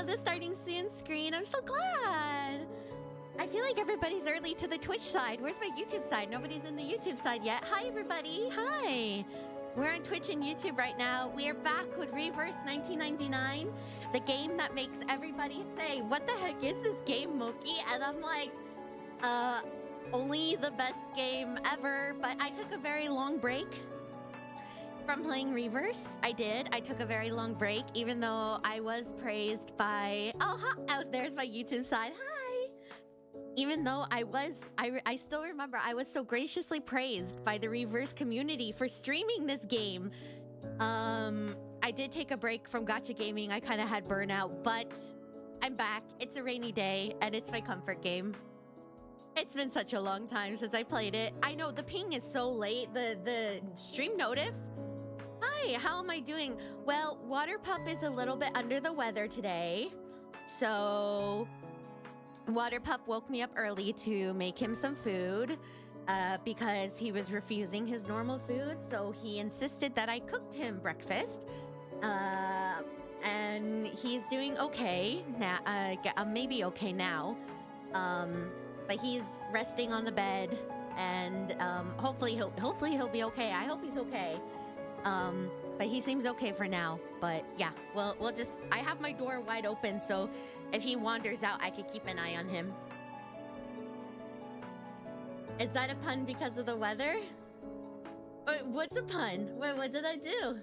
The starting soon screen. I'm so glad. I feel like everybody's early to the Twitch side. Where's my YouTube side? Nobody's in the YouTube side yet. Hi, everybody. Hi. We're on Twitch and YouTube right now. We are back with Reverse 1999, the game that makes everybody say, "What the heck is this game, Moki?" And I'm like, only the best game ever. But I took a very long break from playing Reverse. I did. I took a very long break, even though I was praised by... Oh, hi. There's my YouTube side. Hi. Even though I still remember I was so graciously praised by the Reverse community for streaming this game. I did take a break from gacha gaming. I kind of had burnout, but I'm back. It's a rainy day, and it's my comfort game. It's been such a long time since I played it. I know the ping is so late. The stream notif. Hi, how am I doing? Well, Water Pup is a little bit under the weather today. So Water Pup woke me up early to make him some food because he was refusing his normal food. So he insisted that I cooked him breakfast. And he's doing okay now, maybe okay now. But he's resting on the bed, and hopefully he'll be okay. I hope he's okay. But he seems okay for now. But yeah, we'll just... I have my door wide open, so if he wanders out, I could keep an eye on him. Is that a pun because of the weather? What's a pun? What did I do?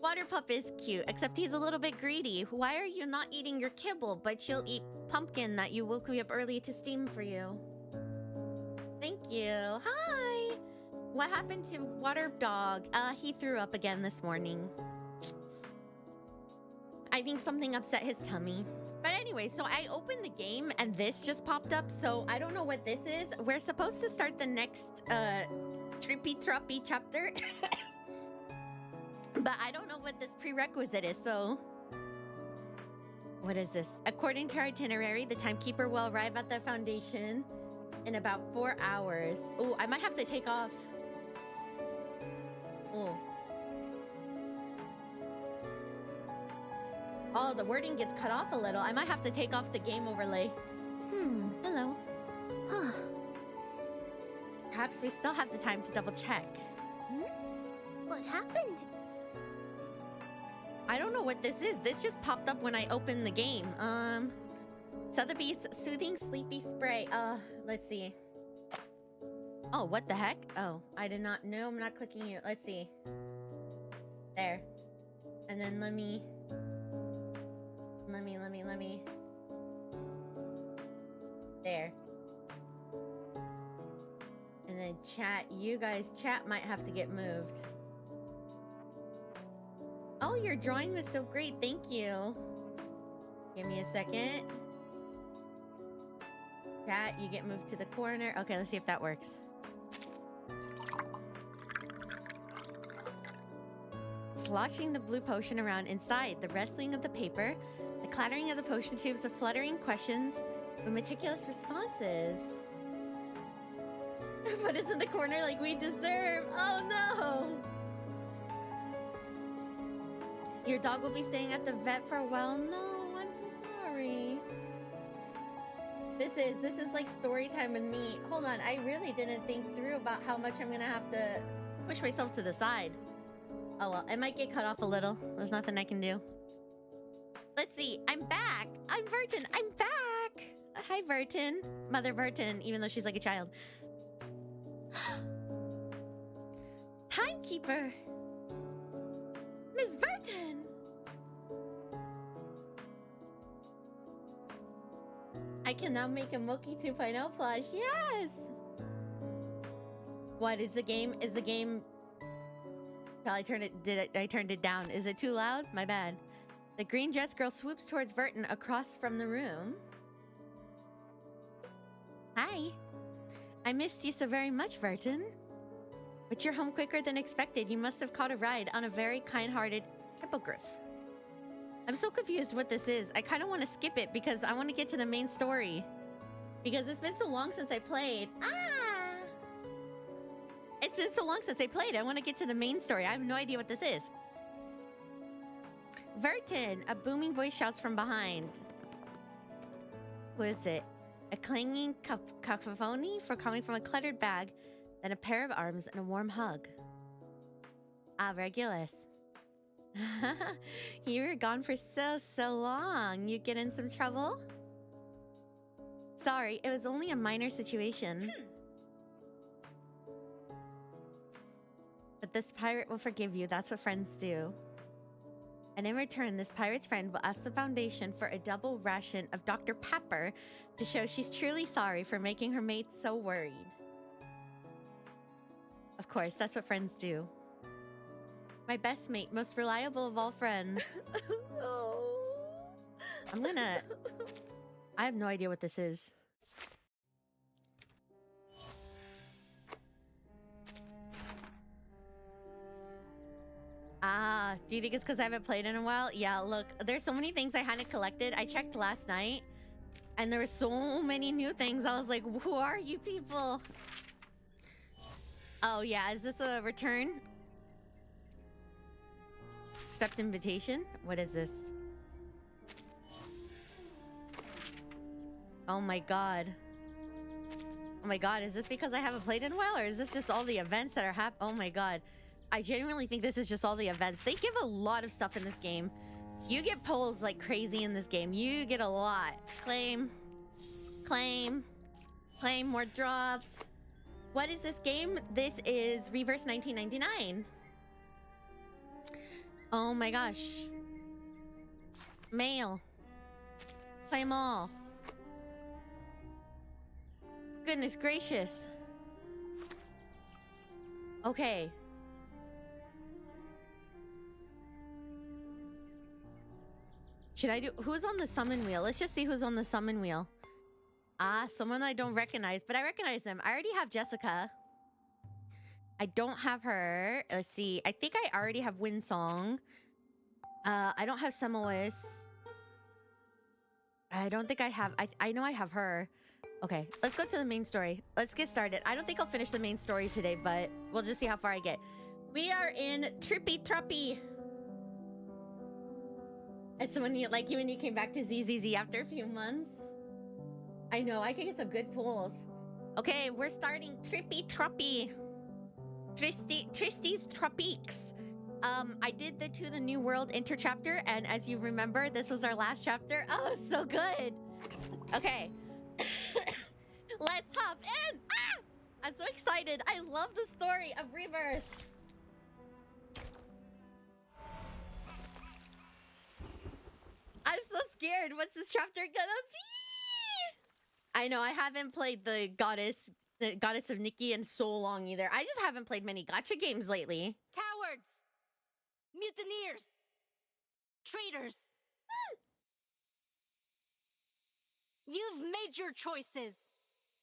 Water Pup is cute, except he's a little bit greedy. Why are you not eating your kibble, but you'll eat pumpkin that you woke me up early to steam for you? Thank you. Hi! What happened to Water Dog? He threw up again this morning. I think something upset his tummy. But anyway, so I opened the game and this just popped up, so I don't know what this is. We're supposed to start the next Trippy Tropy chapter. But I don't know what this prerequisite is, so... What is this? According to our itinerary, the timekeeper will arrive at the foundation in about 4 hours. Oh, I might have to take off. Oh. Oh, the wording gets cut off a little. I might have to take off the game overlay. Hello. Perhaps we still have the time to double check. What happened? I don't know what this is. This just popped up when I opened the game. Sotheby's Soothing Sleepy Spray. Let's see. Oh, what the heck? Oh, I did not know. I'm not clicking you. Let's see. There. And then let me. There. And then chat. You guys, chat might have to get moved. Oh, your drawing was so great. Thank you. Give me a second. Chat, you get moved to the corner. Okay, let's see if that works. Sloshing the blue potion around inside, the rustling of the paper, the clattering of the potion tubes, the fluttering questions with meticulous responses. Put us in the corner like we deserve. Oh no! Your dog will be staying at the vet for a while. No, I'm so sorry. This is like story time with me. Hold on, I really didn't think through about how much I'm gonna have to push myself to the side. Oh well, it might get cut off a little. There's nothing I can do. Let's see, I'm back. I'm Burton, I'm back. Hi, Burton. Mother Burton, even though she's like a child. Timekeeper. Miss Burton. I can now make a Moki 2.0 plush. Yes. What is the game? Is the game... Well, I turned it... I turned it down. Is it too loud? My bad. The green dress girl swoops towards Burton across from the room. Hi. I missed you so very much, Burton. But you're home quicker than expected. You must have caught a ride on a very kind-hearted hippogriff. I'm so confused what this is. I kind of want to skip it because I want to get to the main story. Because it's been so long since I played. Ah! It's been so long since I played. I want to get to the main story. I have no idea what this is. Burton! A booming voice shouts from behind. Who is it? A clanging cacophony for coming from a cluttered bag, then a pair of arms and a warm hug. Ah, Regulus. You were gone for so long. You get in some trouble? Sorry, it was only a minor situation. But this pirate will forgive you. That's what friends do. And in return, this pirate's friend will ask the Foundation for a double ration of Dr. Pepper to show she's truly sorry for making her mate so worried. Of course, that's what friends do. My best mate, most reliable of all friends. Oh. I have no idea what this is. Ah, do you think it's because I haven't played in a while? Yeah, look, there's so many things I hadn't collected. I checked last night, and there were so many new things. I was like, who are you people? Oh, yeah, is this a return? Accept invitation? What is this? Oh my god. Oh my god, is this because I haven't played in a while, or is this just all the events that are happening? Oh my god. I genuinely think this is just all the events. They give a lot of stuff in this game. You get polls like crazy in this game. You get a lot. Claim. Claim. Claim more drops. What is this game? This is Reverse 1999. Oh my gosh. Mail. Claim all. Goodness gracious. Okay. Should I do... Who's on the summon wheel? Let's just see who's on the summon wheel. Ah, someone I don't recognize, but I recognize them. I already have Jessica. I don't have her. Let's see. I think I already have Winsong. I don't have Semois. I don't think I have... I know I have her. Okay, let's go to the main story. Let's get started. I don't think I'll finish the main story today, but we'll just see how far I get. We are in Trippy Tropy. It's when you like you when you came back to ZZZ after a few months. I know, I can get some good pulls. Okay, we're starting Trippy Tropy. Tristes Tropiques. I did the To the New World interchapter, and as you remember, this was our last chapter. Oh, so good. Okay. Let's hop in. Ah! I'm so excited. I love the story of Reverse. I'm so scared. What's this chapter gonna be? I know I haven't played the goddess of Nikki in so long either. I just haven't played many gacha games lately. Cowards! Mutineers! Traitors! You've made your choices.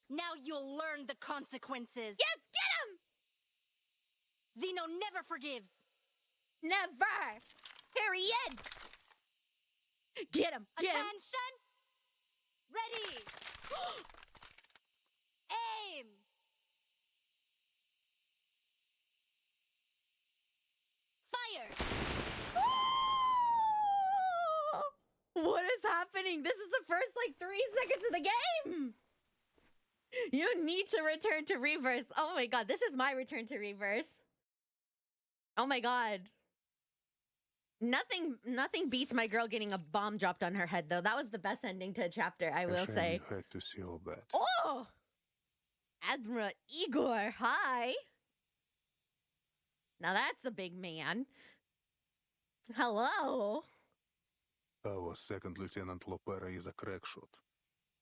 Now you'll learn the consequences. Yes, get him! Zeno never forgives. Never! Period! Get him! Get him! Attention! Ready! Aim! Fire! What is happening? This is the first, like, 3 seconds of the game! You need to return to Reverse. Oh my god, this is my return to Reverse. Oh my god. Nothing beats my girl getting a bomb dropped on her head, though. That was the best ending to a chapter, I will say. You had to see all that. Oh! Admiral Igor, hi! Now that's a big man. Hello! Our second Lieutenant Lopera is a crackshot.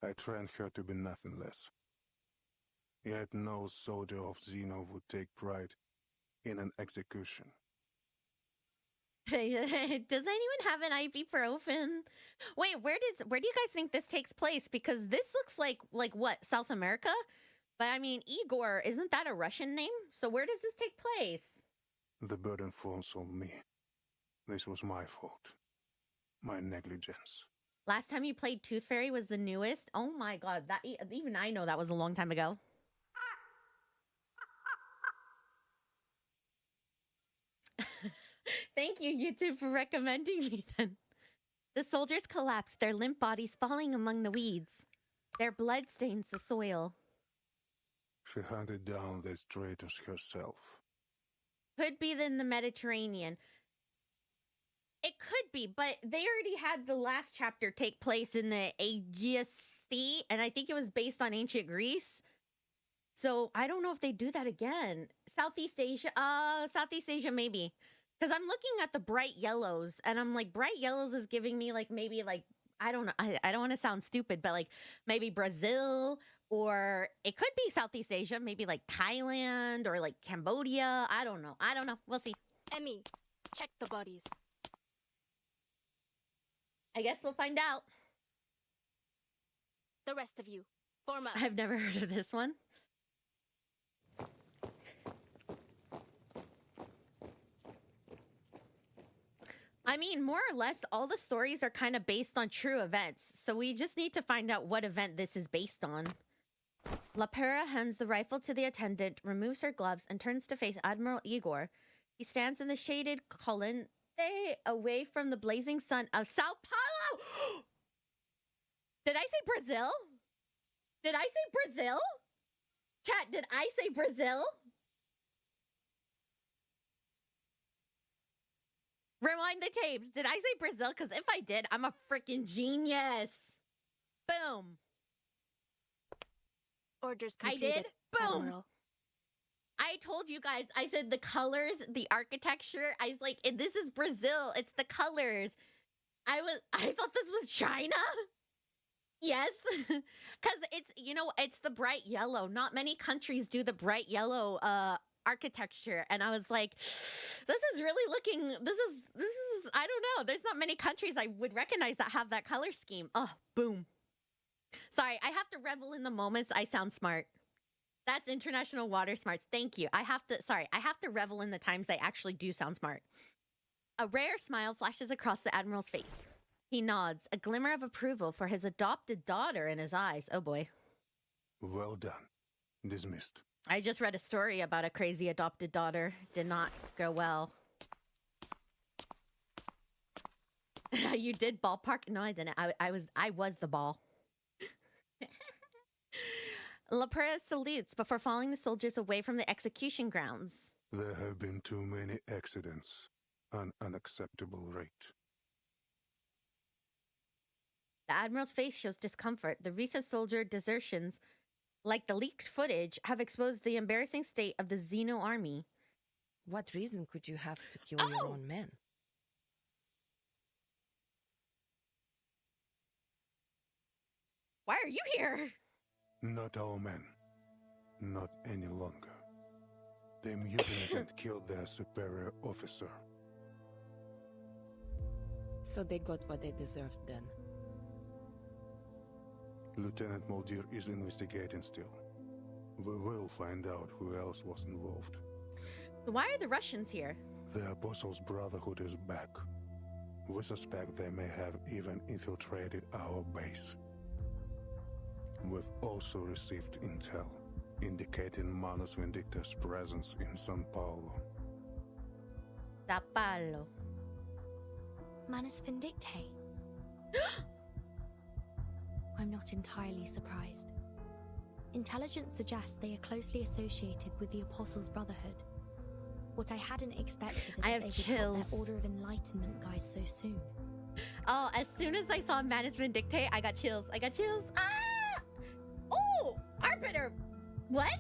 I trained her to be nothing less. Yet no soldier of Zeno would take pride in an execution. Does anyone have an ibuprofen? Wait, where do you guys think this takes place? Because this looks like what, South America? But I mean, Igor, isn't that a Russian name? So where does this take place? The burden falls on me. This was my fault. My negligence. Last time you played Tooth Fairy was the newest? Oh my god, that even I know that was a long time ago. Thank you, YouTube, for recommending me then. The soldiers collapsed, their limp bodies falling among the weeds. Their blood stains the soil. She hunted down these traitors herself. Could be in the Mediterranean. It could be, but they already had the last chapter take place in the Aegean Sea, and I think it was based on ancient Greece. So I don't know if they do that again. Southeast Asia maybe. Because I'm looking at the bright yellows, and I'm like, bright yellows is giving me like maybe like, I don't know, I don't want to sound stupid, but like maybe Brazil, or it could be Southeast Asia, maybe like Thailand or like Cambodia. I don't know. We'll see. Emmy, check the bodies. I guess we'll find out. The rest of you, form up. I've never heard of this one. I mean, more or less, all the stories are kind of based on true events, so we just need to find out what event this is based on. La Pera hands the rifle to the attendant, removes her gloves, and turns to face Admiral Igor. He stands in the shaded colonnade away from the blazing sun of Sao Paulo! Did I say Brazil? Did I say Brazil? Chat, did I say Brazil? Rewind the tapes. Did I say Brazil? Because if I did, I'm a freaking genius. Boom. Orders completed. I did? Boom. Admiral. I told you guys, I said the colors, the architecture. I was like, this is Brazil. It's the colors. I thought this was China. Yes. Because it's, it's the bright yellow. Not many countries do the bright yellow architecture, and I was like, this is really looking. This is. I don't know. There's not many countries I would recognize that have that color scheme. Oh, boom. Sorry, I have to revel in the moments I sound smart. That's international water smarts. Thank you. I have to revel in the times I actually do sound smart. A rare smile flashes across the Admiral's face. He nods, a glimmer of approval for his adopted daughter in his eyes. Oh boy. Well done. Dismissed. I just read a story about a crazy adopted daughter. Did not go well. You did ballpark? No, I didn't. I was the ball. La Pera salutes before following the soldiers away from the execution grounds. There have been too many accidents. An unacceptable rate. The Admiral's face shows discomfort. The recent soldier desertions, like the leaked footage, have exposed the embarrassing state of the Zeno army. What reason could you have to kill your own men? Why are you here? Not our men. Not any longer. They mutinied and killed their superior officer. So they got what they deserved then. Lieutenant Muldir is investigating still. We will find out who else was involved. Why are the Russians here? The Apostles' Brotherhood is back. We suspect they may have even infiltrated our base. We've also received intel indicating Manus Vindicta's presence in São Paulo. Sao Paulo. Manus Vindictae. I'm not entirely surprised. Intelligence suggests they are closely associated with the Apostles' Brotherhood. What I hadn't expected is that they would drop their Order of Enlightenment guys so soon. Oh, as soon as I saw Manus Vindictae, I got chills. Ah! Oh! Arbiter! What?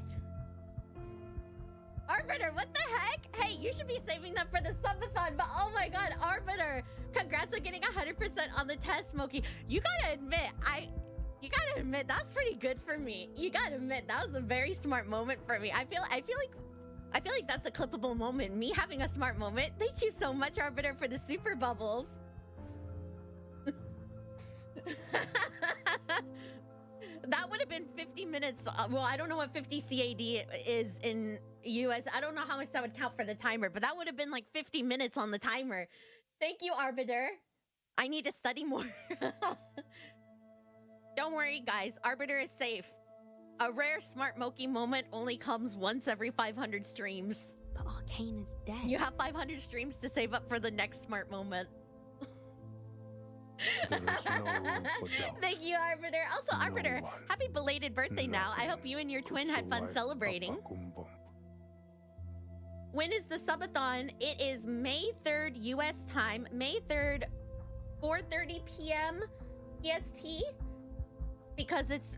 Arbiter, what the heck? Hey, you should be saving that for the subathon, but oh my god, Arbiter! Congrats on getting 100% on the test, Smokey. You gotta admit, that's pretty good for me. You gotta admit, that was a very smart moment for me. I feel like that's a clippable moment. Me having a smart moment. Thank you so much, Arbiter, for the super bubbles. That would have been 50 minutes. Well, I don't know what 50 CAD is in US. I don't know how much that would count for the timer, but that would have been like 50 minutes on the timer. Thank you, Arbiter. I need to study more. Don't worry, guys. Arbiter is safe. A rare smart Moki moment only comes once every 500 streams. But Arcane is dead. You have 500 streams to save up for the next smart moment. There is no room for doubt. Thank you, Arbiter. Also, Arbiter, one. happy belated birthday now. I hope you and your twin had fun celebrating. When is the subathon? It is May 3rd US time. May 3rd, 4:30 p.m. EST. Because it's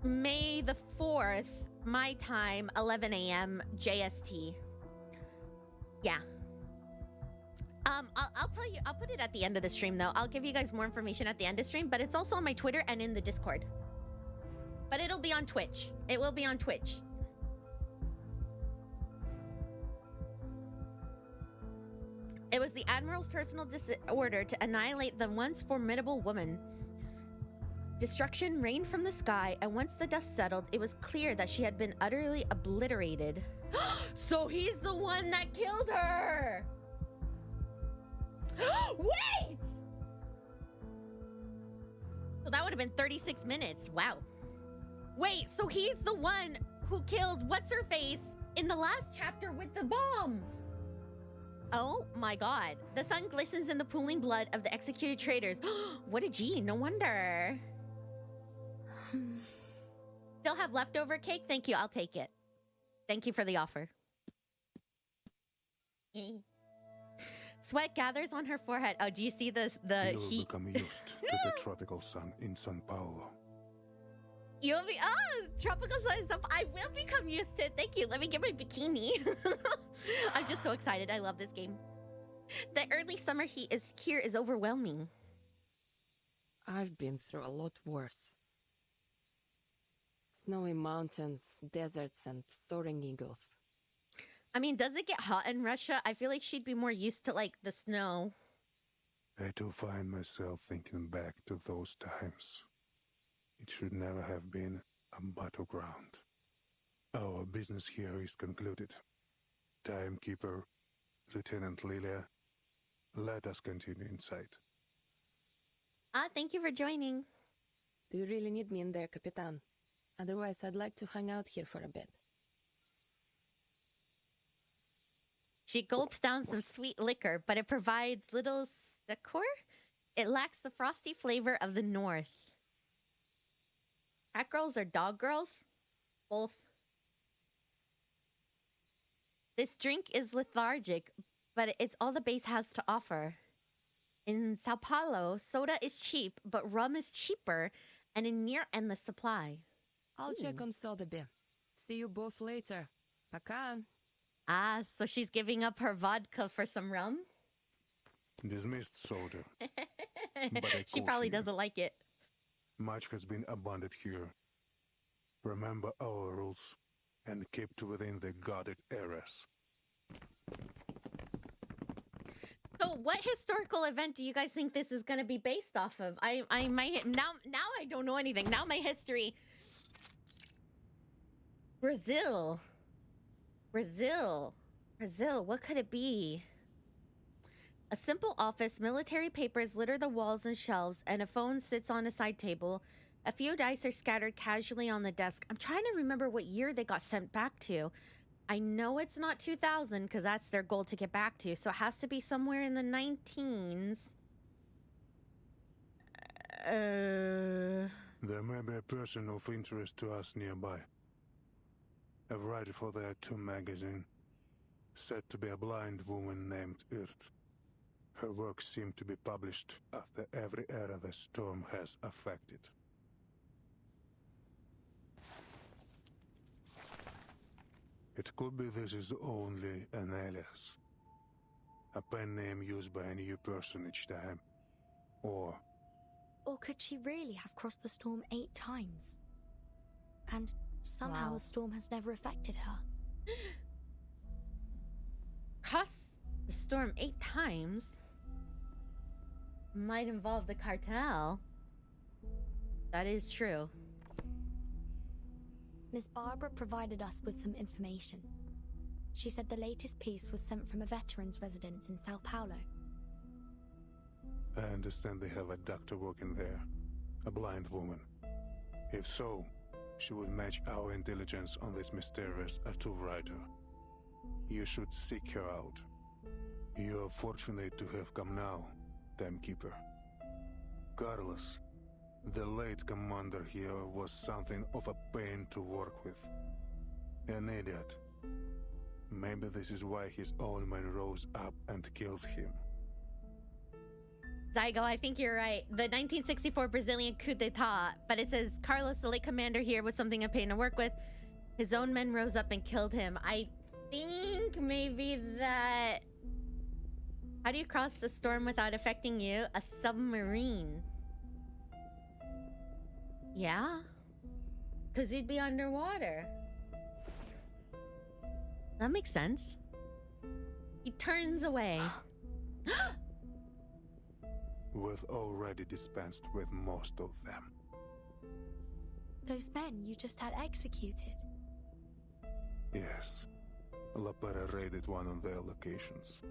May the 4th, my time, 11 a.m. JST. Yeah. I'll tell you, I'll put it at the end of the stream though. I'll give you guys more information at the end of stream, but it's also on my Twitter and in the Discord. But it'll be on Twitch. It will be on Twitch. It was the Admiral's personal order to annihilate the once formidable woman. Destruction rained from the sky, and once the dust settled, it was clear that she had been utterly obliterated. So he's the one that killed her! Wait! So that would have been 36 minutes. Wow. Wait, so he's the one who killed what's-her-face in the last chapter with the bomb. Oh my god. The sun glistens in the pooling blood of the executed traitors. What a G, no wonder. Still have leftover cake? Thank you, I'll take it. Thank you for the offer. Sweat gathers on her forehead. Oh, do you see the You'll heat? become used to the tropical sun in São Paulo. You'll be tropical sun stuff. I will become used to it. Thank you. Let me get my bikini. I'm just so excited. I love this game. The early summer heat is overwhelming. I've been through a lot worse. Snowy mountains, deserts, and soaring eagles. I mean, does it get hot in Russia? I feel like she'd be more used to, like, the snow. I do find myself thinking back to those times. It should never have been a battleground. Our business here is concluded. Timekeeper, Lieutenant Lilia, let us continue inside. Thank you for joining. Do you really need me in there, Capitan? Otherwise, I'd like to hang out here for a bit. She gulps down some sweet liquor, but it provides little succor. It lacks the frosty flavor of the north. Cat girls or dog girls? Both. This drink is lethargic, but it's all the base has to offer. In São Paulo, soda is cheap, but rum is cheaper and in near endless supply. I'll check on Sotheby. See you both later. Пока. Ah, so she's giving up her vodka for some rum? Dismissed soda. She probably doesn't like it. Much has been abundant here. Remember our rules and keep to within the guarded areas. So what historical event do you guys think this is going to be based off of? Now I don't know anything. Now my history. Brazil. What could it be? A simple office, military papers litter the walls and shelves, and a phone sits on a side table. A few dice are scattered casually on the desk. I'm trying to remember what year they got sent back to. I know it's not 2000 because that's their goal to get back to, so it has to be somewhere in the 19s. There may be a person of interest to us nearby. A writer for their Two magazine, said to be a blind woman named Irt. Her works seem to be published after every era the storm has affected. It could be this is only an alias. A pen name used by a new person each time. Or could she really have crossed the storm 8 times? And somehow the storm has never affected her. Cross the storm 8 times? Might involve the cartel. That is true. Miss Barbara provided us with some information. She said the latest piece was sent from a veteran's residence in São Paulo. I understand they have a doctor working there, a blind woman. If so, she would match our intelligence on this mysterious tattoo writer. You should seek her out. You are fortunate to have come now, Timekeeper. Carlos, the late commander here, was something of a pain to work with. An idiot. Maybe this is why his own men rose up and killed him. Zygo, I think you're right. The 1964 Brazilian coup d'etat, but it says Carlos, the late commander here, was something of pain to work with. His own men rose up and killed him. I think maybe that... How do you cross the storm without affecting you? A submarine. Yeah? Because you'd be underwater. That makes sense. He turns away. We've already dispensed with most of them. Those men you just had executed? Yes. La Pera raided one of their locations.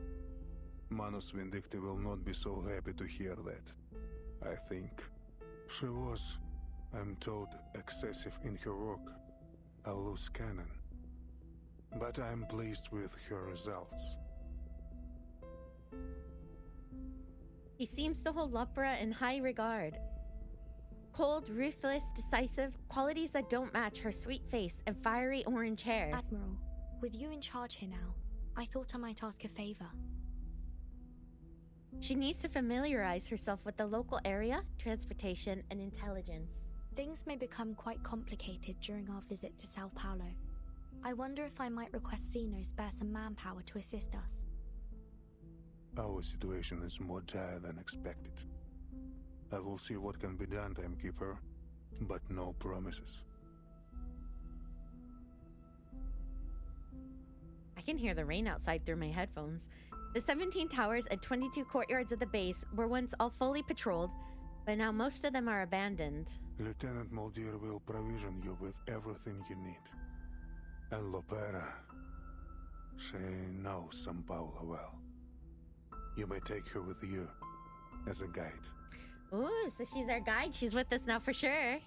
Manus Vindicti will not be so happy to hear that, I think. She was, I'm told, excessive in her work, a loose cannon. But I'm pleased with her results. He seems to hold Lopera in high regard. Cold, ruthless, decisive, qualities that don't match her sweet face and fiery orange hair. Admiral, with you in charge here now, I thought I might ask a favor. She needs to familiarize herself with the local area, transportation, and intelligence. Things may become quite complicated during our visit to São Paulo. I wonder if I might request Zeno spare some manpower to assist us. Our situation is more dire than expected. I will see what can be done, Timekeeper, but no promises. I can hear the rain outside through my headphones. The 17 towers and 22 courtyards of the base were once all fully patrolled, but now most of them are abandoned. Lieutenant Muldir will provision you with everything you need. And Lopera, she knows São Paulo well. You may take her with you as a guide. Ooh, so she's our guide. She's with us now for sure.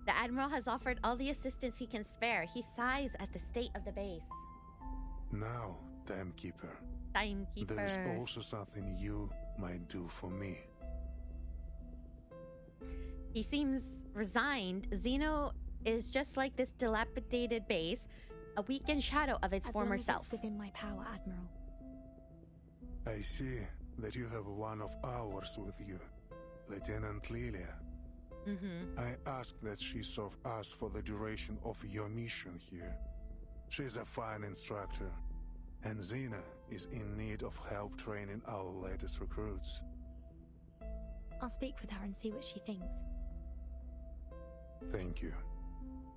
The Admiral has offered all the assistance he can spare. He sighs at the state of the base. Now, Timekeeper. Timekeeper. There's also something you might do for me. He seems resigned. Zeno is just like this dilapidated base, a weakened shadow of its former self. It's within my power, Admiral. I see that you have one of ours with you, Lieutenant Lilia. I ask that she serve us for the duration of your mission here. She's a fine instructor, and Zena is in need of help training our latest recruits. I'll speak with her and see what she thinks. Thank you.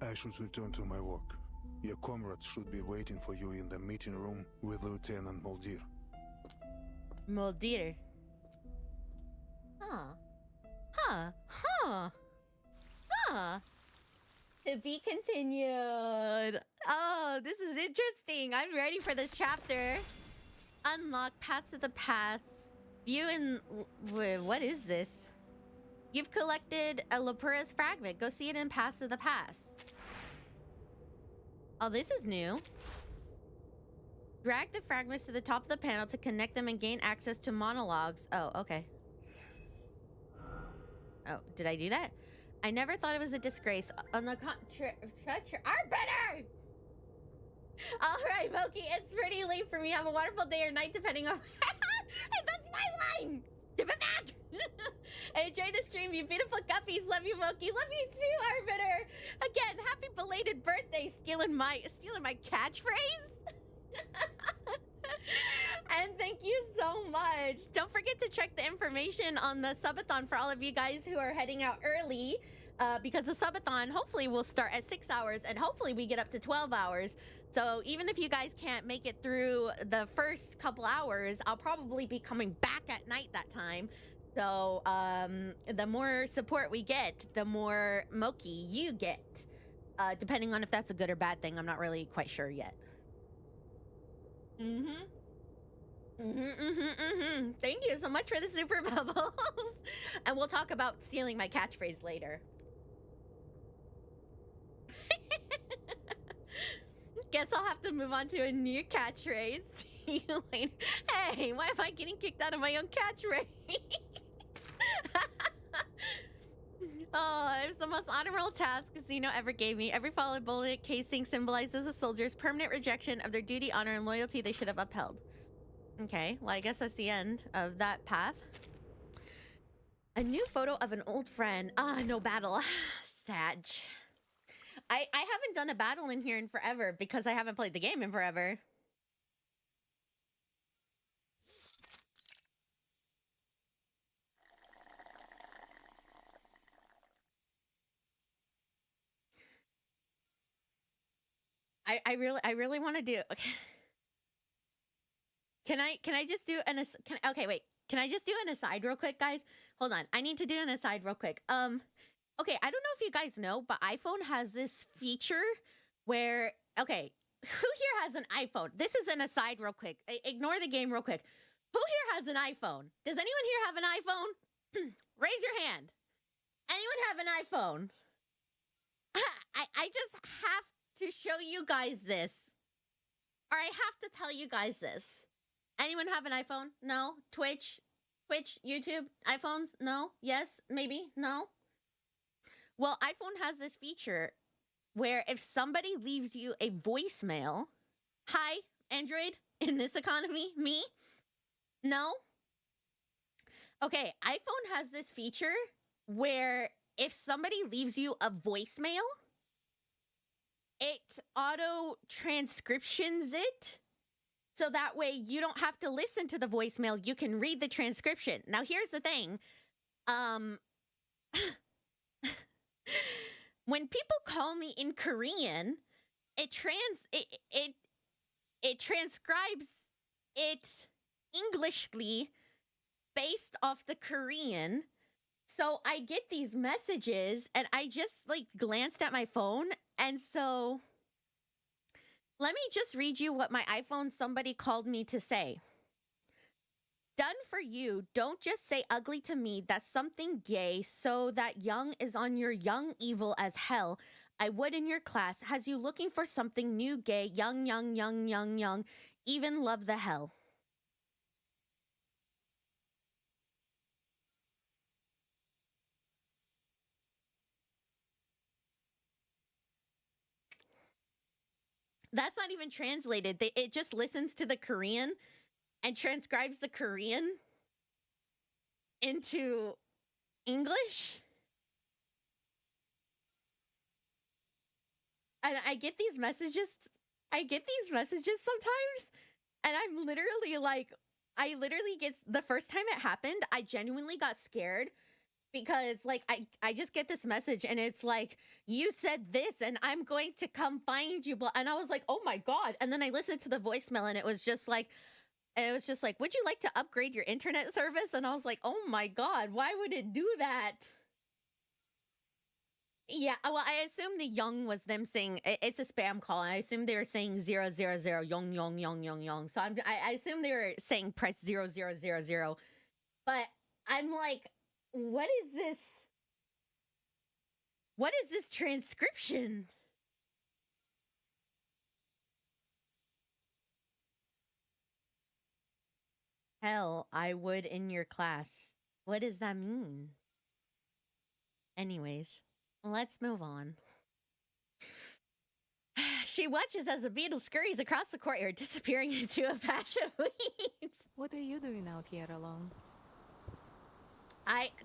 I should return to my work. Your comrades should be waiting for you in the meeting room with Lieutenant Muldir. Muldir. To be continued. Oh, this is interesting. I'm ready for this chapter. Unlock paths of the past. View in... What is this? You've collected a Lopera's fragment. Go see it in Paths of the Past. Oh, this is new. Drag the fragments to the top of the panel to connect them and gain access to monologues. Oh, okay. Oh, did I do that? I never thought it was a disgrace. On the Arbiter! Alright, Moki, it's pretty late for me. Have a wonderful day or night, depending on... Hey, that's my line! Give it back! Enjoy the stream, you beautiful guppies. Love you, Moki. Love you too, Arbiter. Again, happy belated birthday, stealing my catchphrase. And thank you so much. Don't forget to check the information on the subathon for all of you guys who are heading out early, because the subathon hopefully will start at 6 hours and hopefully we get up to 12 hours. So even if you guys can't make it through the first couple hours, I'll probably be coming back at night that time. So the more support we get, the more Moki you get, depending on if that's a good or bad thing. I'm not really quite sure yet. Thank you so much for the super bubbles. And we'll talk about stealing my catchphrase later. Guess I'll have to move on to a new catchphrase. See you later. Hey, why am I getting kicked out of my own catchphrase? Oh, it was the most honorable task Zeno ever gave me. Every followed bullet casing symbolizes a soldier's permanent rejection of their duty, honor, and loyalty they should have upheld. Okay, well, I guess that's the end of that path. A new photo of an old friend. Ah, no battle. Sag. I haven't done a battle in here in forever because I haven't played the game in forever. I really want to do. Okay. Can I just do an okay, wait. Can I just do an aside real quick, guys? Hold on. I need to do an aside real quick. Okay, I don't know if you guys know, but iPhone has this feature where, okay, who here has an iPhone? This is an aside real quick. Ignore the game real quick. Who here has an iPhone? Does anyone here have an iPhone? Raise your hand. Anyone have an iPhone? I just have to show you guys this. Or I have to tell you guys this. Anyone have an iPhone? No? Twitch, YouTube, iPhones? No? Yes? Maybe? No? Well, iPhone has this feature where if somebody leaves you a voicemail, hi, Android, in this economy, me? No? Okay, iPhone has this feature where if somebody leaves you a voicemail, it auto-transcriptions it. So that way you don't have to listen to the voicemail. You can read the transcription. Now, here's the thing. When people call me in Korean, it it transcribes it Englishly based off the Korean. So I get these messages and I just like glanced at my phone. And so let me just read you what my iPhone somebody called me to say. Done for you. Don't just say ugly to me. That's something gay. So that young is on your young evil as hell. I would in your class. Has you looking for something new gay. Young, young, young, young, young. Even love the hell. That's not even translated. It just listens to the Korean and transcribes the Korean into English. And I get these messages sometimes, and I'm literally like, the first time it happened, I genuinely got scared. Because, like, I just get this message, and it's like, you said this, and I'm going to come find you. And I was like, oh, my God. And then I listened to the voicemail, and it was just like, would you like to upgrade your internet service? And I was like, oh, my God, why would it do that? Yeah, well, I assume the young was them saying, it's a spam call. And I assume they were saying 000, young, young, young, young, young. So I assume they were saying press 0000. But I'm like, what is this? What is this transcription? Hell, I would in your class. What does that mean? Anyways, let's move on. She watches as a beetle scurries across the courtyard, disappearing into a patch of weeds. What are you doing out here alone?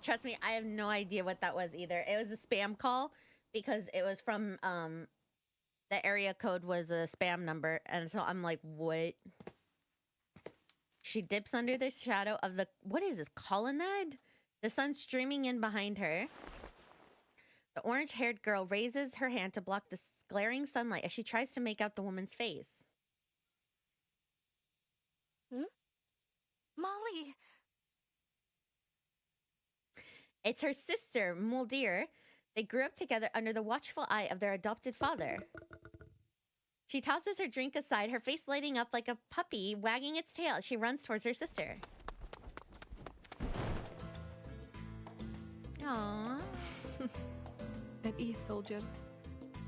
Trust me, I have no idea what that was either. It was a spam call because it was from, the area code was a spam number. And so I'm like, what? She dips under the shadow of the, what is this, colonnade? The sun streaming in behind her. The orange-haired girl raises her hand to block the glaring sunlight as she tries to make out the woman's face. Molly! It's her sister, Muldir. They grew up together under the watchful eye of their adopted father. She tosses her drink aside, her face lighting up like a puppy wagging its tail as she runs towards her sister. Aww. At ease, soldier.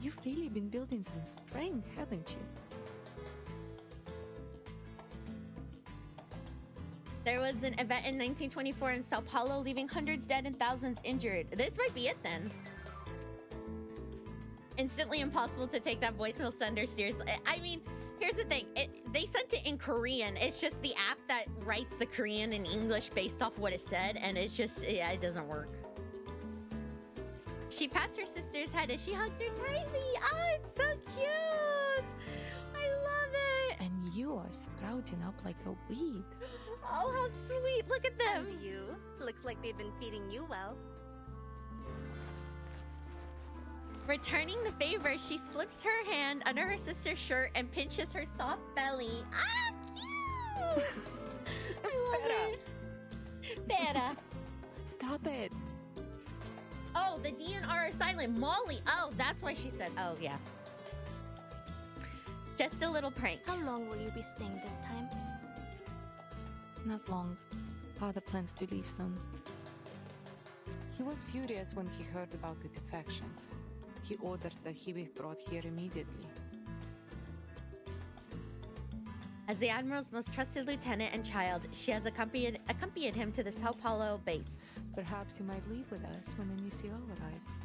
You've really been building some strength, haven't you? There was an event in 1924 in São Paulo, leaving hundreds dead and thousands injured. This might be it then. Instantly impossible to take that voicemail sender seriously. I mean, here's the thing. They sent it in Korean. It's just the app that writes the Korean and English based off what it said, and it's just, yeah, it doesn't work. She pats her sister's head as she hugs her tightly. Oh, it's so cute. I love it. And you are sprouting up like a weed. Oh, how sweet. Look at them. And you? Looks like they've been feeding you well. Returning the favor, she slips her hand under her sister's shirt and pinches her soft belly. Ah, cute! I love it. Pera. Stop it. Oh, the D and R are silent. Molly. Oh, that's why she said, oh, yeah. Just a little prank. How long will you be staying this time? Not long. Father plans to leave soon. He was furious when he heard about the defections. He ordered that he be brought here immediately. As the Admiral's most trusted lieutenant and child, she has accompanied him to the São Paulo base. Perhaps you might leave with us when the new CO arrives.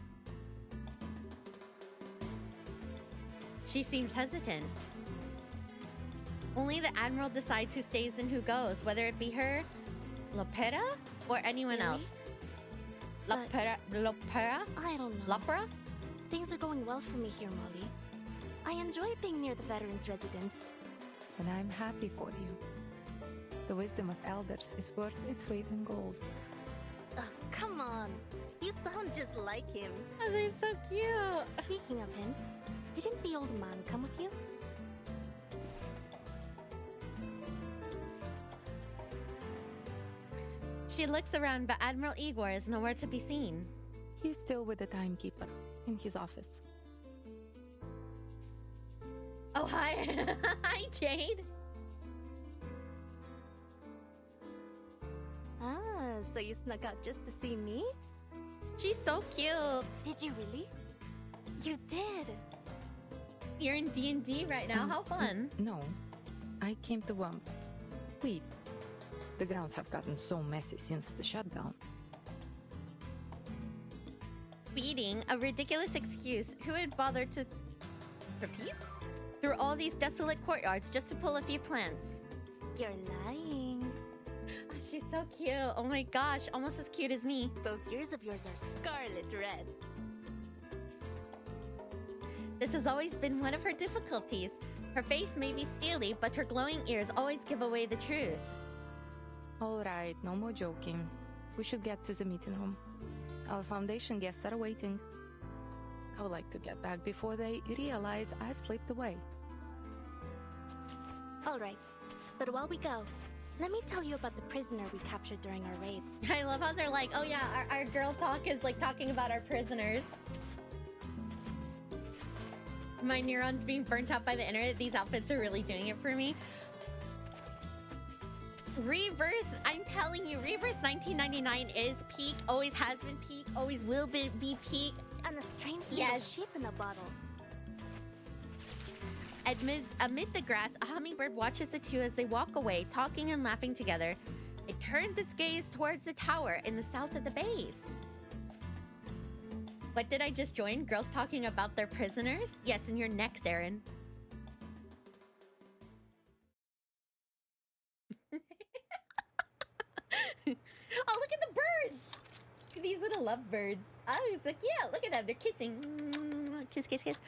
She seems hesitant. Only the Admiral decides who stays and who goes, whether it be her, Lopera, or anyone Really? else. Lopera? I don't know. Lopera? Things are going well for me here, Molly. I enjoy being near the veterans' residence. And I'm happy for you. The wisdom of elders is worth its weight in gold. Oh, come on. You sound just like him. Oh, they're so cute. Speaking of him, didn't the old man come with you? She looks around, but Admiral Igor is nowhere to be seen. He's still with the timekeeper in his office. Oh, hi. Hi, Jade. Ah, so you snuck out just to see me? She's so cute. Did you really? You did. You're in D&D right now. How fun. No. I came to, weep. The grounds have gotten so messy since the shutdown. Beating, a ridiculous excuse. Who would bother to Tropiques through all these desolate courtyards just to pull a few plants? You're lying. Oh, she's so cute. Oh my gosh, almost as cute as me. Those ears of yours are scarlet red. This has always been one of her difficulties. Her face may be steely, but her glowing ears always give away the truth. All right, no more joking. We should get to the meeting room. Our Foundation guests are waiting. I would like to get back before they realize I've slipped away. All right, but while we go, let me tell you about the prisoner we captured during our raid. I love how they're like, oh yeah, our girl talk is like talking about our prisoners. My neurons being burnt out by the internet. These outfits are really doing it for me. Reverse, I'm telling you, Reverse 1999 is peak, always has been peak, always will be peak. And a strange little sheep in a bottle. Amid the grass, a hummingbird watches the two as they walk away, talking and laughing together. It turns its gaze towards the tower in the south of the base. What did I just join? Girls talking about their prisoners? Yes, and you're next, Aaron. Oh, look at the birds! These little lovebirds. Oh, it's like, yeah, look at them. They're kissing. Kiss, kiss, kiss.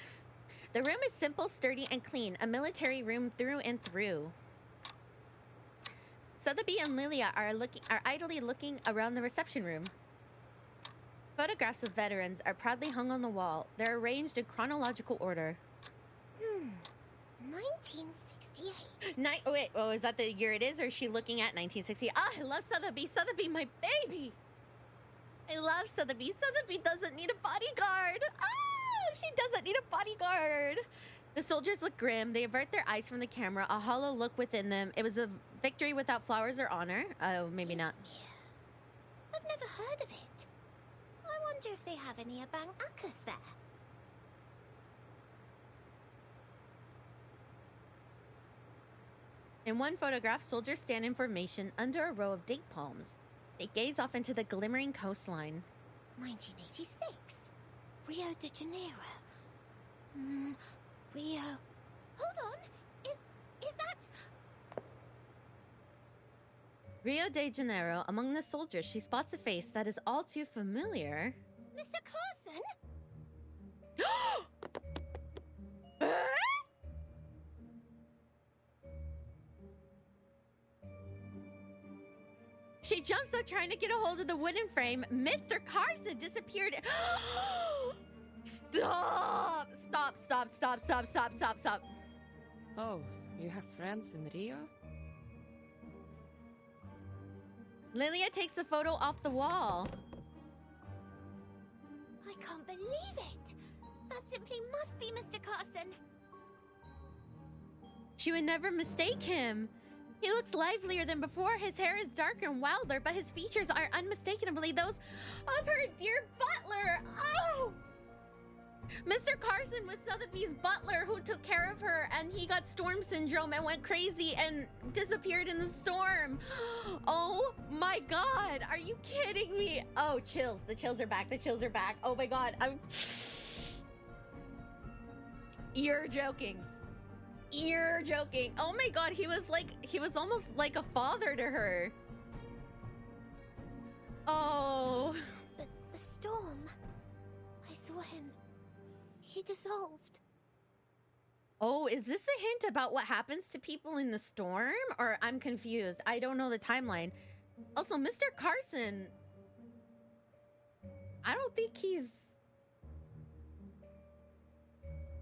The room is simple, sturdy, and clean. A military room through and through. Sotheby and Lilia are idly looking around the reception room. Photographs of veterans are proudly hung on the wall. They're arranged in chronological order. 1968. Oh, wait. Oh, is that the year it is, or is she looking at 1960? Ah, I love Sotheby. Sotheby, my baby. I love Sotheby. Sotheby doesn't need a bodyguard. Ah, she doesn't need a bodyguard. The soldiers look grim. They avert their eyes from the camera, a hollow look within them. It was a victory without flowers or honor. Oh, maybe not. I've never heard of it. I wonder if they have any Abang Akas there. In one photograph, soldiers stand in formation under a row of date palms. They gaze off into the glimmering coastline. 1986. Rio de Janeiro. Rio. Hold on. Is that... Rio de Janeiro. Among the soldiers, she spots a face that is all too familiar. Mr. Carson? She jumps up trying to get a hold of the wooden frame. Mr. Carson disappeared. Stop! Stop, stop, stop, stop, stop, stop, stop. Oh, you have friends in Rio? Lilia takes the photo off the wall. I can't believe it. That simply must be Mr. Carson. She would never mistake him. He looks livelier than before. His hair is darker and wilder, but his features are unmistakably those of her dear butler. Oh! Mr. Carson was Sotheby's butler who took care of her, and he got storm syndrome and went crazy and disappeared in the storm. Oh my God, are you kidding me? Oh, chills. The chills are back. The chills are back. Oh my God. You're joking. You're joking. Oh my God, he was almost like a father to her. Oh. The storm. I saw him. He dissolved. Oh, is this a hint about what happens to people in the storm? Or I'm confused. I don't know the timeline. Also, Mr. Carson. I don't think he's...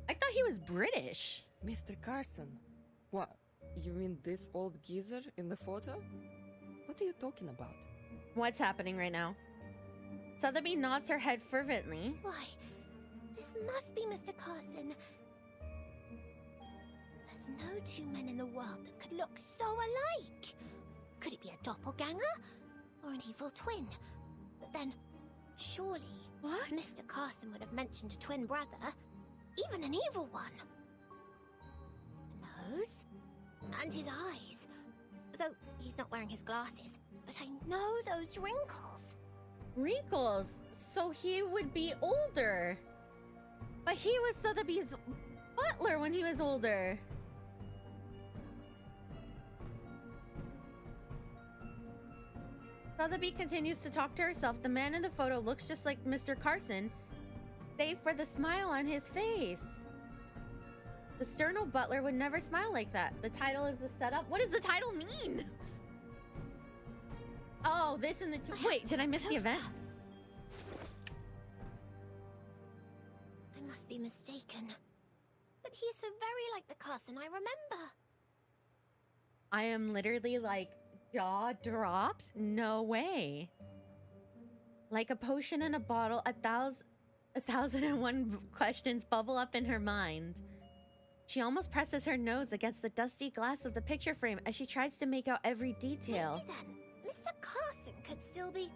I thought he was British. Mr. Carson? What? You mean this old geezer in the photo? What are you talking about? What's happening right now? Sotheby nods her head fervently. Why, this must be Mr. Carson. There's no two men in the world that could look so alike. Could it be a doppelganger? Or an evil twin? But then, surely, What? Mr. Carson would have mentioned a twin brother. Even an evil one. The nose? And his eyes. Though he's not wearing his glasses. But I know those wrinkles. Wrinkles? So he would be older. But he was Sotheby's butler when he was older. Sotheby continues to talk to herself. The man in the photo looks just like Mr. Carson, save for the smile on his face. The sterno butler would never smile like that. The title is the setup. What does the title mean? Oh, this and the two. Wait, did I miss the event? I must be mistaken. But he's so very like the Carson I remember. I am literally like, jaw drops? No way. Like a potion in a bottle, a thousand and one questions bubble up in her mind. She almost presses her nose against the dusty glass of the picture frame as she tries to make out every detail. Maybe then, Mr. Carson could still be...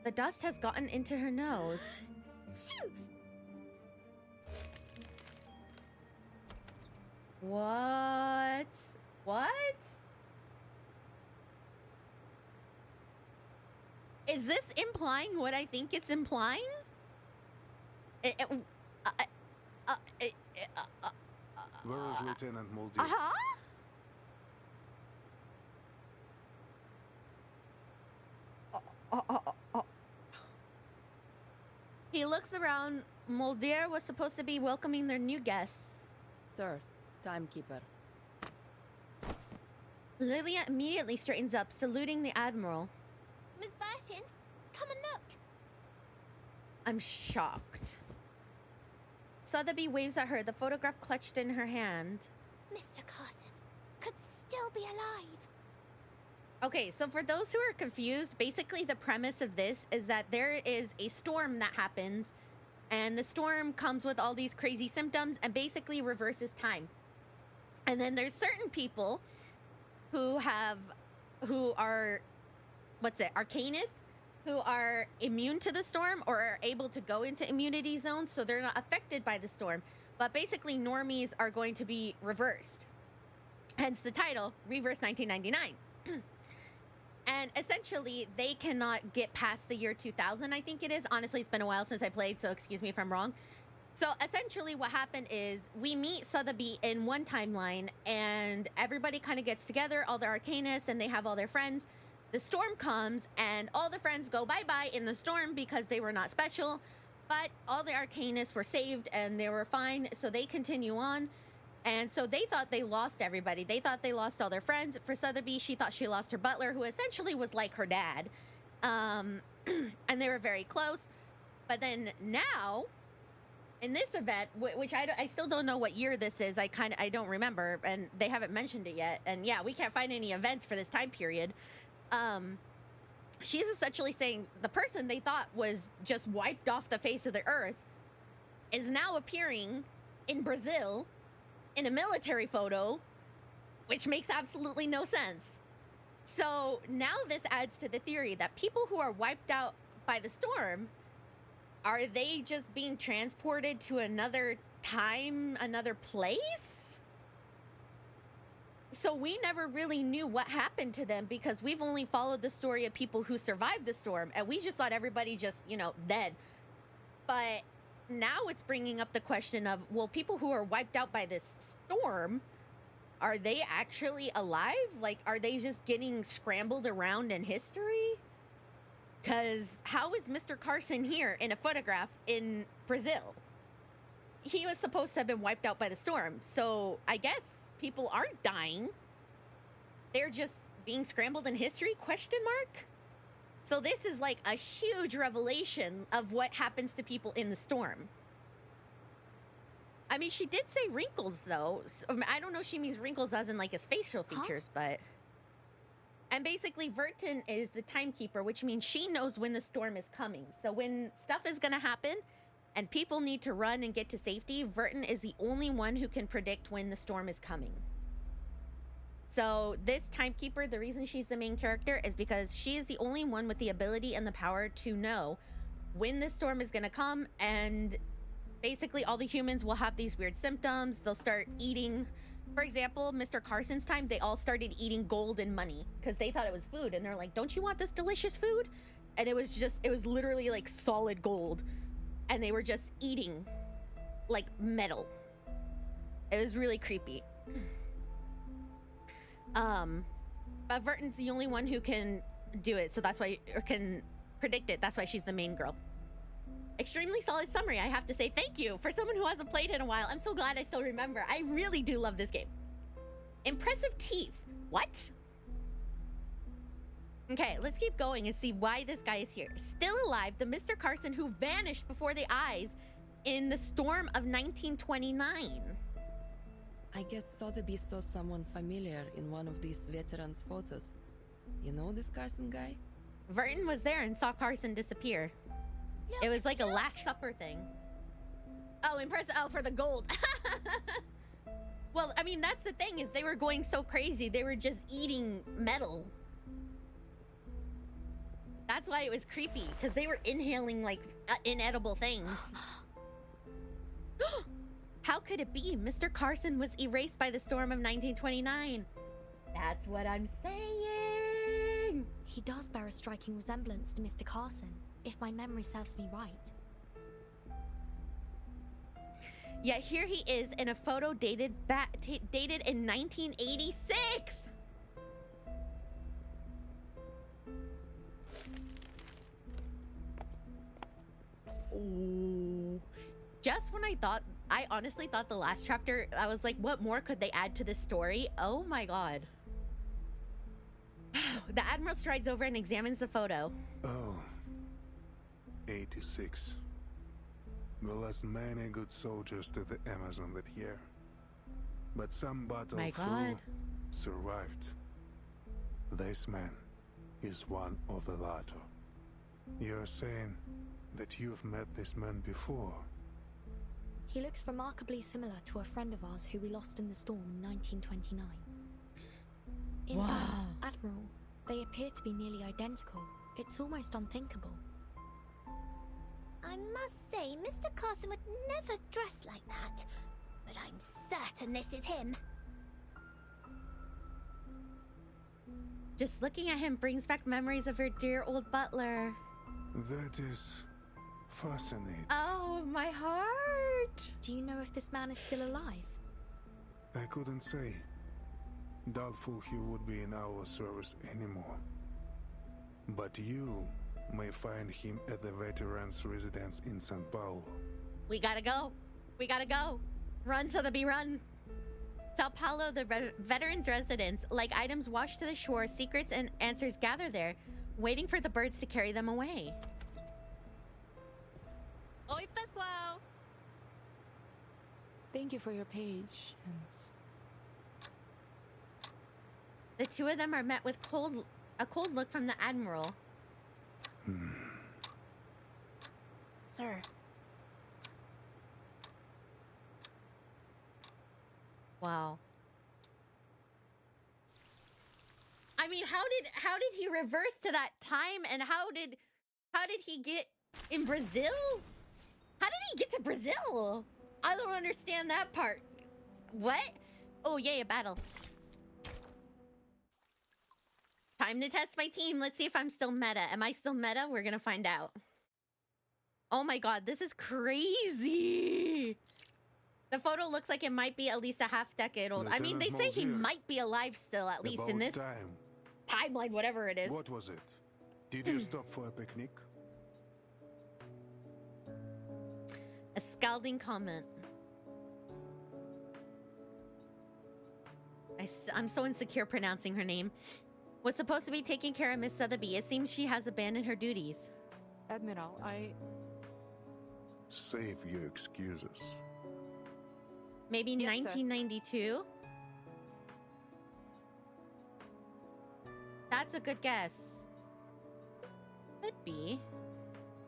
The dust has gotten into her nose. Phew! What? What? Is this implying what I think it's implying? Where is Lieutenant Mulder? He looks around. Mulder was supposed to be welcoming their new guests. Sir, timekeeper. Lilia immediately straightens up, saluting the Admiral. Miss Burton, come and look. I'm shocked. Sotheby waves at her, the photograph clutched in her hand. Mr. Carson could still be alive. Okay, so for those who are confused, basically the premise of this is that there is a storm that happens, and the storm comes with all these crazy symptoms and basically reverses time. And then there's certain people who are, arcanists, who are immune to the storm or are able to go into immunity zones, so they're not affected by the storm. But basically, normies are going to be reversed. Hence the title, Reverse 1999. And essentially, they cannot get past the year 2000, I think it is. Honestly, it's been a while since I played, so excuse me if I'm wrong. So essentially what happened is we meet Sotheby in one timeline, and everybody kind of gets together, all the arcanists, and they have all their friends. The storm comes, and all the friends go bye-bye in the storm because they were not special. But all the arcanists were saved, and they were fine, so they continue on. And so they thought they lost everybody. They thought they lost all their friends. For Sotheby, she thought she lost her butler, who essentially was like her dad. And they were very close. But then now, in this event, which I still don't know what year this is. I don't remember, and they haven't mentioned it yet. And yeah, we can't find any events for this time period. She's essentially saying the person they thought was just wiped off the face of the earth is now appearing in Brazil in a military photo, which makes absolutely no sense. So now this adds to the theory that people who are wiped out by the storm, are they just being transported to another time, another place? So we never really knew what happened to them because we've only followed the story of people who survived the storm, and we just thought everybody just, dead. But now it's bringing up the question of, well, people who are wiped out by this storm, are they actually alive? Like, are they just getting scrambled around in history? Because how is Mr. Carson here in a photograph in Brazil? He was supposed to have been wiped out by the storm. So I guess people aren't dying. They're just being scrambled in history, ? So this is like a huge revelation of what happens to people in the storm. I mean, she did say wrinkles, though. So, I don't know if she means wrinkles as in like his facial features, but... And basically, Verton is the timekeeper, which means she knows when the storm is coming. So when stuff is going to happen and people need to run and get to safety, Verton is the only one who can predict when the storm is coming. So this timekeeper, the reason she's the main character is because she is the only one with the ability and the power to know when the storm is going to come. And basically, all the humans will have these weird symptoms. They'll start eating... For example, Mr. Carson's time, they all started eating gold and money because they thought it was food. And they're like, don't you want this delicious food? And it was literally like solid gold. And they were just eating like metal. It was really creepy. But Verton's the only one who can do it. So that's why, or can predict it. That's why she's the main girl. Extremely solid summary, I have to say. Thank you. For someone who hasn't played in a while, I'm so glad I still remember. I really do love this game. Impressive teeth. What? Okay, let's keep going and see why this guy is here. Still alive, the Mr. Carson who vanished before the eyes in the storm of 1929. I guess Sotheby saw someone familiar in one of these veterans' photos. You know this Carson guy? Verton was there and saw Carson disappear. Look, it was like a Last Supper thing. Oh, impressive. Oh, for the gold. Well, I mean, that's the thing is they were going so crazy. They were just eating metal. That's why it was creepy, because they were inhaling like inedible things. How could it be? Mr. Carson was erased by the storm of 1929. That's what I'm saying. He does bear a striking resemblance to Mr. Carson, if my memory serves me right. Yet here he is in a photo dated in 1986. Ooh. Just when I honestly thought the last chapter, I was like, what more could they add to this story? Oh my god. The Admiral strides over and examines the photo. Oh. 86. We lost many good soldiers to the Amazon that year. But some battle through survived. This man is one of the latter. You're saying that you've met this man before? He looks remarkably similar to a friend of ours who we lost in the storm in 1929. In fact, Admiral, they appear to be nearly identical. It's almost unthinkable. I must say, Mr. Carson would never dress like that. But I'm certain this is him. Just looking at him brings back memories of her dear old butler. That is fascinating. Oh, my heart! Do you know if this man is still alive? I couldn't say. Doubtful he would be in our service anymore. But you may find him at the veterans' residence in São Paulo. We gotta go. We gotta go. Run, Sotheby, run. Sao Paulo, the veterans' residence. Like items washed to the shore, secrets and answers gather there, waiting for the birds to carry them away. Oi, pessoal! Thank you for your patience. The two of them are met with a cold look from the Admiral. Sir. Wow. I mean, how did he reverse to that time, and how did he get in Brazil? How did he get to Brazil? I don't understand that part. What? Oh, yay, a battle. Time to test my team. Let's see if I'm still meta. Am I still meta? We're gonna find out. Oh my god, this is crazy. The photo looks like it might be at least a half-decade old. I mean, they say he might be alive still, at least in this timeline, whatever it is. What was it? Did you stop for a picnic? A scalding comment. I'm so insecure pronouncing her name. Was supposed to be taking care of Miss Sotheby. It seems she has abandoned her duties. Admiral, Save your excuses. Maybe yes, 1992? Sir. That's a good guess. Could be.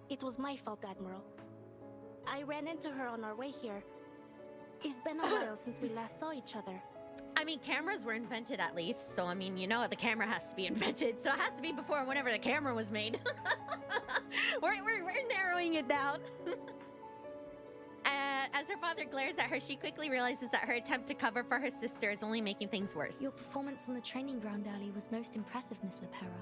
It was my fault, Admiral. I ran into her on our way here. It's been a while since we last saw each other. I mean, cameras were invented at least, so I mean, you know, the camera has to be invented, so it has to be before whenever the camera was made. we're narrowing it down. As her father glares at her, she quickly realizes that her attempt to cover for her sister is only making things worse. Your performance on the training ground early was most impressive, Miss Lepera.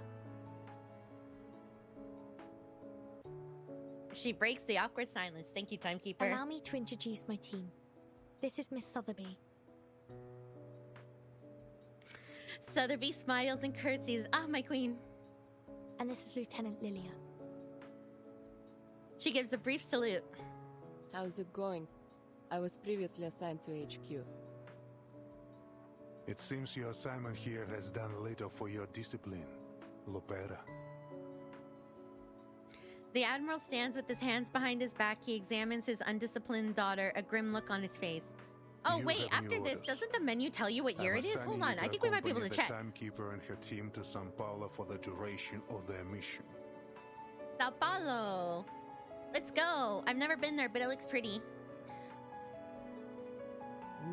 She breaks the awkward silence. Thank you, Timekeeper. Allow me to introduce my team. This is Miss Sotheby. Sotheby smiles and curtsies. Ah, my queen. And this is Lieutenant Lilia. She gives a brief salute. How's it going? I was previously assigned to HQ. It seems your assignment here has done little for your discipline, Lepera. The Admiral stands with his hands behind his back. He examines his undisciplined daughter, a grim look on his face. Oh, wait, after this, doesn't the menu tell you what year it is? Hold on, I think we might be able to check. The Timekeeper and her team to São Paulo for the duration of their mission. São Paulo. Let's go. I've never been there, but it looks pretty.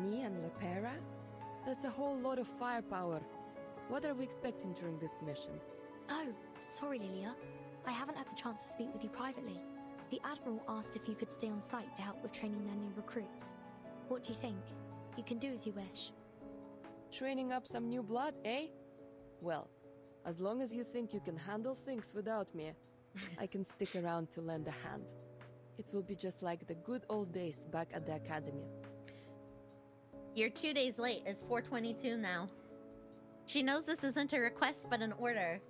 Me and Lepera? That's a whole lot of firepower. What are we expecting during this mission? Oh, sorry, Lilia. I haven't had the chance to speak with you privately. The Admiral asked if you could stay on site to help with training their new recruits. What do you think? You can do as you wish. Training up some new blood, eh? Well, as long as you think you can handle things without me, I can stick around to lend a hand. It will be just like the good old days back at the academy. You're 2 days late. It's 4:22 now. She knows this isn't a request, but an order.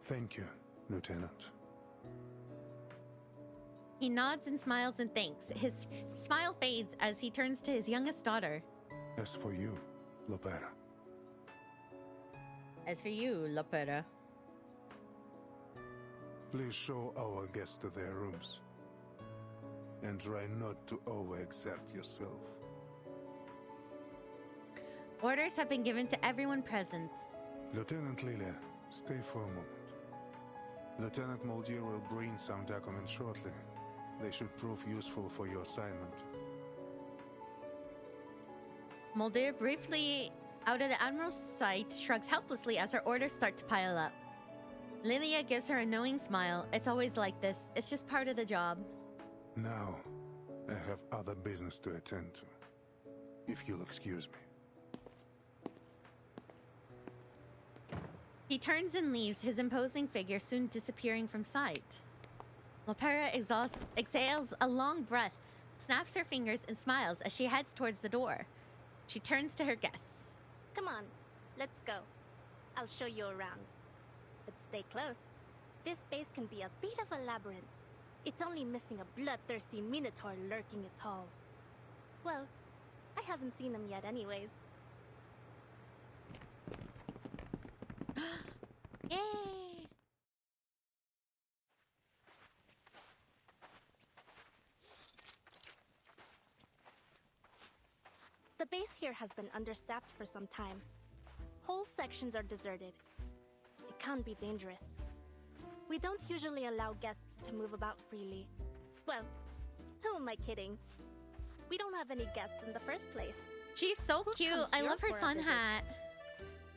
Thank you, Lieutenant. He nods and smiles and thanks. His smile fades as he turns to his youngest daughter. As for you, Lepera. As for you, Lepera. Please show our guests to their rooms. And try not to overexert yourself. Orders have been given to everyone present. Lieutenant Lilia, stay for a moment. Lieutenant Muldier will bring some documents shortly. They should prove useful for your assignment. Mulder, briefly out of the Admiral's sight, shrugs helplessly as her orders start to pile up. Lilia gives her a knowing smile. It's always like this. It's just part of the job. Now, I have other business to attend to. If you'll excuse me. He turns and leaves, his imposing figure soon disappearing from sight. Lepera exhales a long breath, snaps her fingers, and smiles as she heads towards the door. She turns to her guests. Come on, let's go. I'll show you around. But stay close. This base can be a bit of a labyrinth. It's only missing a bloodthirsty minotaur lurking its halls. Well, I haven't seen him yet anyways. Yay! The base here has been understaffed for some time. Whole sections are deserted. It can be dangerous. We don't usually allow guests to move about freely. Well, who am I kidding? We don't have any guests in the first place. She's so Who cute. comes I here love her for a sun visit? hat.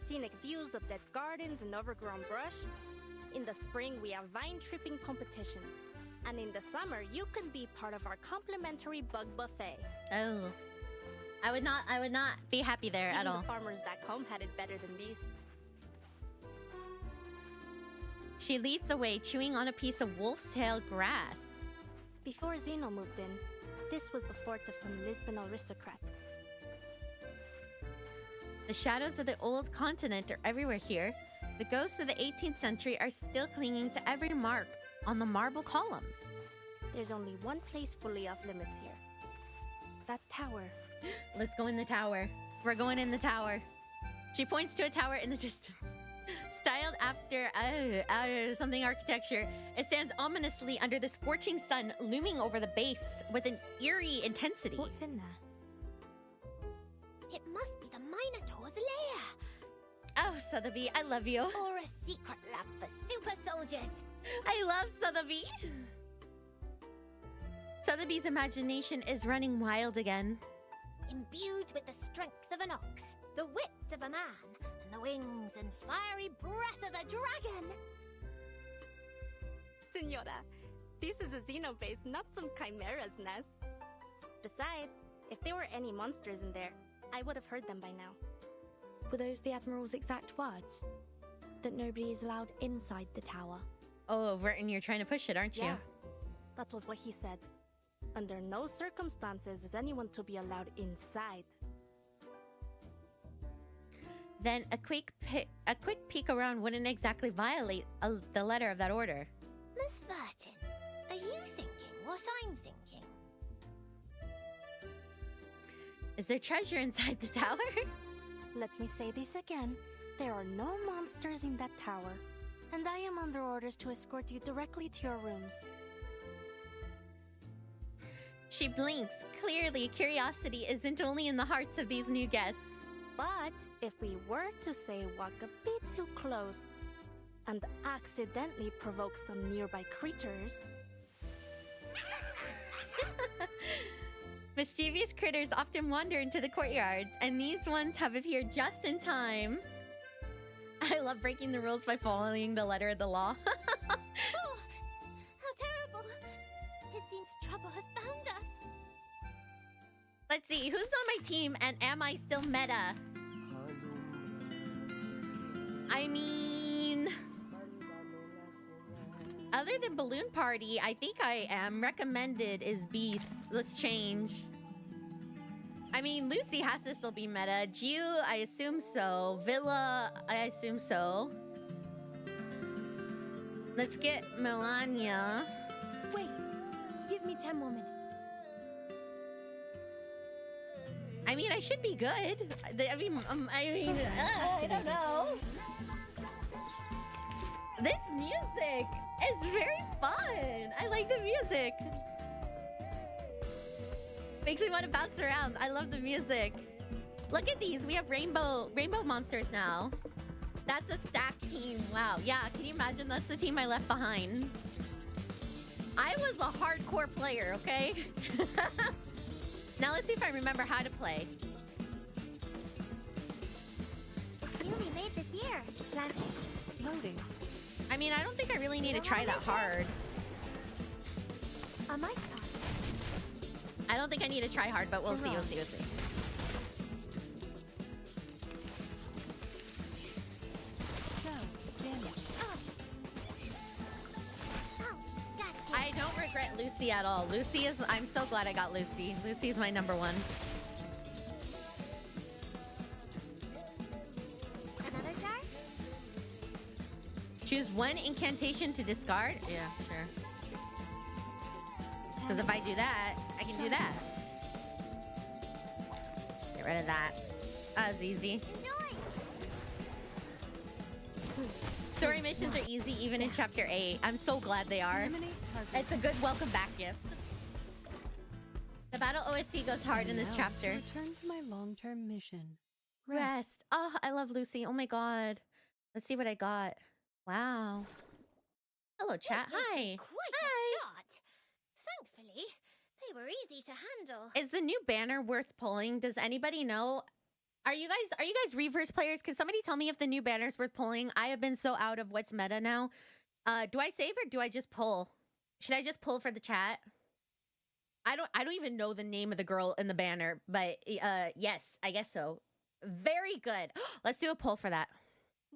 Scenic views of dead gardens and overgrown brush. In the spring, we have vine tripping competitions. And in the summer, you can be part of our complimentary bug buffet. Oh. I would not be happy there at Even all. the farmers back home had it better than these. She leads the way, chewing on a piece of wolf's tail grass. Before Zeno moved in, this was the fort of some Lisbon aristocrat. The shadows of the old continent are everywhere here. The ghosts of the 18th century are still clinging to every mark on the marble columns. There's only one place fully off limits here. That tower. Let's go in the tower. We're going in the tower. She points to a tower in the distance. Styled after something architecture, it stands ominously under the scorching sun, looming over the base with an eerie intensity. What's in there? It must be the Minotaur's lair. Oh, Sotheby. I love you. Or a secret lab for super soldiers. I love Sotheby. Sotheby's imagination is running wild again. Imbued with the strength of an ox, the wits of a man, and the wings and fiery breath of a dragon. Senora, this is a Zeno base, not some chimera's nest. Besides, if there were any monsters in there, I would have heard them by now. Were those the Admiral's exact words? That nobody is allowed inside the tower? Oh, and you're trying to push it, aren't you? Yeah, that was what he said. Under no circumstances is anyone to be allowed inside. Then a quick peek around wouldn't exactly violate the letter of that order. Miss Vertin, are you thinking what I'm thinking? Is there treasure inside the tower? Let me say this again. There are no monsters in that tower. And I am under orders to escort you directly to your rooms. She blinks. Clearly, curiosity isn't only in the hearts of these new guests. But if we were to say walk a bit too close and accidentally provoke some nearby creatures... Mischievous critters often wander into the courtyards, and these ones have appeared just in time. I love breaking the rules by following the letter of the law. Oh, how terrible! It seems trouble has found us. Let's see, who's on my team, and am I still meta? I mean... Other than Balloon Party, I think I am. Recommended is Beast. Let's change. I mean, Lucy has to still be meta. Jiu, I assume so. Villa, I assume so. Let's get Melania. Wait, give me 10 more minutes. I mean, I should be good. I mean, I don't know. This music is very fun. I like the music. Makes me want to bounce around. I love the music. Look at these. We have rainbow monsters now. That's a stack team. Wow. Yeah, can you imagine? That's the team I left behind. I was a hardcore player, okay? Now let's see if I remember how to play. It's newly made this year. Loading. I mean, I don't think I really need to try that hard. On my spot. I don't think I need to try hard, but we'll see, we'll see, we'll see. I don't regret Lucy at all. Lucy is... I'm so glad I got Lucy. Lucy is my number one. Another card? Choose one incantation to discard? Yeah, sure. Because if I do that, I can do that. Get rid of that. That was easy. Enjoy! Story missions are easy even in Chapter 8. I'm so glad they are. It's a good welcome back gift. The battle OSC goes hard in this chapter. Return to my long-term mission. Rest. Oh, I love Lucy. Oh my god. Let's see what I got. Wow. Hello, chat. Hi. Quite a start. Thankfully, they were easy to handle. Is the new banner worth pulling? Does anybody know? Are you guys Reverse players? Can somebody tell me if the new banner's worth pulling? I have been so out of what's meta now. Do I save or do I just pull? Should I just pull for the chat? I don't even know the name of the girl in the banner, but yes, I guess so. Very good. Let's do a pull for that.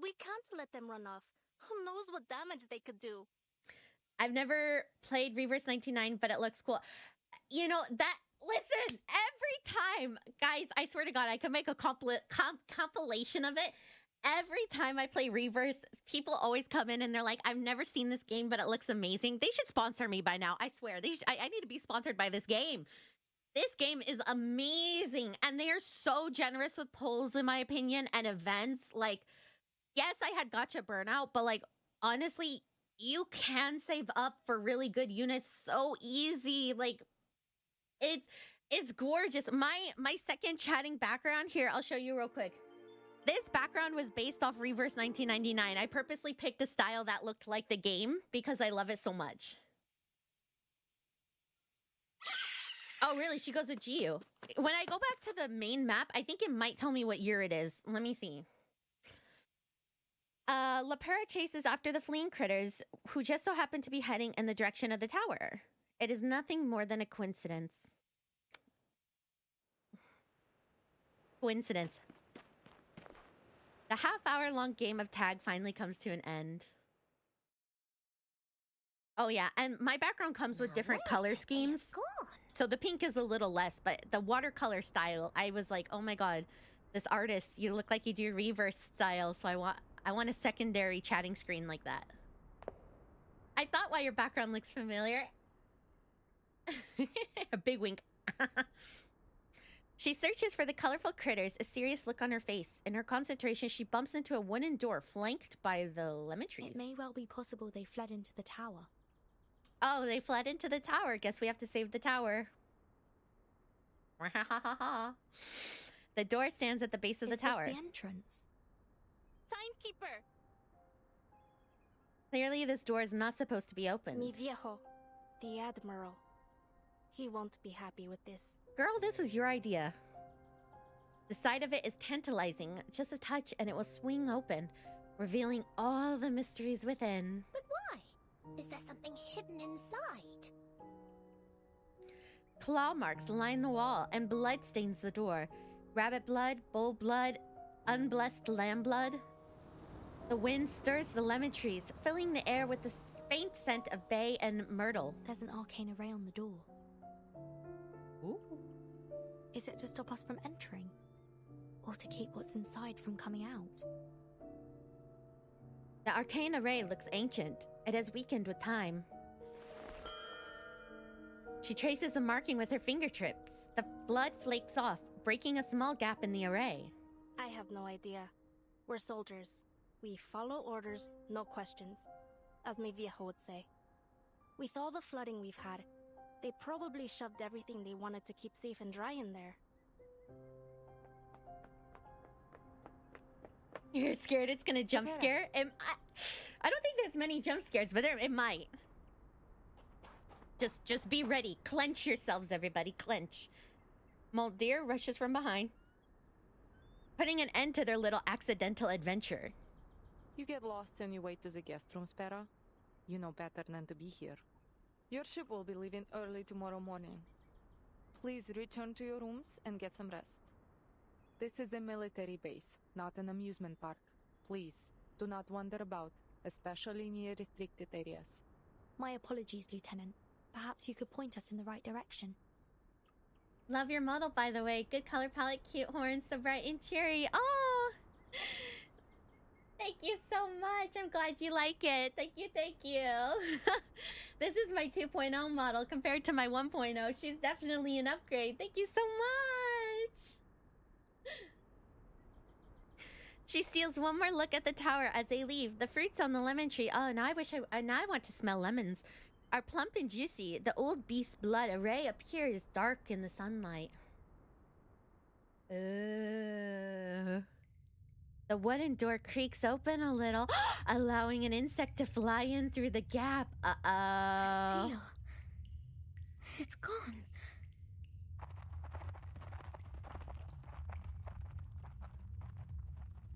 We can't let them run off. Who knows what damage they could do? I've never played Reverse 99, but it looks cool. You know, that... Listen, every time, guys, I swear to God, I could make a compilation of it. Every time I play Reverse, people always come in and they're like, I've never seen this game, but it looks amazing. They should sponsor me by now. I swear. I need to be sponsored by this game. This game is amazing. And they are so generous with polls, in my opinion, and events. Like, yes, I had Gacha Burnout, but like, honestly, you can save up for really good units so easy. Like, it's gorgeous. My second chatting background here, I'll show you real quick. This background was based off Reverse 1999. I purposely picked a style that looked like the game because I love it so much. Oh, really? She goes with Giu. When I go back to the main map, I think it might tell me what year it is. Let me see. La Pera chases after the fleeing critters, who just so happen to be heading in the direction of the tower. It is nothing more than a coincidence. Coincidence. The half-hour-long game of tag finally comes to an end. Oh, yeah, and my background comes with different color schemes. So the pink is a little less, but the watercolor style, I was like, oh my god, this artist, you look like you do reverse style, so I want a secondary chatting screen like that. I thought why your background looks familiar. A big wink. She searches for the colorful critters, a serious look on her face. In her concentration, she bumps into a wooden door flanked by the lemon trees. It may well be possible they fled into the tower. Oh, they fled into the tower. Guess we have to save the tower. The door stands at the base of the tower. Is this the entrance? Timekeeper! Clearly, this door is not supposed to be opened. Mi viejo, the Admiral. He won't be happy with this. Girl, this was your idea. The side of it is tantalizing. Just a touch and it will swing open, revealing all the mysteries within. But why? Is there something hidden inside? Claw marks line the wall and blood stains the door. Rabbit blood, bull blood, unblessed lamb blood. The wind stirs the lemon trees, filling the air with the faint scent of bay and myrtle. There's an arcane array on the door. Ooh. Is it to stop us from entering? Or to keep what's inside from coming out? The arcane array looks ancient. It has weakened with time. She traces the marking with her fingertips. The blood flakes off, breaking a small gap in the array. I have no idea. We're soldiers. We follow orders, no questions. As mi viejo would say. With all the flooding we've had, they probably shoved everything they wanted to keep safe and dry in there. You're scared it's gonna jump scare? I don't think there's many jump scares, but it might. Just be ready. Clench yourselves, everybody. Clench. Muldeer rushes from behind, putting an end to their little accidental adventure. You get lost on your way to the guest room, Spera. You know better than to be here. Your ship will be leaving early tomorrow morning. Please return to your rooms and get some rest. This is a military base, not an amusement park. Please, do not wander about, especially near restricted areas. My apologies, Lieutenant. Perhaps you could point us in the right direction. Love your model, by the way. Good color palette, cute horns, so bright and cheery. Oh! Thank you so much. I'm glad you like it. Thank you, thank you. This is my 2.0 model compared to my 1.0. She's definitely an upgrade. Thank you so much. She steals one more look at the tower as they leave. The fruits on the lemon tree. Oh, now I want to smell lemons. Are plump and juicy. The old beast's blood array appears dark in the sunlight. The wooden door creaks open a little, allowing an insect to fly in through the gap. Uh-oh. Seal. It's gone.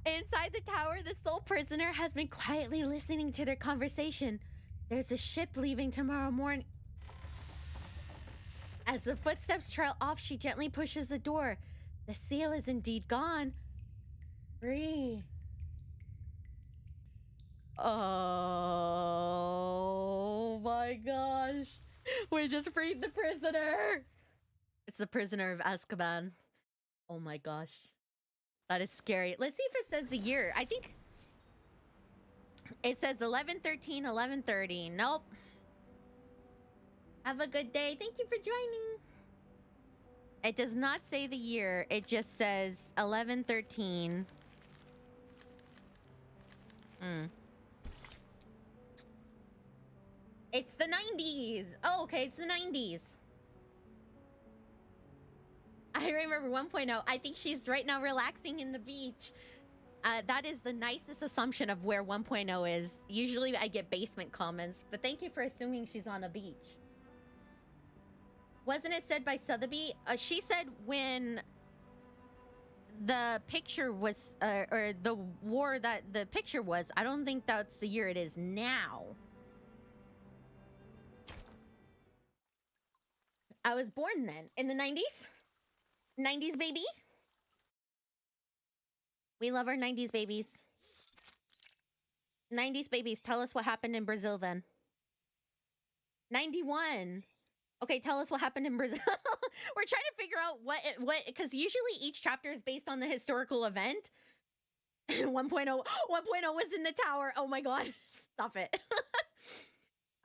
Inside the tower, the sole prisoner has been quietly listening to their conversation. There's a ship leaving tomorrow morning. As the footsteps trail off, she gently pushes the door. The seal is indeed gone. Free. Oh my gosh. We just freed the prisoner. It's the prisoner of Azkaban. Oh my gosh. That is scary. Let's see if it says the year. I think it says 11/13, 11/30. Nope. Have a good day. Thank you for joining. It does not say the year. It just says 11/13. It's the 90s. Oh, okay. It's the 90s. I remember 1.0. I think she's right now relaxing in the beach. That is the nicest assumption of where 1.0 is. Usually I get basement comments, but thank you for assuming she's on a beach. Wasn't it said by Sotheby? She said when the picture was, or the war that the picture was, I don't think that's the year it is now. I was born then, in the 90s. 90s baby. We love our 90s babies. 90s babies, tell us what happened in Brazil then. 91. Okay, tell us what happened in Brazil. We're trying to figure out what, because usually each chapter is based on the historical event. 1.0 was in the tower. Oh my God, stop it.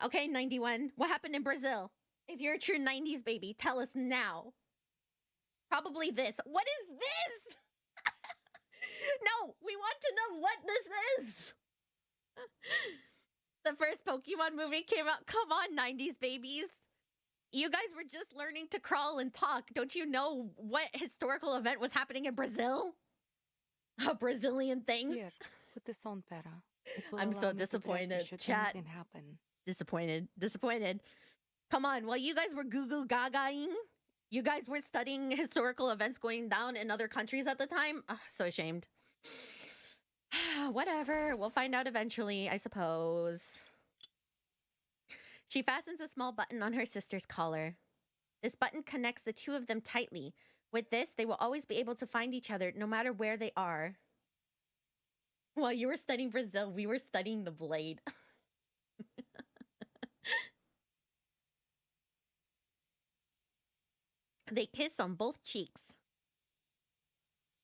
Okay, 91. What happened in Brazil? If you're a true 90s baby, tell us now. Probably this. What is this? No, we want to know what this is. The first Pokemon movie came out. Come on, 90s babies. You guys were just learning to crawl and talk. Don't you know what historical event was happening in Brazil? A Brazilian thing? Here, put this on, Pera. I'm so disappointed. Chat. Happen. Disappointed. Come on, while you guys were goo-goo gagaing, you guys weren't studying historical events going down in other countries at the time? Oh, so ashamed. Whatever, we'll find out eventually, I suppose. She fastens a small button on her sister's collar. This button connects the two of them tightly. With this, they will always be able to find each other no matter where they are. While you were studying Brazil, we were studying the blade. They kiss on both cheeks.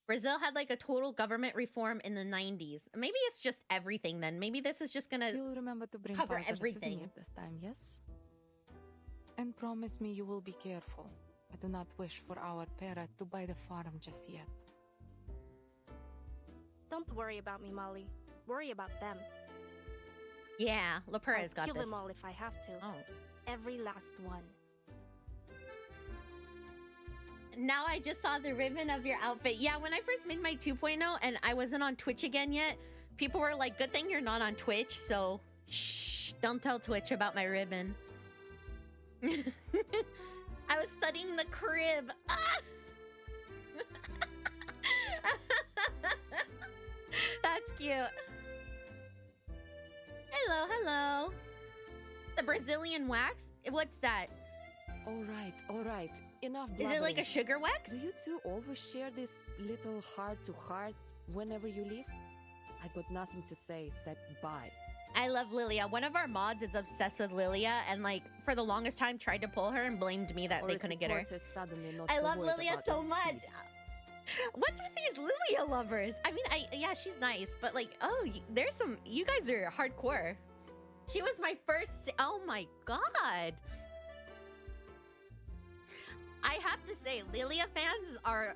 Brazil had like a total government reform in the 90s. Maybe it's just everything then. Maybe this is just gonna You'll remember to bring cover everything this time, yes? And promise me you will be careful. I do not wish for our parrot to buy the farm just yet. Don't worry about me, Molly. Worry about them. Yeah, Lapura's got I'll this. kill them all if I have to. Oh. Every last one. Now I just saw the ribbon of your outfit. Yeah, when I first made my 2.0 and I wasn't on Twitch again yet, people were like, good thing you're not on Twitch, so shh, don't tell Twitch about my ribbon. I was studying the crib. Ah! That's cute. Hello. The Brazilian wax? What's that? All right. Enough blabbering. Is it like a sugar wax? Do you two always share this little heart-to-hearts whenever you leave? I got nothing to say except bye. I love Lilia. One of our mods is obsessed with Lilia and like for the longest time tried to pull her and blamed me that they couldn't get her. I love Lilia so much. What's with these Lilia lovers? I mean, yeah, she's nice, but like, oh, there's some, you guys are hardcore. She was my first, oh my God. I have to say, Lilia fans are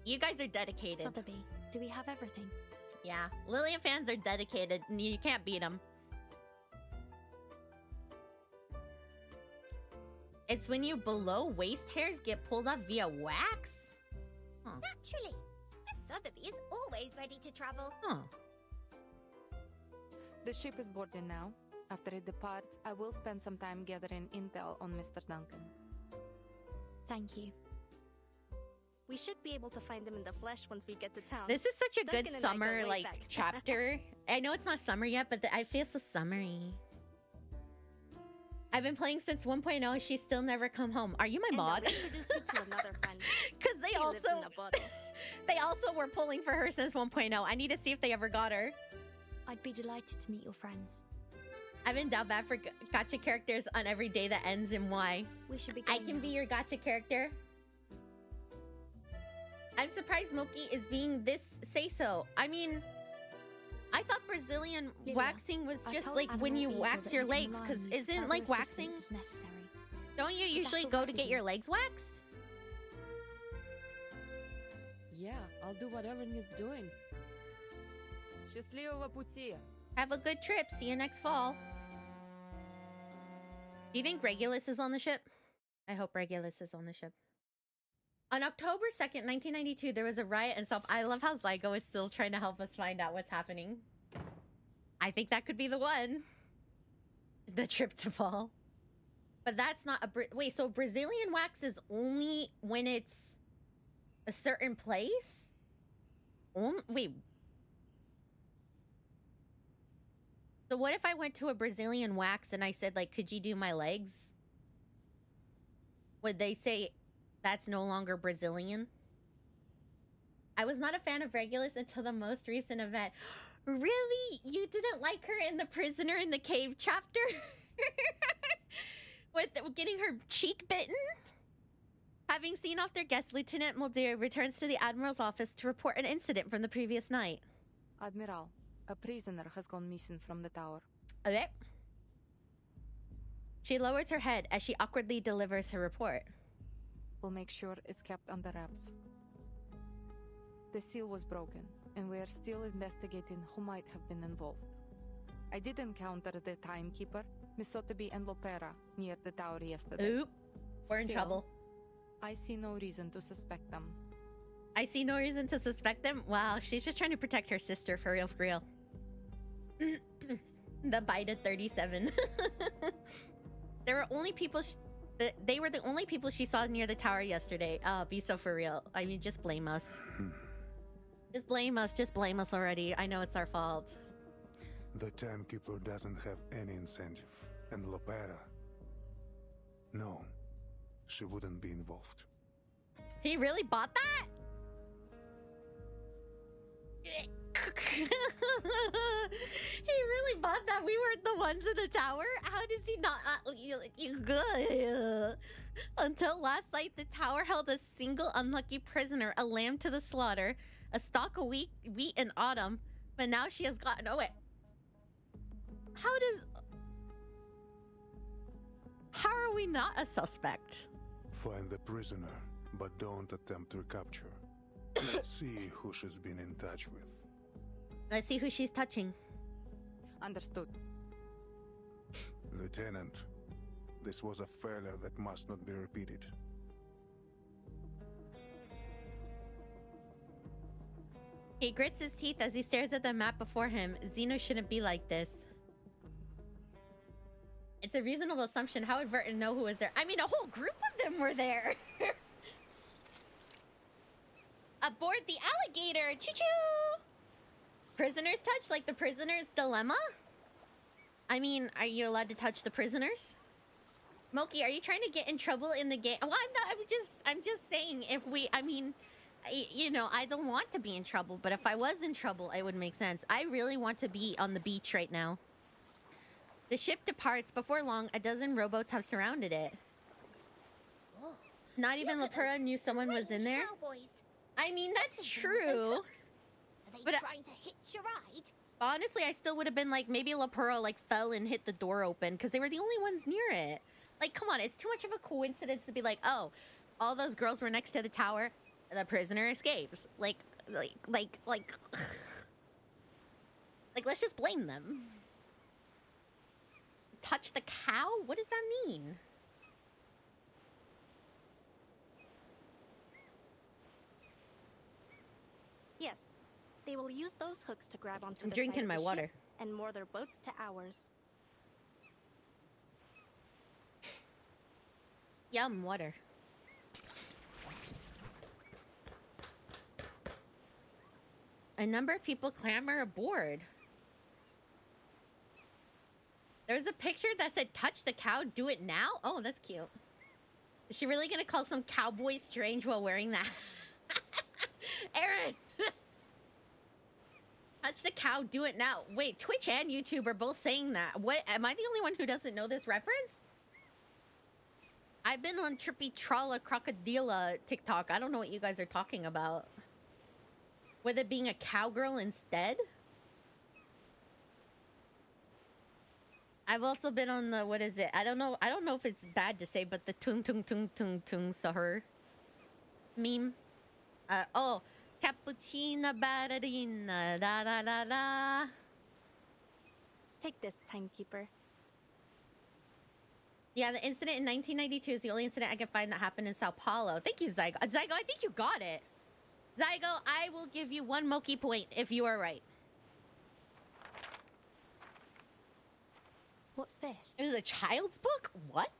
you guys are dedicated. Sotheby, do we have everything? Yeah, Lilia fans are dedicated, and you can't beat them. It's when you below waist hairs get pulled off via wax? Huh. Naturally. Miss Sotheby is always ready to travel. Huh. The ship is boarding now. After it departs, I will spend some time gathering intel on Mr. Duncan. Thank you. We should be able to find him in the flesh once we get to town. This is such a Duncan good and I go summer, way like, back. chapter. I know it's not summer yet, but I feel so summery. I've been playing since 1.0. She's still never come home. Are you my mod? I'll introduce you to another friend. Because they She lives in a bottle. they also were pulling for her since 1.0. I need to see if they ever got her. I'd be delighted to meet your friends. I've been down bad for gacha characters on every day that ends in Y. We should be I going can now. be your gacha character. I'm surprised Moki is being this say-so. I mean, I thought Brazilian Lilia, waxing was I just told like when Admiral you Eagle wax that your we can legs, because line isn't further like waxing? assistance is necessary. Don't you that usually all go right to with get you? your legs waxed? Yeah, I'll do whatever needs doing. Счастливого пути. Have a good trip. See you next fall. Do you think Regulus is on the ship? I hope Regulus is on the ship. On October 2nd, 1992, there was a riot in South... I love how Zygo is still trying to help us find out what's happening. I think that could be the one. The trip to fall. But that's not a... Wait, so Brazilian wax is only when it's a certain place? Wait. So what if I went to a Brazilian wax and I said, like, could you do my legs? Would they say... That's no longer Brazilian? I was not a fan of Regulus until the most recent event. Really? You didn't like her in the Prisoner in the Cave chapter? With getting her cheek bitten? Having seen off their guest, Lieutenant Mulder returns to the Admiral's office to report an incident from the previous night. Admiral, a prisoner has gone missing from the tower. Okay. She lowers her head as she awkwardly delivers her report. We'll make sure it's kept under wraps. The seal was broken, and we are still investigating who might have been involved. I did encounter the timekeeper, Miss Sotheby and Lopera, near the tower yesterday. Oop, we're in trouble. I see no reason to suspect them. I see no reason to suspect them? Wow, she's just trying to protect her sister, for real, for real. The bite at 37. There were only people... They were the only people she saw near the tower yesterday. Be so for real. I mean, just blame us. Just blame us. Just blame us already. I know it's our fault. The timekeeper doesn't have any incentive. And Lopera... No, she wouldn't be involved. He really bought that? He really bought that? We weren't the ones in the tower? How does he not... Until last night, the tower held a single unlucky prisoner, a lamb to the slaughter, a stalk of wheat in autumn, but now she has gotten away. How are we not a suspect? Find the prisoner, but don't attempt recapture. Let's see who she's been in touch with. Let's see who she's touching. Understood. Lieutenant, this was a failure that must not be repeated. He grits his teeth as he stares at the map before him. Zeno shouldn't be like this. It's a reasonable assumption. How would Vertin know who was there? I mean, a whole group of them were there. Aboard the alligator. Choo-choo! Prisoners touch? Like the prisoner's dilemma? I mean, are you allowed to touch the prisoners? Moki, are you trying to get in trouble in the game? Well, I'm not. I'm just saying if we... I mean, you know, I don't want to be in trouble, but if I was in trouble, it would make sense. I really want to be on the beach right now. The ship departs. Before long, a dozen rowboats have surrounded it. Oh, not even Lepura knew someone was in there. Cowboys. I mean, that's true. Are they trying to hitch a ride? Honestly, I still would have been like, maybe Lepura like fell and hit the door open because they were the only ones near it. Like, come on, it's too much of a coincidence to be like, oh, all those girls were next to the tower, the prisoner escapes. Like, let's just blame them. Touch the cow? What does that mean? Yes, they will use those hooks to grab onto I'm the drinking side my of the water. ship and moor their boats to ours. Yum, water. A number of people clamor aboard. There's a picture that said, touch the cow, do it now? Oh, that's cute. Is she really gonna call some cowboy strange while wearing that? Aaron! Touch the cow, do it now. Wait, Twitch and YouTube are both saying that. What? Am I the only one who doesn't know this reference? I've been on Trippy Tropy Crocodila TikTok. I don't know what you guys are talking about. With it being a cowgirl instead? I've also been on the, what is it? I don't know if it's bad to say, but the tung tung tung tung tung sahur meme. Oh, cappuccina ballerina da da da da. Take this, timekeeper. Yeah, the incident in 1992 is the only incident I can find that happened in Sao Paulo. Thank you, Zygo. Zygo, I think you got it. Zygo, I will give you 1 Moki point if you are right. What's this? It was a child's book? What?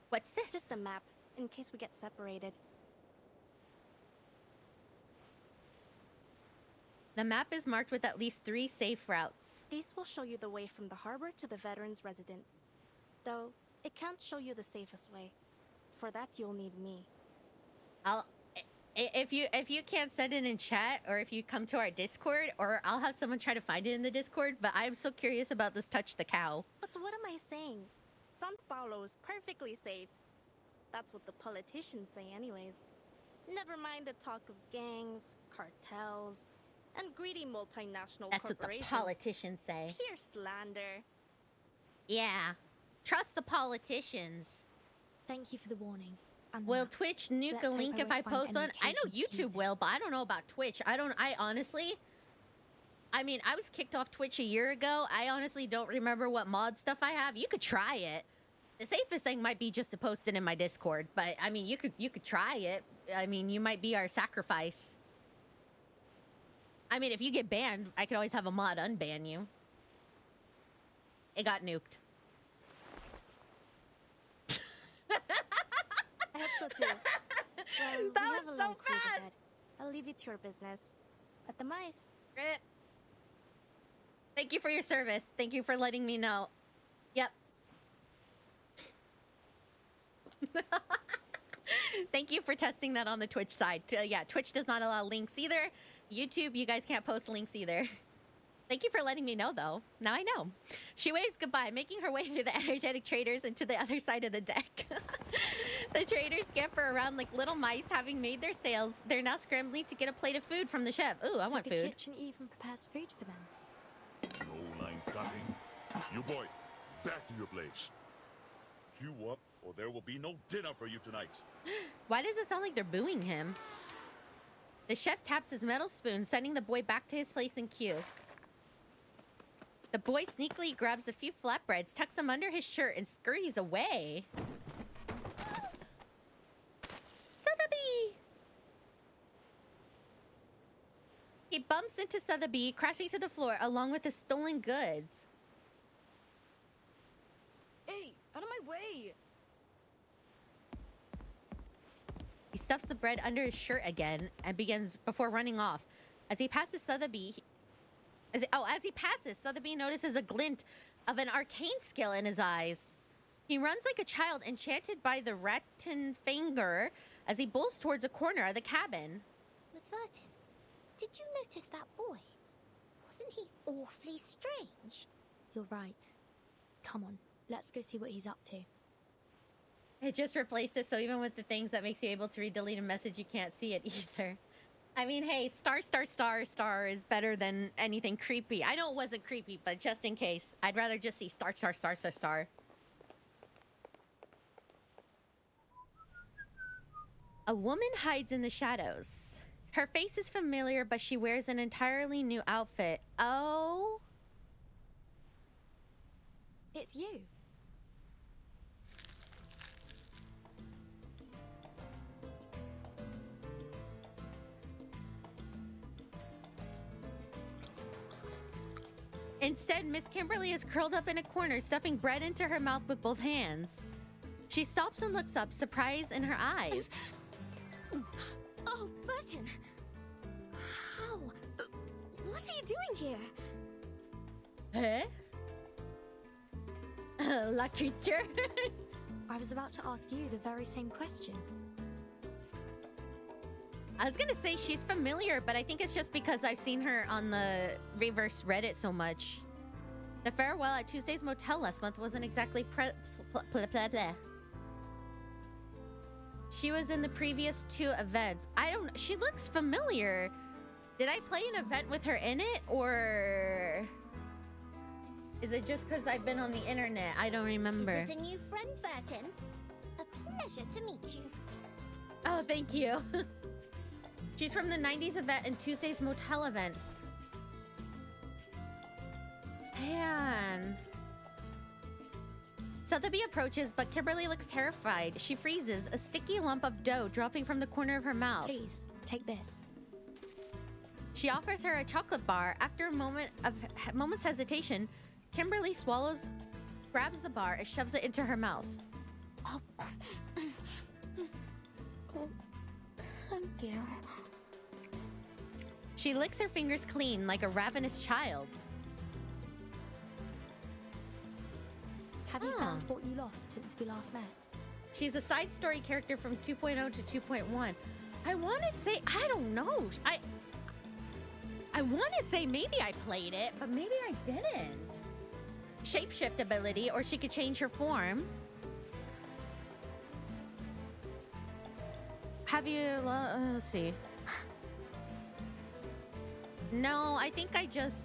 What's this? Just a map, in case we get separated. The map is marked with at least 3 safe routes. These will show you the way from the harbor to the veterans' residence. Though, it can't show you the safest way. For that, you'll need me. If you can't send it in chat, or if you come to our Discord, or I'll have someone try to find it in the Discord, but I'm so curious about this touch the cow. But what am I saying? São Paulo is perfectly safe. That's what the politicians say anyways. Never mind the talk of gangs, cartels, and greedy multinational corporations. That's what the politicians say. Pure slander. Yeah. Trust the politicians. Thank you for the warning. Will Twitch nuke a link if I post one? I know YouTube will, but I don't know about Twitch. I honestly... I mean, I was kicked off Twitch a year ago. I honestly don't remember what mod stuff I have. You could try it. The safest thing might be just to post it in my Discord, but I mean, you could try it. I mean, you might be our sacrifice. I mean, if you get banned, I could always have a mod unban you. It got nuked. I hope so too. Well, that was so fast! I'll leave you to your business. At the mice. Thank you for your service. Thank you for letting me know. Yep. Thank you for testing that on the Twitch side. Yeah, Twitch does not allow links either. YouTube, you guys can't post links either. Thank you for letting me know, though. Now I know. She waves goodbye, making her way through the energetic traders and to the other side of the deck. The traders scamper around like little mice, having made their sales. They're now scrambling to get a plate of food from the chef. Ooh, I want food. So the kitchen even prepares food for them. No line cutting. You boy, back to your place. Queue up, or there will be no dinner for you tonight. Why does it sound like they're booing him? The chef taps his metal spoon, sending the boy back to his place in queue. The boy sneakily grabs a few flatbreads, tucks them under his shirt, and scurries away. Sotheby! He bumps into Sotheby, crashing to the floor, along with the stolen goods. Hey, out of my way! He stuffs the bread under his shirt again and begins before running off. As he passes Sotheby, Sotheby notices a glint of an arcane skill in his eyes. He runs like a child enchanted by the rattan finger as he bolts towards a corner of the cabin. Miss Vertin, did you notice that boy? Wasn't he awfully strange? You're right. Come on, let's go see what he's up to. It just replaced it, so even with the things that makes you able to read delete a message, you can't see it either. I mean, hey, star is better than anything creepy. I know it wasn't creepy, but just in case, I'd rather just see star. A woman hides in the shadows. Her face is familiar, but she wears an entirely new outfit. Oh. It's you. Instead, Miss Kimberly is curled up in a corner, stuffing bread into her mouth with both hands. She stops and looks up, surprise in her eyes. Oh, Burton! How? What are you doing here? La creature. I was about to ask you the very same question. I was gonna say she's familiar, but I think it's just because I've seen her on the reverse Reddit so much. The farewell at Tuesday's Motel last month wasn't exactly She was in the previous 2 events. She looks familiar. Did I play an event with her in it, or is it just because I've been on the internet? I don't remember. Is this a new friend, Vertin? A pleasure to meet you. Oh, thank you. She's from the 90s event and Tuesday's Motel event. Man. Sotheby approaches, but Kimberly looks terrified. She freezes, a sticky lump of dough dropping from the corner of her mouth. Please, take this. She offers her a chocolate bar. After a moment's hesitation, Kimberly grabs the bar and shoves it into her mouth. Oh, thank you. She licks her fingers clean like a ravenous child. Have you found what you lost since we last met? She's a side story character from 2.0 to 2.1. I want to say, I don't know. I want to say maybe I played it, but maybe I didn't. Shapeshift ability, or she could change her form. Have you, let's see. No, I think I just...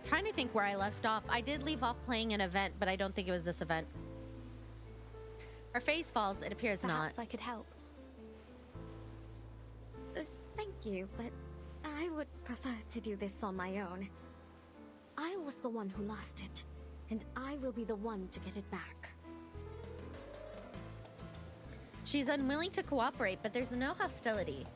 Trying to think where I left off. I did leave off playing an event, but I don't think it was this event. Her face falls, it appears Perhaps not. I could help. Thank you, but I would prefer to do this on my own. I was the one who lost it, and I will be the one to get it back. She's unwilling to cooperate, but there's no hostility.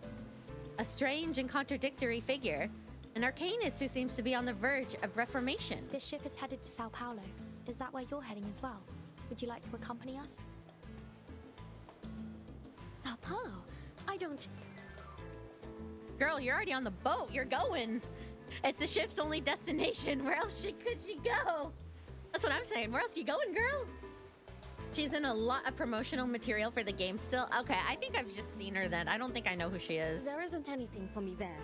A strange and contradictory figure. An arcanist who seems to be on the verge of reformation. This ship is headed to São Paulo. Is that where you're heading as well? Would you like to accompany us? São Paulo? I don't... Girl, you're already on the boat. You're going. It's the ship's only destination. Where else could she go? That's what I'm saying. Where else you going, girl? She's in a lot of promotional material for the game still. Okay, I think I've just seen her then. I don't think I know who she is. There isn't anything for me there.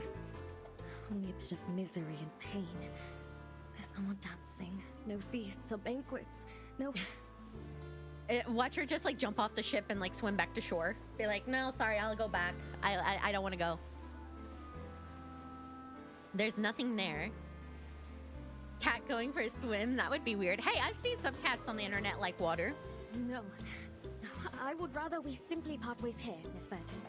Only a bit of misery and pain. There's no more dancing, no feasts or banquets, no... Watch her just like jump off the ship and like swim back to shore. Be like, no, sorry, I'll go back. I don't want to go. There's nothing there. Cat going for a swim? That would be weird. Hey, I've seen some cats on the internet like water. No. I would rather we simply part ways here, Miss Burton.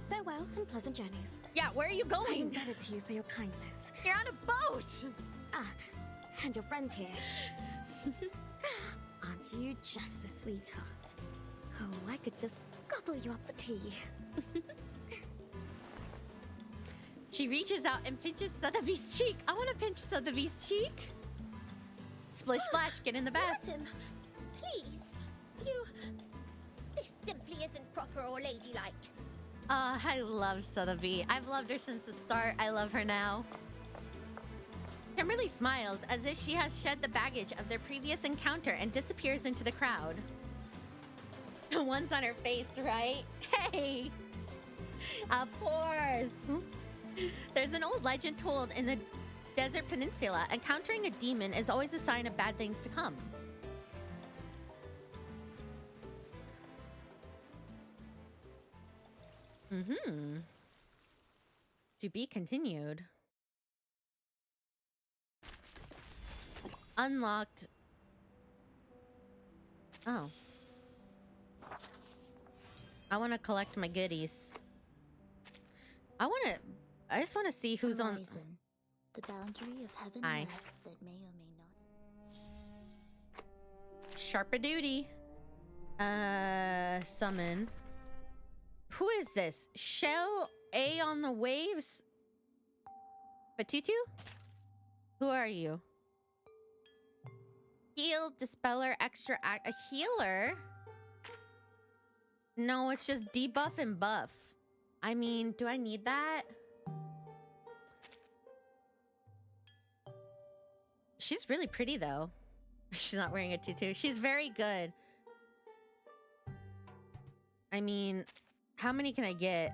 Farewell and pleasant journeys. Yeah, where are you going? I'm indebted to you for your kindness. You're on a boat! Ah, and your friend here. Aren't you just a sweetheart? Oh, I could just gobble you up for tea. She reaches out and pinches Sotheby's cheek. I want to pinch Sotheby's cheek. Splish splash, get in the bath. Madam, please. This simply isn't proper or ladylike. I love Sotheby. I've loved her since the start. I love her now. Kimberly smiles as if she has shed the baggage of their previous encounter and disappears into the crowd. The one's on her face, right? Hey! Of course! There's an old legend told in the Desert Peninsula. Encountering a demon is always a sign of bad things to come. Mm-hmm. To be continued. Unlocked. Oh. I want to collect my goodies. I just want to see who's Horizon, the boundary of heaven and earth that may or may not. Sharper duty. Summon. Who is this? Shell A on the waves? Batutu? Who are you? Heal, dispeller, extra act. A healer? No, it's just debuff and buff. I mean, do I need that? She's really pretty though. She's not wearing a tutu. She's very good. I mean, how many can I get?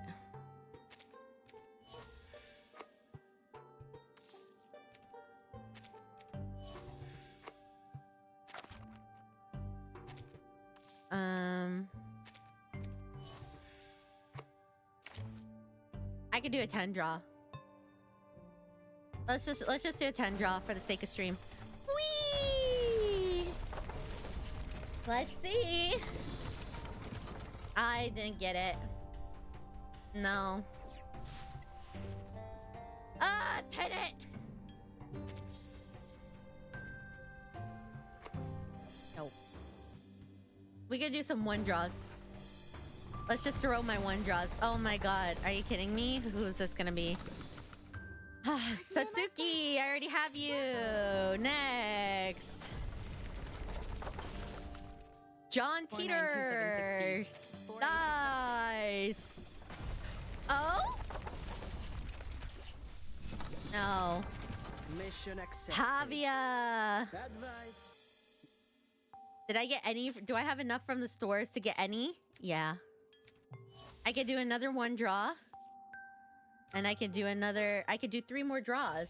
I could do a 10 draw. Let's just do a 10 draw for the sake of stream. Whee! Let's see. I didn't get it. No. Tenant! We could do some one draws. Let's just throw my one draws. Oh my god, are you kidding me? Who's this gonna be? Satsuki, I already have you. Next. John Teeter. Nice. Oh? No. Mission accepted. Pavia. Advice. Did I get any? Do I have enough from the stores to get any? Yeah. I could do another one draw. And I could do another... I could do 3 more draws.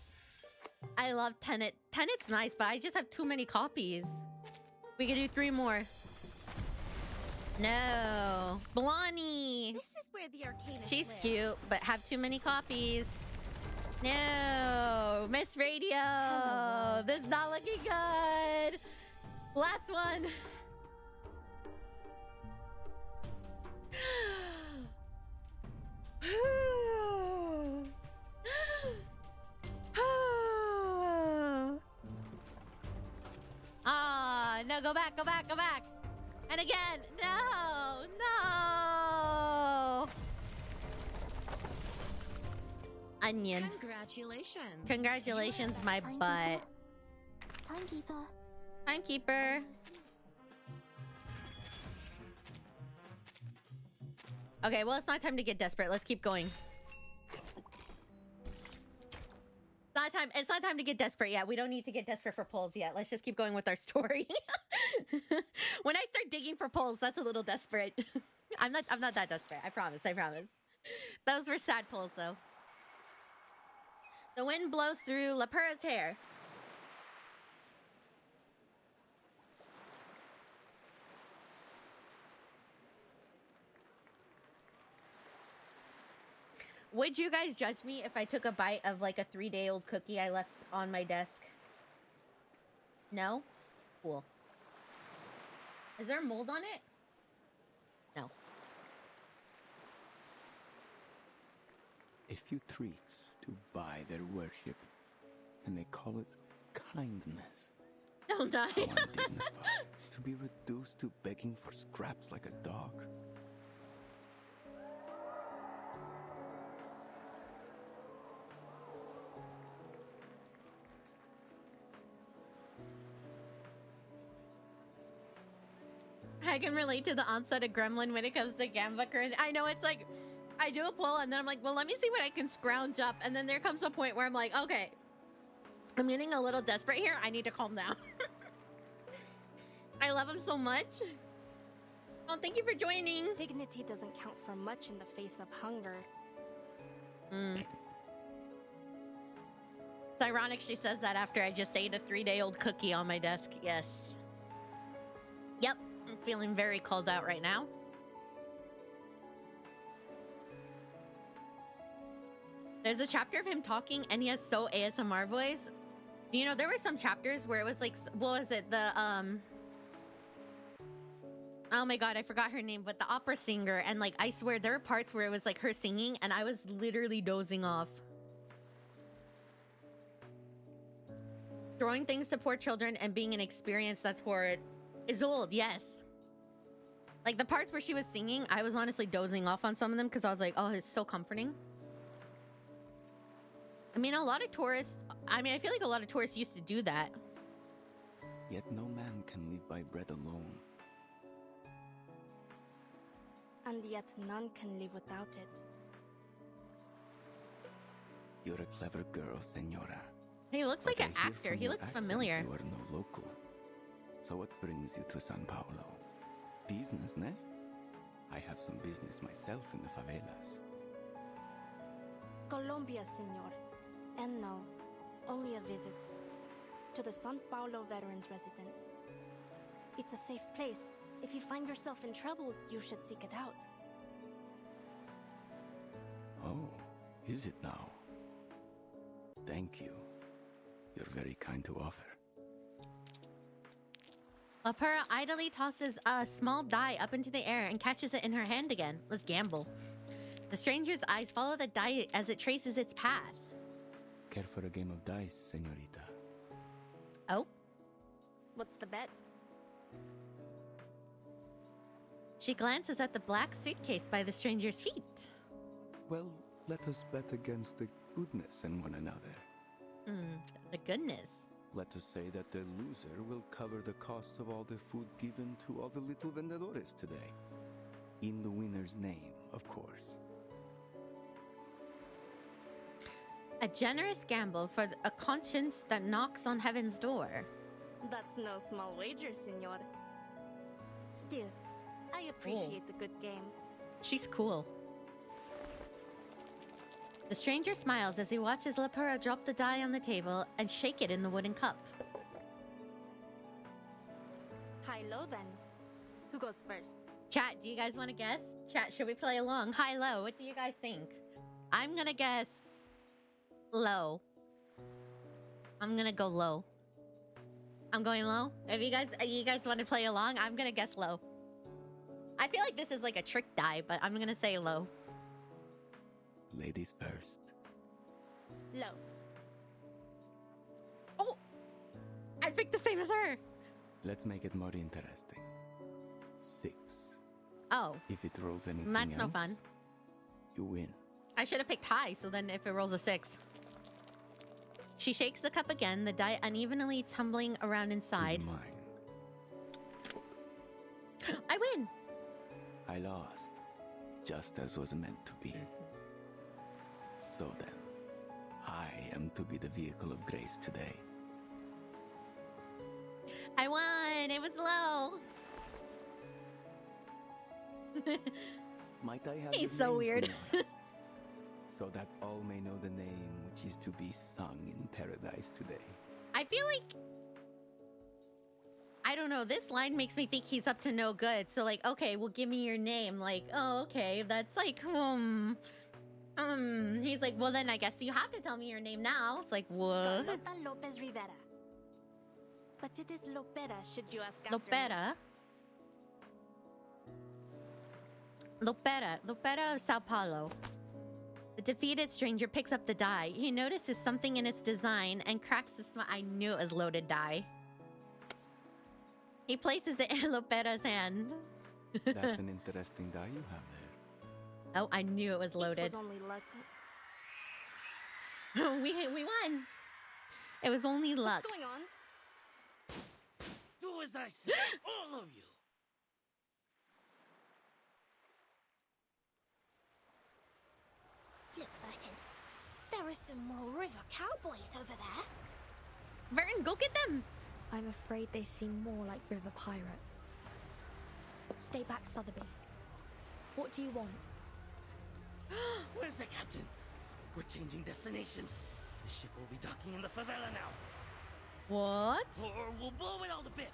I love Tenet. Tenet's nice, but I just have too many copies. We could do 3 more. No. Blondie. This is where the Arcana She's live. cute, but have too many copies. No. Miss Radio. Hello. This is not looking good. Last one. Ah, no, go back, go back, go back. And again, no, no. Onion. Congratulations. Congratulations, my butt. Timekeeper. Timekeeper. Okay, well, it's not time to get desperate. Let's keep going. It's not time to get desperate yet. We don't need to get desperate for polls yet. Let's just keep going with our story. When I start digging for polls, that's a little desperate. I'm not that desperate. I promise. I promise. Those were sad polls, though. The wind blows through La Pura's hair. Would you guys judge me if I took a bite of like a 3-day-old cookie I left on my desk? No? Cool. Is there mold on it? No. A few treats to buy their worship, and they call it kindness. Don't die. How undignified. To be reduced to begging for scraps like a dog. I can relate to the onset of Gremlin when it comes to Gamba currency. I know, it's like, I do a poll and then I'm like, well, let me see what I can scrounge up. And then there comes a point where I'm like, okay, I'm getting a little desperate here. I need to calm down. I love him so much. Oh, thank you for joining. Dignity doesn't count for much in the face of hunger. It's ironic she says that after I just ate a 3-day-old cookie on my desk. Yes. Yep. I'm feeling very called out right now. There's a chapter of him talking and he has so ASMR voice. You know, there were some chapters where it was like, what was it? The, oh my god, I forgot her name, but the opera singer. And like, I swear there were parts where it was like her singing and I was literally dozing off. Throwing things to poor children and being an experience that's horrid is old, yes. Like the parts where she was singing, I was honestly dozing off on some of them because I was like, oh, it's so comforting. I mean, a lot of tourists, I feel like a lot of tourists used to do that. Yet no man can live by bread alone. And yet none can live without it. You're a clever girl, senora. He looks like an actor. He looks familiar. You are no local. So what brings you to São Paulo? Business, ne? I have some business myself in the favelas. Colombia, senor. And no, only a visit. To the São Paulo Veterans Residence. It's a safe place. If you find yourself in trouble, you should seek it out. Oh, is it now? Thank you. You're very kind to offer. La Pura idly tosses a small die up into the air and catches it in her hand again. Let's gamble. The stranger's eyes follow the die as it traces its path. Care for a game of dice, señorita? Oh? What's the bet? She glances at the black suitcase by the stranger's feet. Well, let us bet against the goodness in one another. The goodness. Let us say that the loser will cover the cost of all the food given to all the little vendedores today. In the winner's name, of course. A generous gamble for a conscience that knocks on heaven's door. That's no small wager, senor. Still, I appreciate the good game. She's cool. The stranger smiles as he watches La Pura drop the die on the table and shake it in the wooden cup. High-low then. Who goes first? Chat, do you guys want to guess? Chat, should we play along? High-low, what do you guys think? I'm gonna guess low. I'm gonna go low. I'm going low. If you guys want to play along, I'm gonna guess low. I feel like this is like a trick die, but I'm gonna say low. Ladies first. Low. Oh! I picked the same as her! Let's make it more interesting. 6. Oh. If it rolls anything That's else, no fun. You win. I should have picked high, so then if it rolls a 6. She shakes the cup again, the die unevenly tumbling around inside. Mine. I win! I lost, just as was meant to be. So then, I am to be the vehicle of grace today. I won! It was low! Might I have He's your so name, weird. Senora? So that all may know the name which is to be sung in paradise today. I feel like... I don't know, this line makes me think he's up to no good. So like, okay, well give me your name. Like, oh, okay, that's like, he's like, well then I guess you have to tell me your name now. It's like, what? Carlota Lopez Rivera. But it is Lopera, should you ask after Lopera? Lopera of São Paulo. The defeated stranger picks up the die. He notices something in its design and cracks the smile. I knew it was loaded die. He places it in Lopera's hand. That's an interesting die you have there. Oh, I knew it was loaded. It was only luck. we won. It was only luck. What's going on? Do as I say, all of you. Look, Vertin. There are some more river cowboys over there. Vertin, go get them. I'm afraid they seem more like river pirates. Stay back, Sotheby. What do you want? Where's the captain? We're changing destinations. The ship will be docking in the favela now. What? Or we'll blow it all to bits.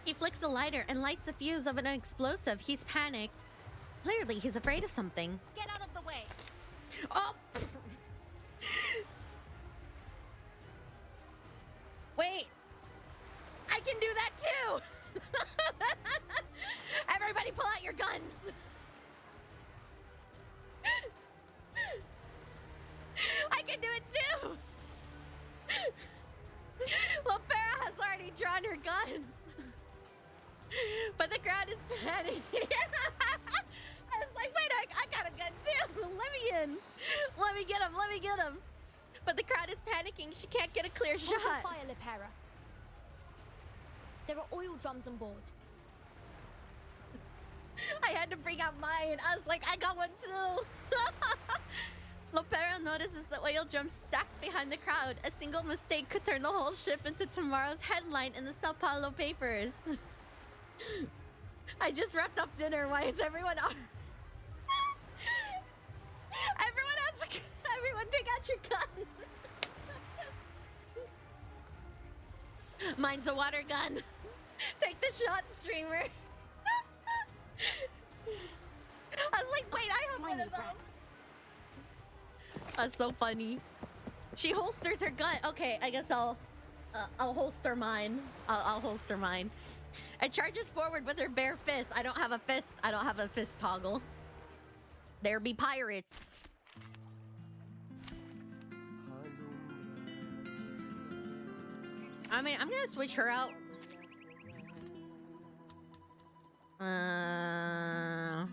He flicks a lighter and lights the fuse of an explosive. He's panicked. Clearly, he's afraid of something. Get out of the way. Oh! Wait! I can do that too! Everybody pull out your guns! I can do it too! Lopera has already drawn her guns. But the crowd is panicking. I was like, wait, I got a gun too. Let me in. Let me get him. Let me get him. But the crowd is panicking. She can't get a clear Hold your shot. fire, Lopera. There are oil drums on board. I had to bring out mine. I was like, I got one too. Lopera notices the oil drums stacked behind the crowd. A single mistake could turn the whole ship into tomorrow's headline in the São Paulo papers. I just wrapped up dinner. Why is everyone on? Everyone take out your gun. Mine's a water gun. Take the shot, streamer. I was like, wait, I have one of those. That's so funny. She holsters her gun. Okay, I guess I'll holster mine. I'll holster mine. And charges forward with her bare fist. I don't have a fist. I don't have a fist toggle. There be pirates. I mean, I'm gonna switch her out. forest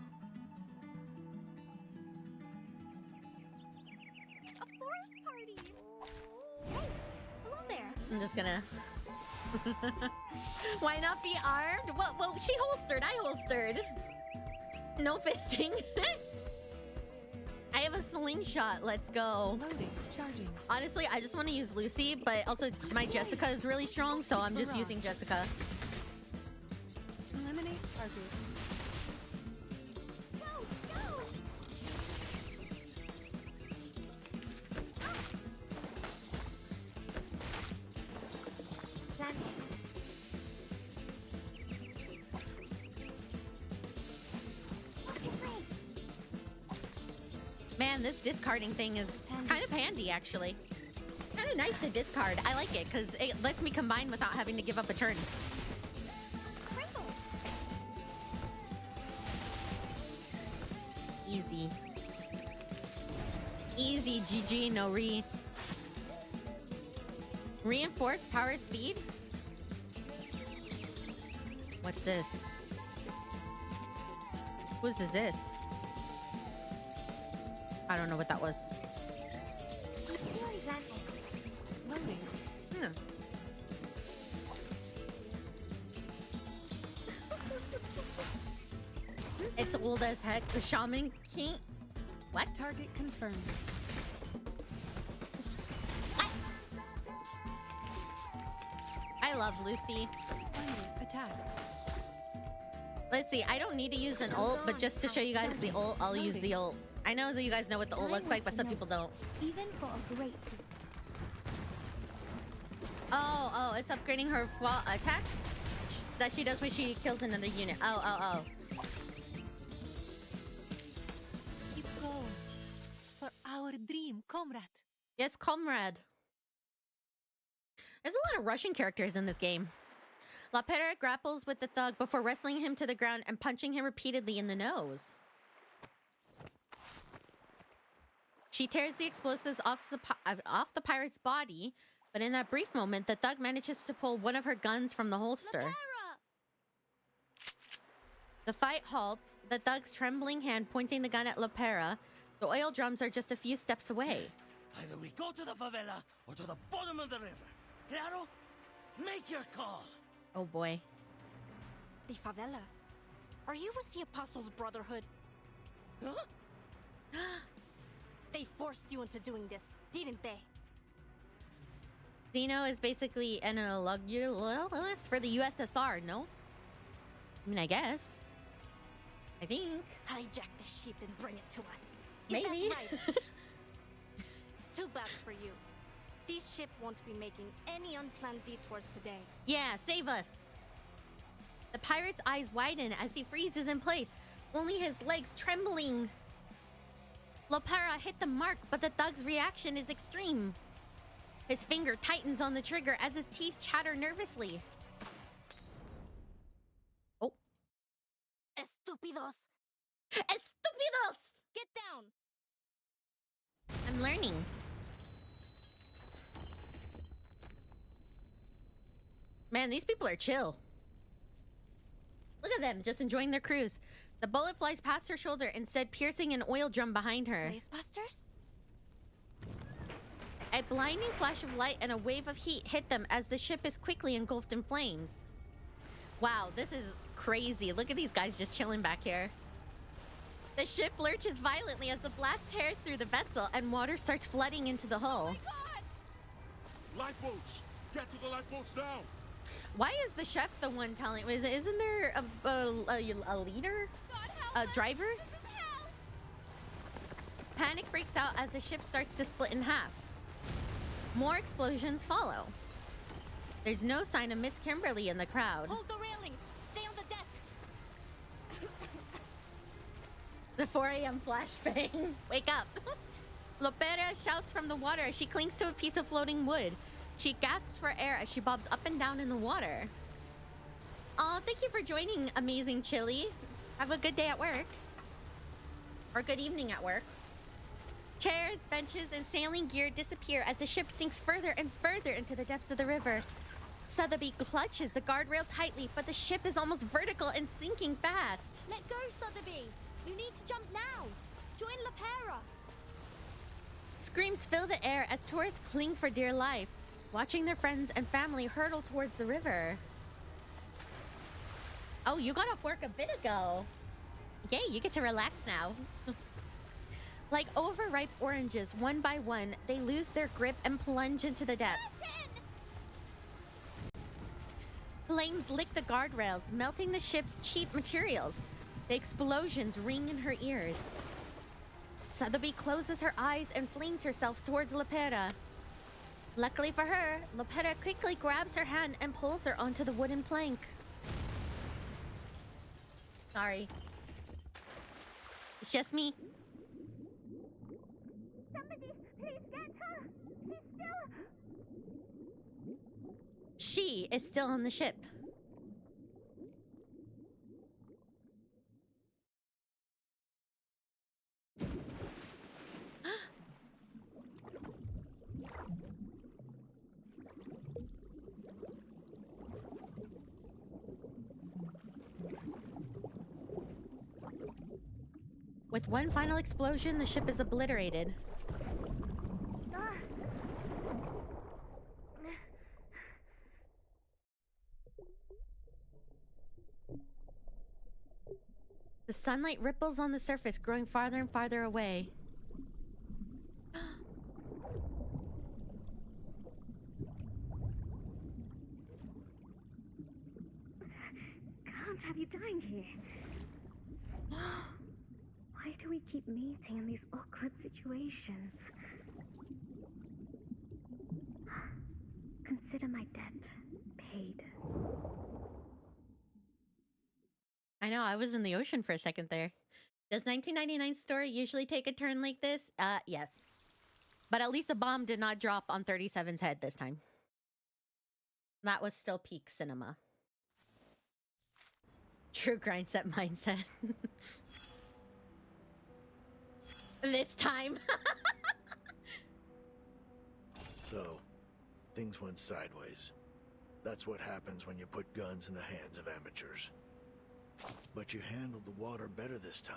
party. Hey, hello there. I'm just gonna. Why not be armed? Well, she holstered. I holstered. No fisting. I have a slingshot. Let's go. Loading, charging. Honestly, I just want to use Lucy, but also my Jessica is really strong, so I'm just using Jessica. Eliminate target. Man, this discarding thing is kind of handy, actually. Kind of nice to discard. I like it, because it lets me combine without having to give up a turn. Easy. Easy, GG, no re. Reinforced power speed? What's this? Whose is this? I don't know what that was. Loading. Hmm. It's old as heck. The shaman king. What? Target confirmed. I love Lucy. Attacked. Let's see. I don't need to use an ult, but just to show you guys the ult, I'll use the ult. I know that you guys know what the ult looks like, but some people don't. Even for a great. Oh, it's upgrading her attack that she does when she kills another unit. Oh. Keep going. For our dream, comrade. Yes, comrade. There's a lot of Russian characters in this game. La Pera grapples with the thug before wrestling him to the ground and punching him repeatedly in the nose. She tears the explosives off the pirate's body, but in that brief moment, the thug manages to pull one of her guns from the holster. The fight halts, the thug's trembling hand pointing the gun at La Pera. The oil drums are just a few steps away. Either we go to the favela or to the bottom of the river. Claro? Make your call. Oh boy. The favela. Are you with the Apostles' Brotherhood? Huh? They forced you into doing this, didn't they? Zeno is basically an illustrious for the USSR, no? I mean, I guess. I think. Hijack the ship and bring it to us. Is Maybe. that right? Too bad for you. This ship won't be making any unplanned detours today. Yeah, save us. The pirate's eyes widen as he freezes in place, only his legs trembling. La Pera hit the mark, but the thug's reaction is extreme. His finger tightens on the trigger as his teeth chatter nervously. Oh. Estúpidos! Estúpidos! Get down! I'm learning. Man, these people are chill. Look at them, just enjoying their cruise. The bullet flies past her shoulder, instead piercing an oil drum behind her. Blazebusters? A blinding flash of light and a wave of heat hit them as the ship is quickly engulfed in flames. Wow, this is crazy. Look at these guys just chilling back here. The ship lurches violently as the blast tears through the vessel and water starts flooding into the hull. Oh my God! Lifeboats! Get to the lifeboats now! Why is the chef the one telling? Isn't there a leader? God, a driver? This is hell! Panic breaks out as the ship starts to split in half. More explosions follow. There's no sign of Miss Kimberly in the crowd. Hold the railings! Stay on the deck! The 4 a.m. flashbang. Wake up. La Pera shouts from the water as she clings to a piece of floating wood. She gasps for air as she bobs up and down in the water. Aw, thank you for joining, Amazing Chili. Have a good day at work. Or good evening at work. Chairs, benches, and sailing gear disappear as the ship sinks further and further into the depths of the river. Sotheby clutches the guardrail tightly, but the ship is almost vertical and sinking fast. Let go, Sotheby. You need to jump now. Join Lepera. Screams fill the air as tourists cling for dear life, watching their friends and family hurtle towards the river. Oh, you got off work a bit ago. Yay, you get to relax now. Like overripe oranges, one by one, they lose their grip and plunge into the depths. Flames lick the guardrails, melting the ship's cheap materials. The explosions ring in her ears. Sotheby closes her eyes and flings herself towards Lepera. Luckily for her, Lepera quickly grabs her hand and pulls her onto the wooden plank. Sorry. It's just me. Somebody, please get her. She is still on the ship. With one final explosion, the ship is obliterated. The sunlight ripples on the surface, growing farther and farther away. Can't have you dying here. Why do we keep meeting in these awkward situations? Consider my debt paid. I know, I was in the ocean for a second there. Does 1999's story usually take a turn like this? Yes. But at least a bomb did not drop on 37's head this time. That was still peak cinema. True grindset mindset. This time. So, things went sideways. That's what happens when you put guns in the hands of amateurs. But you handled the water better this time.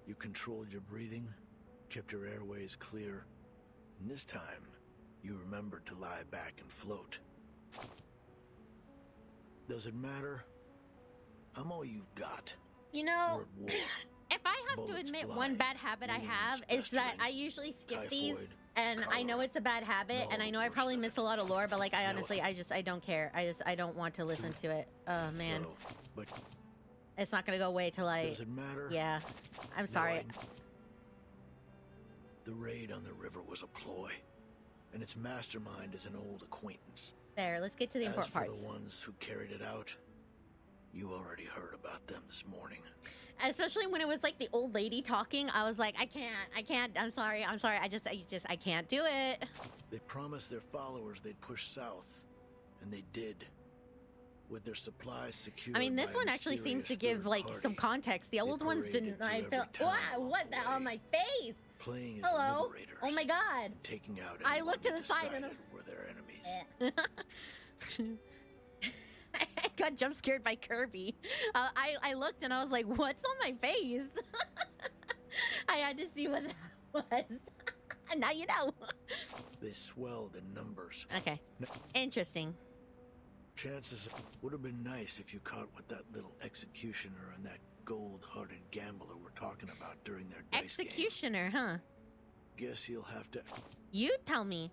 You controlled your breathing, kept your airways clear, and this time, you remembered to lie back and float. Does it matter? I'm all you've got. You know, if I have to admit one bad habit I have is that I usually skip these, and I know it's a bad habit, and I know I probably miss a lot of lore, but like I honestly, I don't care. I don't want to listen to it. Oh man. But it's not gonna go away till I... Does it matter? Yeah. I'm sorry. The raid on the river was a ploy, and its mastermind is an old acquaintance. There, let's get to the important parts. As for the ones who carried it out, you already heard about them this morning. Especially when it was like the old lady talking, I was like, I can't, I'm sorry, I can't do it. They promised their followers they'd push south, and they did. With their supplies secured. I mean, this one actually seems to give like some context. The old ones didn't. I felt, wow, what the hell on my face? Playing as hello. Liberators, oh my god. Taking out I looked to the side and were their enemies. I got jump scared by Kirby. I looked and I was like, what's on my face? I had to see what that was. And now you know. They swelled in numbers. Okay. Interesting. Chances would have been nice if you caught what that little executioner and that gold-hearted gambler were talking about during their dice executioner, game. Huh? Guess you'll have to... You tell me.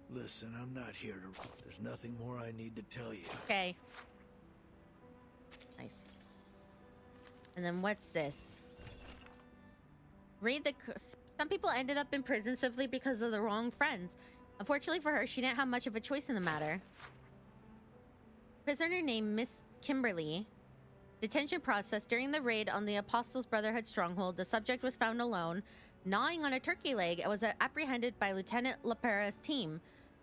Listen, I'm not here to... There's nothing more I need to tell you. Okay. Nice. And then what's this? Read the... Some people ended up in prison simply because of the wrong friends. Unfortunately for her, she didn't have much of a choice in the matter. Prisoner named Miss Kimberly. Detention process. During the raid on the Apostles' Brotherhood stronghold, the subject was found alone, gnawing on a turkey leg, and was apprehended by Lieutenant Lepera's team.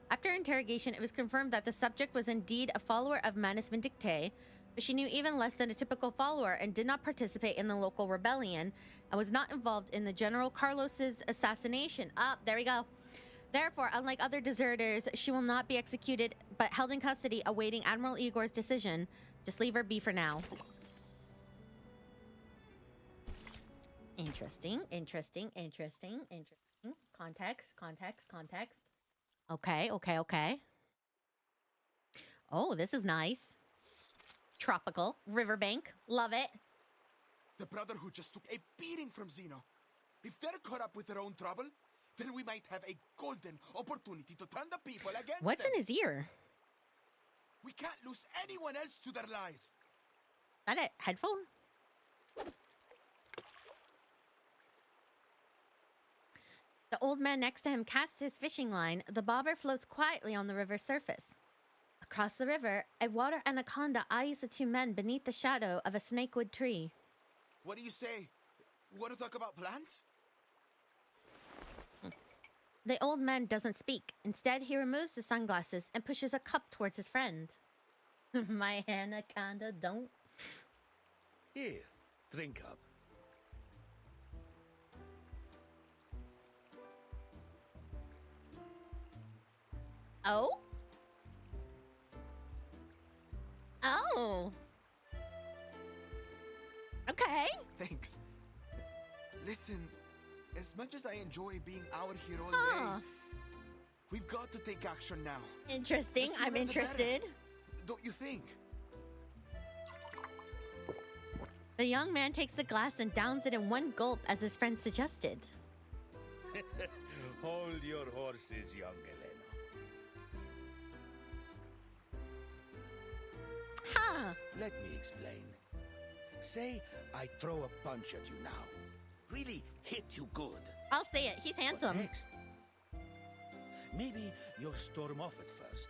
After interrogation, it was confirmed that the subject was indeed a follower of Manus Vindictae, but she knew even less than a typical follower and did not participate in the local rebellion, and was not involved in the General Carlos's assassination. There we go. Therefore, unlike other deserters, she will not be executed, but held in custody, awaiting Admiral Igor's decision. Just leave her be for now. Interesting. Context. Okay. Oh, this is nice. Tropical. Riverbank. Love it. The Brotherhood just took a beating from Zeno. If they're caught up with their own trouble, then we might have a golden opportunity to turn the people against What's them. in his ear? We can't lose anyone else to their lies. That a headphone? The old man next to him casts his fishing line. The bobber floats quietly on the river's surface. Across the river, a water anaconda eyes the two men beneath the shadow of a snakewood tree. What do you say? Want to talk about plans? The old man doesn't speak. Instead, he removes the sunglasses and pushes a cup towards his friend. My anaconda don't. Here, drink up. Oh? Oh. Okay. Thanks. Listen, as much as I enjoy being out here all day, we've got to take action now. Interesting. I'm interested. Don't you think? The young man takes the glass and downs it in one gulp as his friend suggested. Hold your horses, young Elena. Huh. Let me explain. Say I throw a punch at you now. Really hit you good. I'll say it. He's handsome. What next? Maybe you'll storm off at first.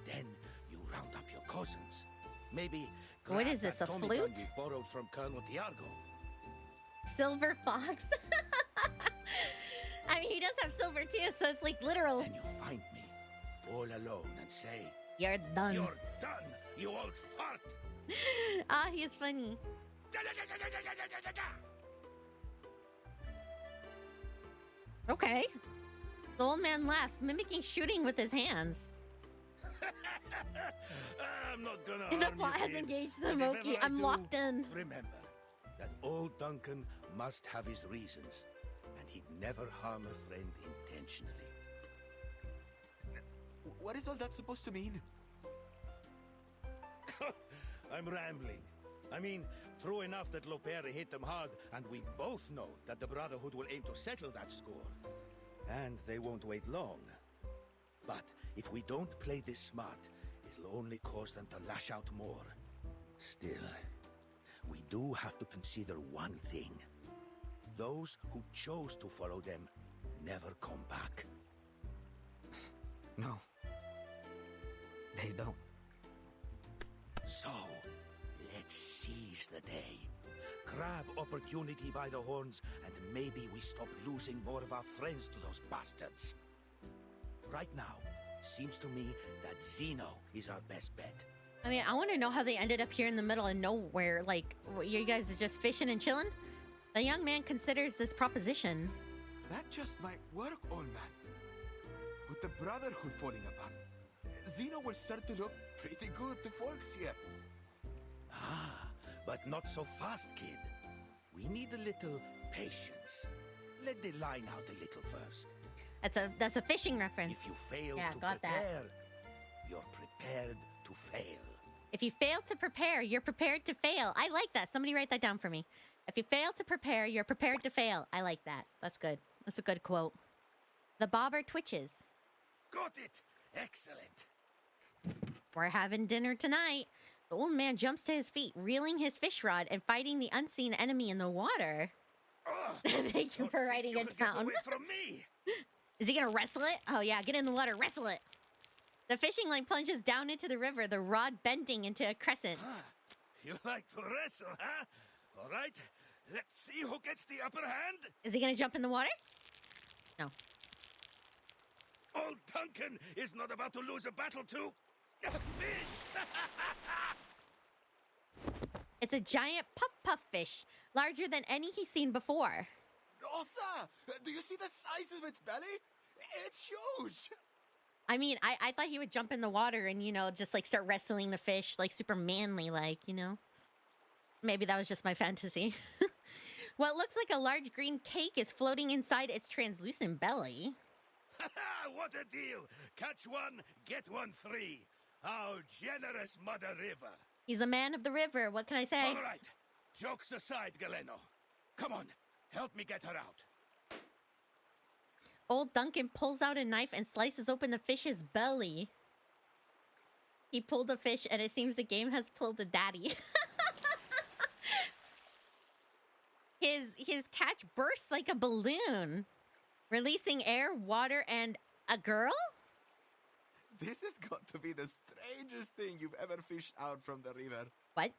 Then you round up your cousins. Maybe what is this, a flute? We borrowed from Colonel Tiago. Silver fox? I mean, he does have silver too, so it's like literal. Then you find me all alone and say, "You're done. You're done, you old fart." Ah, he is funny. Okay. The old man laughs, mimicking shooting with his hands. I'm not gonna The plot has engaged the Moki. I'm locked in. Remember that old Duncan must have his reasons, and he'd never harm a friend intentionally. What is all that supposed to mean? I'm rambling. I mean, true enough that Lopere hit them hard, and we both know that the Brotherhood will aim to settle that score. And they won't wait long. But if we don't play this smart, it'll only cause them to lash out more. Still, we do have to consider one thing. Those who chose to follow them never come back. No. They don't. So, let's seize the day. Grab opportunity by the horns, and maybe we stop losing more of our friends to those bastards. Right now, seems to me that Zeno is our best bet. I mean, I want to know how they ended up here in the middle of nowhere. Like, you guys are just fishing and chilling? The young man considers this proposition. That just might work, old man. With the Brotherhood falling apart, Zeno will start to look pretty good to folks here. Ah, but not so fast, kid. We need a little patience. Let the line out a little first. That's a fishing reference. If you fail to got prepare, that. You're prepared to fail. If you fail to prepare, you're prepared to fail. I like that. Somebody write that down for me. If you fail to prepare, you're prepared to fail. I like that. That's good. That's a good quote. The bobber twitches. Got it. Excellent. We're having dinner tonight. The old man jumps to his feet, reeling his fish rod and fighting the unseen enemy in the water. Thank you for writing it down. Get away from me. Is he gonna wrestle it? Oh yeah, get in the water, wrestle it. The fishing line plunges down into the river, the rod bending into a crescent. You like to wrestle, huh? All right, let's see who gets the upper hand. Is he gonna jump in the water? No. Old Duncan is not about to lose a battle to a fish. It's a giant puff fish, larger than any he's seen before. Oh, sir! Do you see the size of its belly? It's huge! I mean, I thought he would jump in the water and, you know, just like start wrestling the fish, like super manly, like, you know? Maybe that was just my fantasy. What looks like a large green cake is floating inside its translucent belly. What a deal! Catch one, get one free. How generous, Mother River. He's a man of the river. What can I say? All right. Jokes aside, Galeno. Come on, help me get her out. Old Duncan pulls out a knife and slices open the fish's belly. He pulled the fish, and it seems the game has pulled the daddy. His catch bursts like a balloon, releasing air, water, and a girl? This has got to be the strangest thing you've ever fished out from the river. What?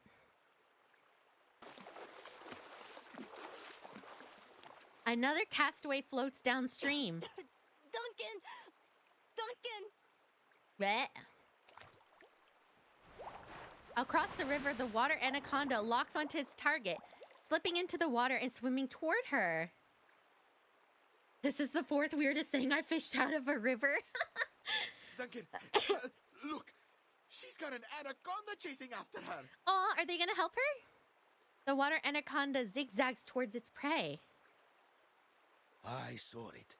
Another castaway floats downstream. Duncan! Duncan! Bleh. Across the river, the water anaconda locks onto its target, slipping into the water and swimming toward her. This is the fourth weirdest thing I fished out of a river. Duncan, look! She's got an anaconda chasing after her! Aw, are they gonna help her? The water anaconda zigzags towards its prey. I saw it.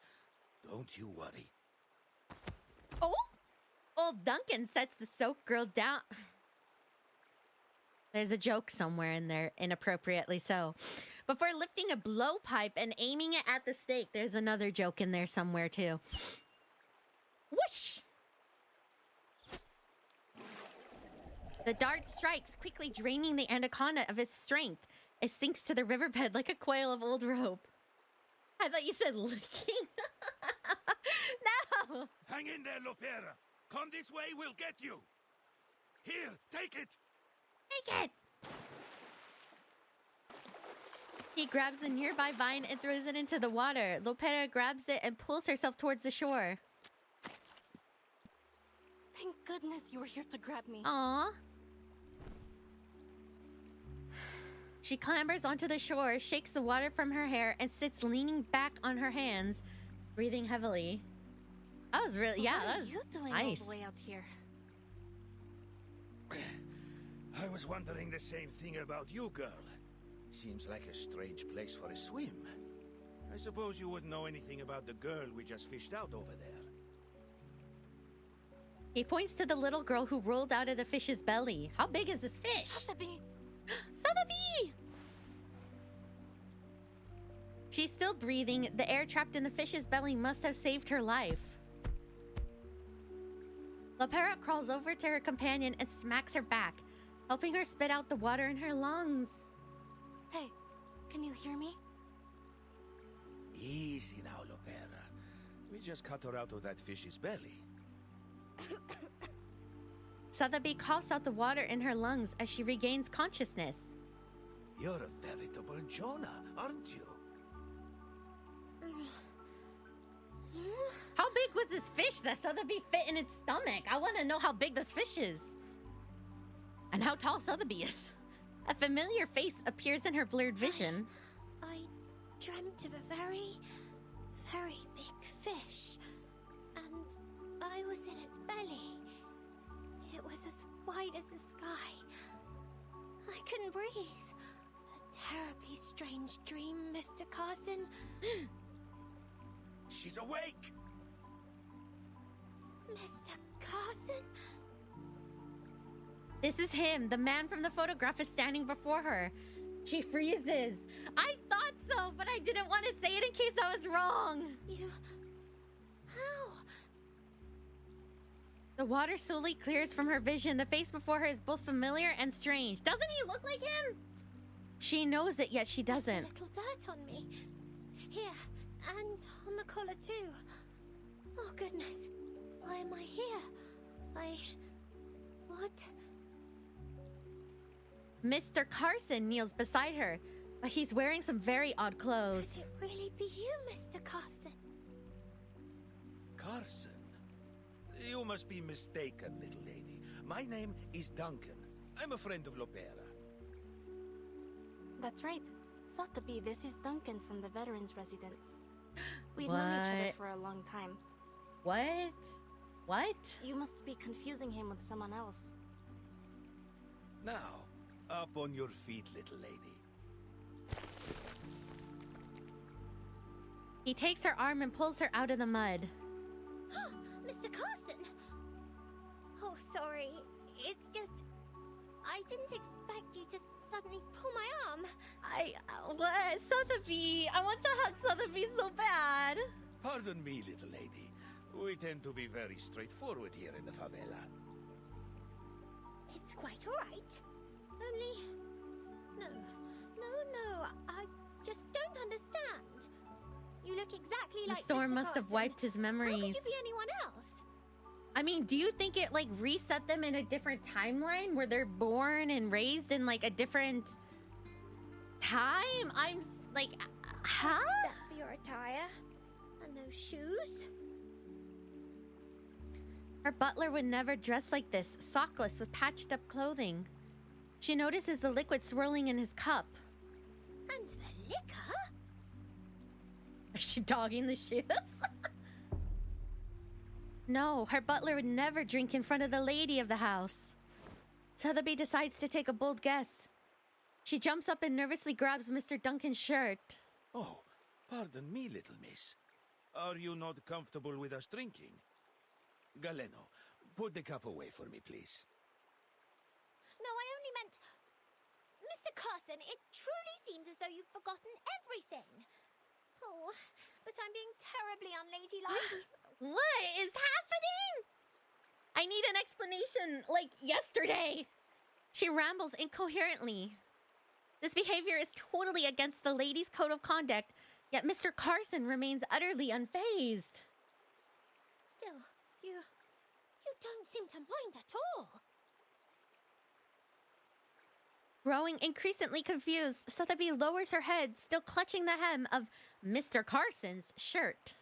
Don't you worry. Oh! Old Duncan sets the soaked girl down. There's a joke somewhere in there, inappropriately so. Before lifting a blowpipe and aiming it at the stake, there's another joke in there somewhere too. Whoosh! The dart strikes, quickly draining the anaconda of its strength. It sinks to the riverbed like a coil of old rope. I thought you said licking. No! Hang in there, Lopera. Come this way, we'll get you. Here, take it. Take it! He grabs a nearby vine and throws it into the water. Lopera grabs it and pulls herself towards the shore. Thank goodness you were here to grab me. Aww. She clambers onto the shore, shakes the water from her hair, and sits leaning back on her hands, breathing heavily. That was really, yeah, that was nice. What are you doing all the way out here? I was wondering the same thing about you, girl. Seems like a strange place for a swim. I suppose you wouldn't know anything about the girl we just fished out over there. He points to the little girl who rolled out of the fish's belly. How big is this fish? Sotheby! Sotheby! She's still breathing. The air trapped in the fish's belly must have saved her life. Lopera crawls over to her companion and smacks her back, helping her spit out the water in her lungs. Hey, can you hear me? Easy now, Lopera. We just cut her out of that fish's belly. Sotheby coughs out the water in her lungs as she regains consciousness. You're a veritable Jonah, aren't you? How big was this fish that Sotheby fit in its stomach? I want to know how big this fish is. And how tall Sotheby is. A familiar face appears in her blurred vision. I dreamt of a very, very big fish. And I was in its belly. It was as wide as the sky. I couldn't breathe. A terribly strange dream, Mr. Carson. She's awake! Mr. Carson? This is him. The man from the photograph is standing before her. She freezes. I thought so, but I didn't want to say it in case I was wrong. You... How? The water slowly clears from her vision. The face before her is both familiar and strange. Doesn't he look like him? She knows it, yet she doesn't. There's a little dirt on me. Here, and on the collar too. Oh goodness, why am I here? What? Mr. Carson kneels beside her, but he's wearing some very odd clothes. Could it really be you, Mr. Carson? Carson? You must be mistaken, little lady. My name is Duncan. I'm a friend of Lopera. That's right. Sotheby, this is Duncan from the Veterans Residence. We've known each other for a long time. What? What? You must be confusing him with someone else. Now, up on your feet, little lady. He takes her arm and pulls her out of the mud. Mr. Carson! Oh, sorry. It's just... I didn't expect you to suddenly pull my arm. What? Sotheby! I want to hug Sotheby so bad! Pardon me, little lady. We tend to be very straightforward here in the favela. It's quite alright. Only... No, I just don't understand. You look exactly like The storm Mr. must have Carson. wiped his memories. How could you be anyone else? I mean, do you think it, like, reset them in a different timeline where they're born and raised in, like, a different time? I'm, like, huh? Except for your attire and those shoes. Her butler would never dress like this, sockless with patched up clothing. She notices the liquid swirling in his cup. And the liquor? Is she dogging the shoes? No, her butler would never drink in front of the lady of the house. Sotheby decides to take a bold guess. She jumps up and nervously grabs Mr. Duncan's shirt. Oh, pardon me, little miss. Are you not comfortable with us drinking? Galeno, put the cup away for me, please. No, I only meant... Mr. Carson, it truly seems as though you've forgotten everything. Oh, but I'm being terribly unladylike. What is happening? I need an explanation, like yesterday. She rambles incoherently. This behavior is totally against the lady's code of conduct, yet Mr. Carson remains utterly unfazed. Still, you don't seem to mind at all. Growing increasingly confused, Sotheby lowers her head, still clutching the hem of Mr. Carson's shirt.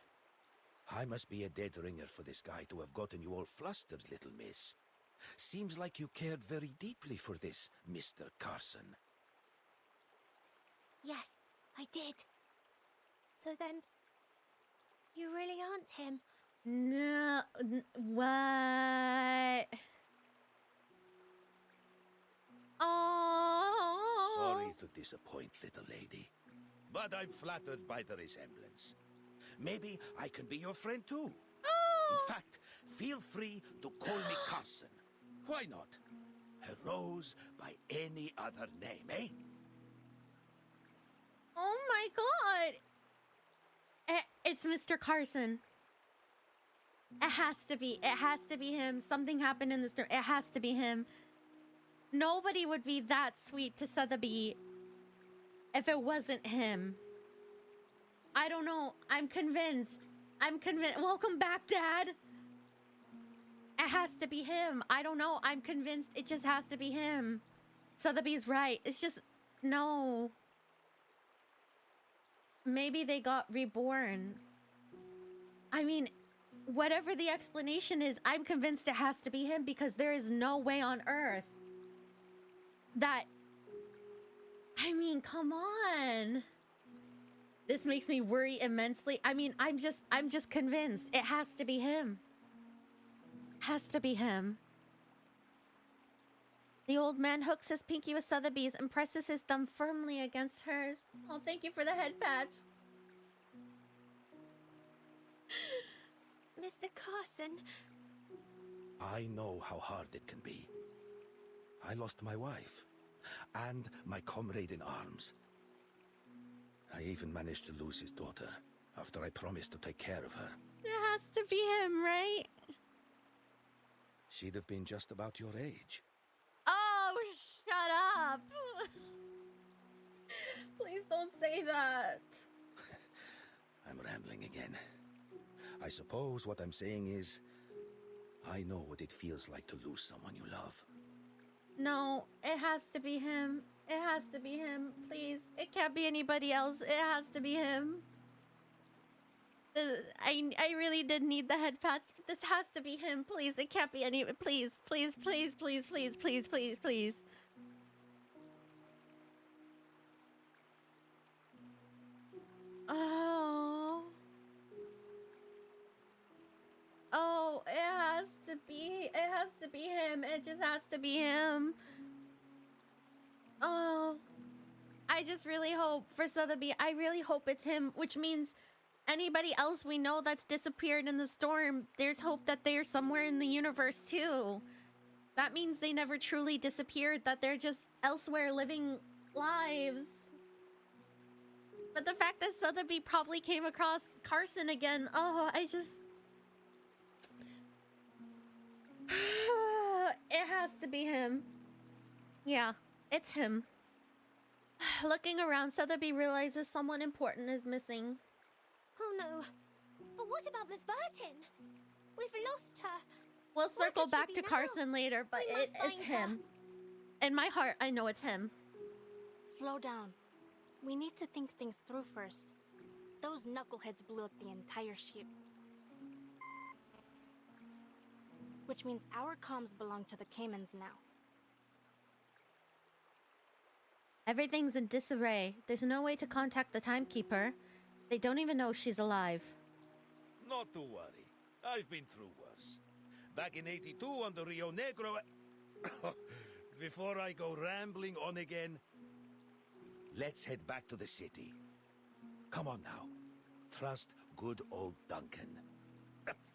I must be a dead ringer for this guy to have gotten you all flustered, little miss. Seems like you cared very deeply for this, Mr. Carson. Yes, I did. So then, you really aren't him? No, what? Oh. Sorry to disappoint, little lady, but I'm flattered by the resemblance. Maybe I can be your friend too. Oh. In fact, feel free to call me Carson. Why not? A rose by any other name, eh? Oh my God. It's Mr. Carson. It has to be. It has to be him. Something happened in the store. It has to be him. Nobody would be that sweet to Sotheby if it wasn't him. I don't know. I'm convinced. Welcome back, Dad. It has to be him. I don't know. I'm convinced it just has to be him. Sotheby's right. It's just... No. Maybe they got reborn. I mean, whatever the explanation is, I'm convinced it has to be him because there is no way on earth that... I mean, come on. This makes me worry immensely. I mean, I'm just convinced it has to be him. Has to be him. The old man hooks his pinky with Sotheby's and presses his thumb firmly against hers. Oh, thank you for the head pats. Mr. Carson. I know how hard it can be. I lost my wife and my comrade in arms. I even managed to lose his daughter after I promised to take care of her. It has to be him, right? She'd have been just about your age. Oh, shut up. Please don't say that. I'm rambling again. I suppose what I'm saying is, I know what it feels like to lose someone you love. No, it has to be him. It has to be him. Please. It can't be anybody else. It has to be him. I really did need the head pats, but this has to be him. Please, it can't be any... Please, please, please, please, please, please, please, please. Oh. has to be him. It just has to be him. Oh, I just really hope for Sotheby. I really hope it's him, which means anybody else we know that's disappeared in the storm, there's hope that they're somewhere in the universe too. That means they never truly disappeared, that they're just elsewhere living lives. But the fact that Sotheby probably came across Carson again, oh, I just... It has to be him. Yeah, it's him. Looking around, Sotheby realizes someone important is missing. Oh no. But what about Miss Burton? We've lost her. We'll circle back to Carson later, but it's him. In my heart, I know it's him. Slow down. We need to think things through first. Those knuckleheads blew up the entire ship. Which means our comms belong to the Caymans now. Everything's in disarray. There's no way to contact the timekeeper. They don't even know she's alive. Not to worry. I've been through worse. Back in 82 on the Rio Negro... Before I go rambling on again, let's head back to the city. Come on now. Trust good old Duncan.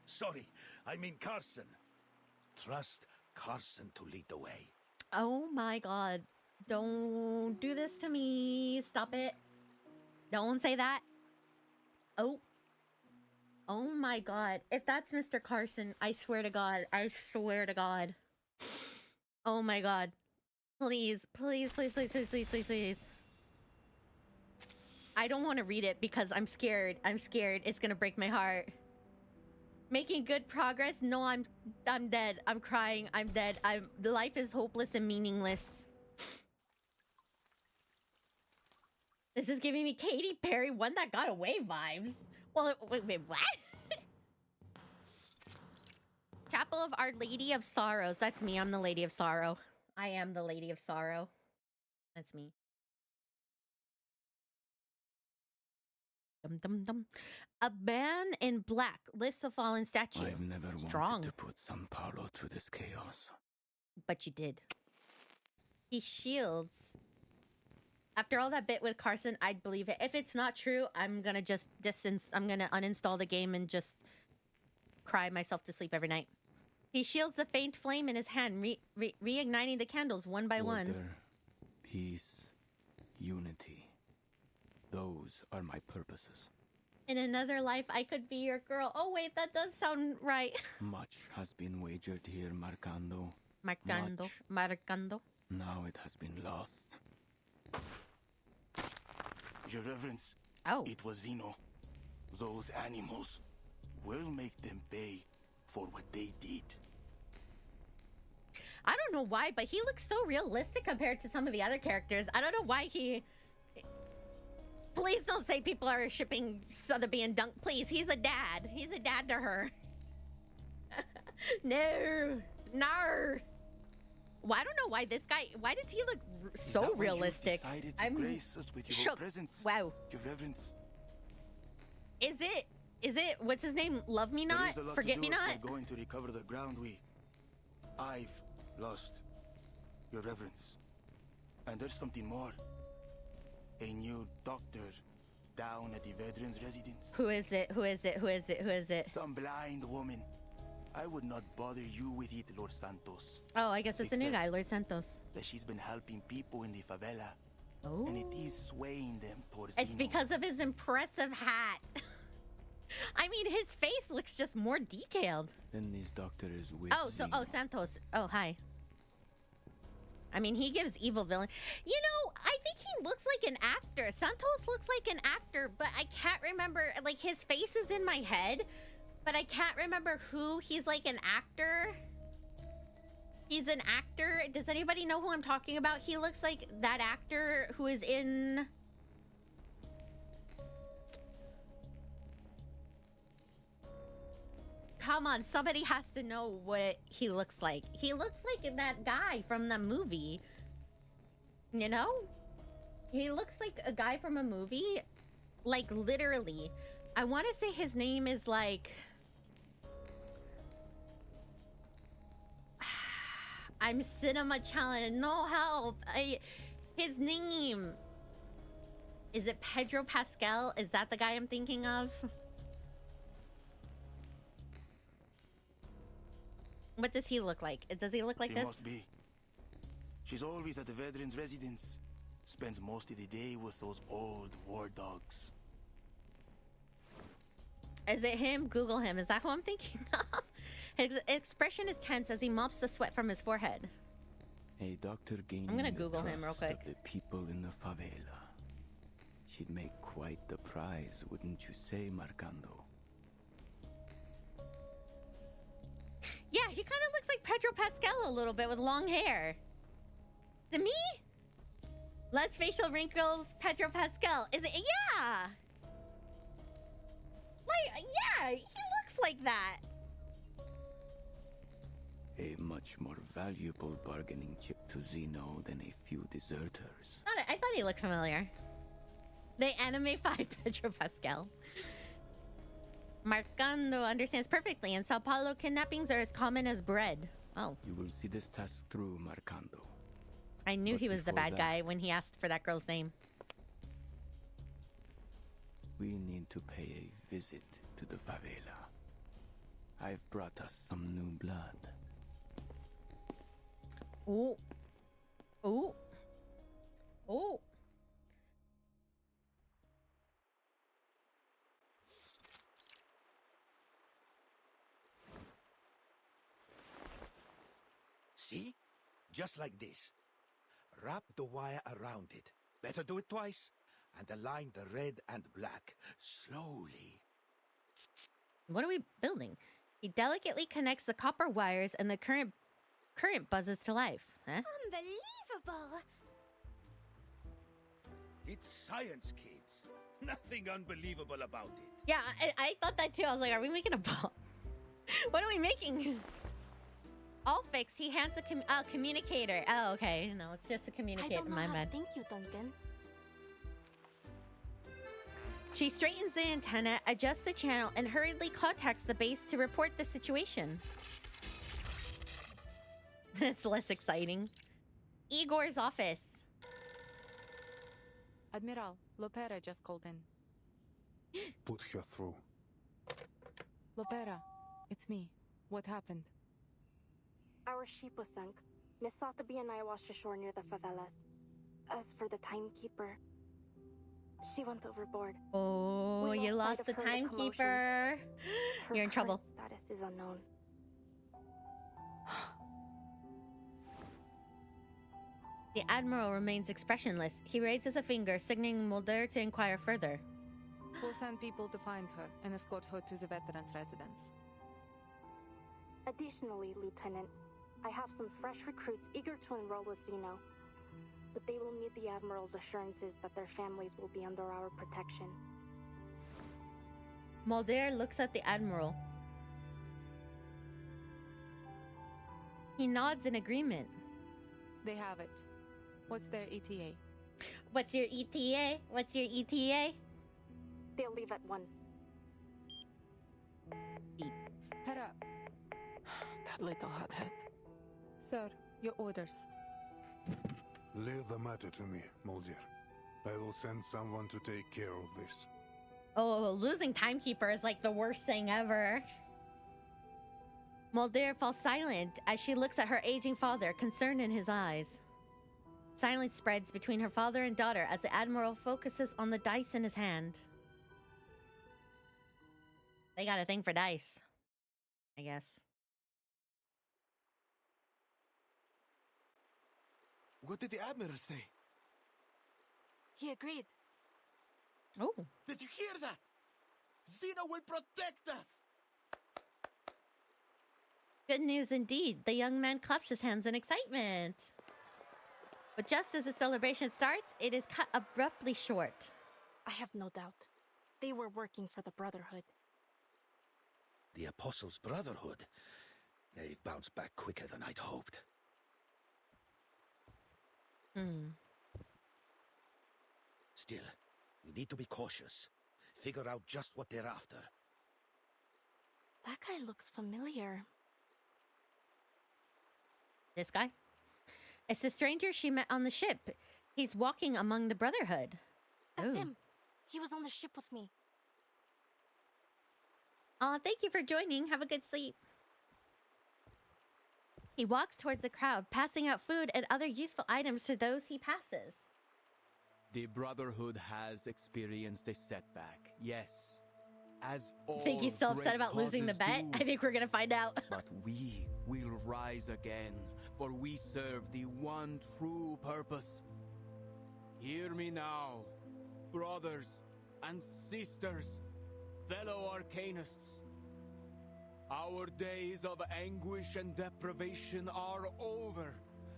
Sorry, I mean Carson. Trust Carson to lead the way. Oh my god. Don't do this to me. Stop it. Don't say that. Oh. Oh my god. If that's Mr. Carson, I swear to god. I swear to god. Oh my god. Please, please, please, please, please, please, please, please. I don't want to read it because I'm scared. I'm scared. It's gonna break my heart. Making good progress? No, I'm dead. I'm crying. I'm dead. Life is hopeless and meaningless. This is giving me Katy Perry One That Got Away vibes. Well, wait, what? Chapel of Our Lady of Sorrows. That's me. I'm the Lady of Sorrow. I am the Lady of Sorrow. That's me. Dum dum dum. A man in black lifts a fallen statue. I've never wanted to put São Paulo through this chaos. But you did. He shields. After all that bit with Carson, I'd believe it. If it's not true, I'm gonna just I'm gonna uninstall the game and just cry myself to sleep every night. He shields the faint flame in his hand, reigniting the candles one by one. Order, peace, unity. Those are my purposes. In another life, I could be your girl. Oh wait, that does sound right. Much has been wagered here, Marcando. Marcando. Now it has been lost. Your Reverence. Oh. It was Zeno. Those animals will make them pay for what they did. I don't know why, but he looks so realistic compared to some of the other characters. I don't know why he... Please don't say people are shipping Sotheby and Dunk. Please, he's a dad. He's a dad to her. No. No. Well, I don't know why this guy... Why does he look so realistic? I'm grace us with your presence. Wow. Your Reverence. Is it... What's his name? Love Me Not? Forget Me Not? We're going to recover the ground I've lost. Your Reverence. And there's something more. A new doctor down at the veterans' residence. Who is it? Who is it? Who is it? Who is it? Some blind woman. I would not bother you with it, Lord Santos. Oh, I guess it's a new guy, Lord Santos. That she's been helping people in the favela. Oh. And it is swaying them towards It's Zeno. because of his impressive hat. I mean, his face looks just more detailed. Then this doctor is with Zeno. Santos. Oh, hi. I mean, he gives evil villain. You know, I think he looks like an actor. Santos looks like an actor, but I can't remember. Like, his face is in my head, but I can't remember who. He's like an actor. He's an actor. Does anybody know who I'm talking about? He looks like that actor who is in... Come on, somebody has to know what he looks like. He looks like that guy from the movie. You know? He looks like a guy from a movie. Like, literally. I want to say his name is like... I'm Cinema Challenge. No help. His name. Is it Pedro Pascal? Is that the guy I'm thinking of? What does he look like? Does he look like this? Must be. She's always at the veteran's residence. Spends most of the day with those old war dogs. Is it him? Google him. Is that who I'm thinking of? His expression is tense as he mops the sweat from his forehead. A doctor gaining I'm gonna Google him real quick. The people in the favela. She'd make quite the prize, wouldn't you say, Marcando? Yeah, he kind of looks like Pedro Pascal a little bit with long hair. To me? Less facial wrinkles, Pedro Pascal. Is it? Yeah! Like, yeah, he looks like that. A much more valuable bargaining chip to Zeno than a few deserters. I thought he looked familiar. They anime-fied Pedro Pascal. Marcando understands perfectly. In São Paulo, kidnappings are as common as bread. Oh. You will see this task through, Marcando. I knew he was the bad guy when he asked for that girl's name. We need to pay a visit to the favela. I've brought us some new blood. Oh. Oh. Oh. See? Just like this. Wrap the wire around it. Better do it twice. And align the red and black. Slowly. What are we building? He delicately connects the copper wires and the current buzzes to life. Huh? Unbelievable! It's science, kids. Nothing unbelievable about it. Yeah, I thought that too. I was like, are we making a bomb? What are we making? All fixed. He hands a communicator. Oh, okay. No, it's just a communicator. My bad. Thank you, Duncan. She straightens the antenna, adjusts the channel, and hurriedly contacts the base to report the situation. It's less exciting. Igor's office. Admiral, Lopera just called in. Put her through. Lopera, it's me. What happened? Our ship was sunk. Miss Sotheby and I washed ashore near the favelas. As for the timekeeper, she went overboard. Oh, you lost the timekeeper. You're in trouble. Status is unknown. The Admiral remains expressionless. He raises a finger, signaling Mulder to inquire further. We'll send people to find her and escort her to the veteran's residence. Additionally, Lieutenant, I have some fresh recruits eager to enroll with Zeno. But they will need the Admiral's assurances that their families will be under our protection. Mulder looks at the Admiral. He nods in agreement. They have it. What's their ETA? What's your ETA? What's your ETA? They'll leave at once. Beep. Hera. That little hothead. Sir, your orders. Leave the matter to me, Mulder. I will send someone to take care of this. Oh, losing timekeeper is like the worst thing ever. Mulder falls silent as she looks at her aging father, concern in his eyes. Silence spreads between her father and daughter as the Admiral focuses on the dice in his hand. They got a thing for dice, I guess. What did the Admiral say? He agreed. Oh. Did you hear that? Zeno will protect us! Good news indeed. The young man claps his hands in excitement. But just as the celebration starts, it is cut abruptly short. I have no doubt. They were working for the Brotherhood. The Apostles' Brotherhood? They've bounced back quicker than I'd hoped. Still, we need to be cautious. Figure out just what they're after. That guy looks familiar. This guy? It's the stranger she met on the ship. He's walking among the Brotherhood. That's him. He was on the ship with me. Aw, thank you for joining. Have a good sleep. He walks towards the crowd, passing out food and other useful items to those he passes. The Brotherhood has experienced a setback, yes. As all Think he's still upset about losing the bet? do. I think we're gonna find out. But we will rise again, for we serve the one true purpose. Hear me now, brothers and sisters, fellow arcanists. Our days of anguish and deprivation are over.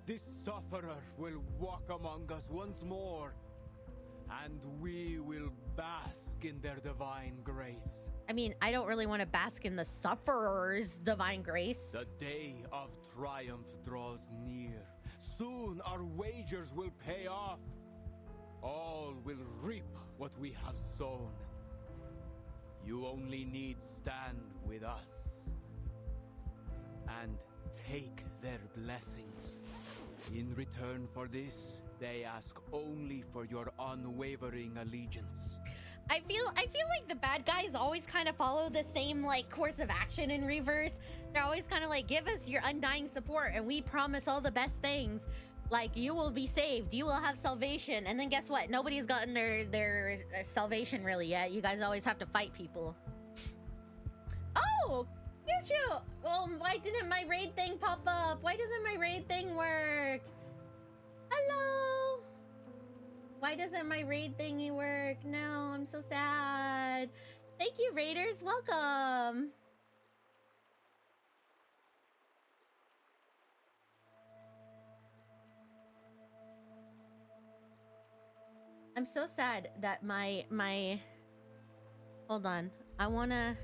The sufferer will walk among us once more, and we will bask in their divine grace. I mean, I don't really want to bask in the sufferer's divine grace. The day of triumph draws near. Soon our wagers will pay off. All will reap what we have sown. You only need stand with us and take their blessings. In return for this, they ask only for your unwavering allegiance. I feel like the bad guys always kind of follow the same like course of action in Reverse. They're always kind of like, give us your undying support and we promise all the best things. Like, you will be saved, you will have salvation, and then guess what? Nobody's gotten their salvation really yet. You guys always have to fight people. Oh, Yushu! Well, why didn't my raid thing pop up? Why doesn't my raid thing work? Hello? Why doesn't my raid thingy work? No, I'm so sad. Thank you, raiders. Welcome. I'm so sad that my hold on. I wanna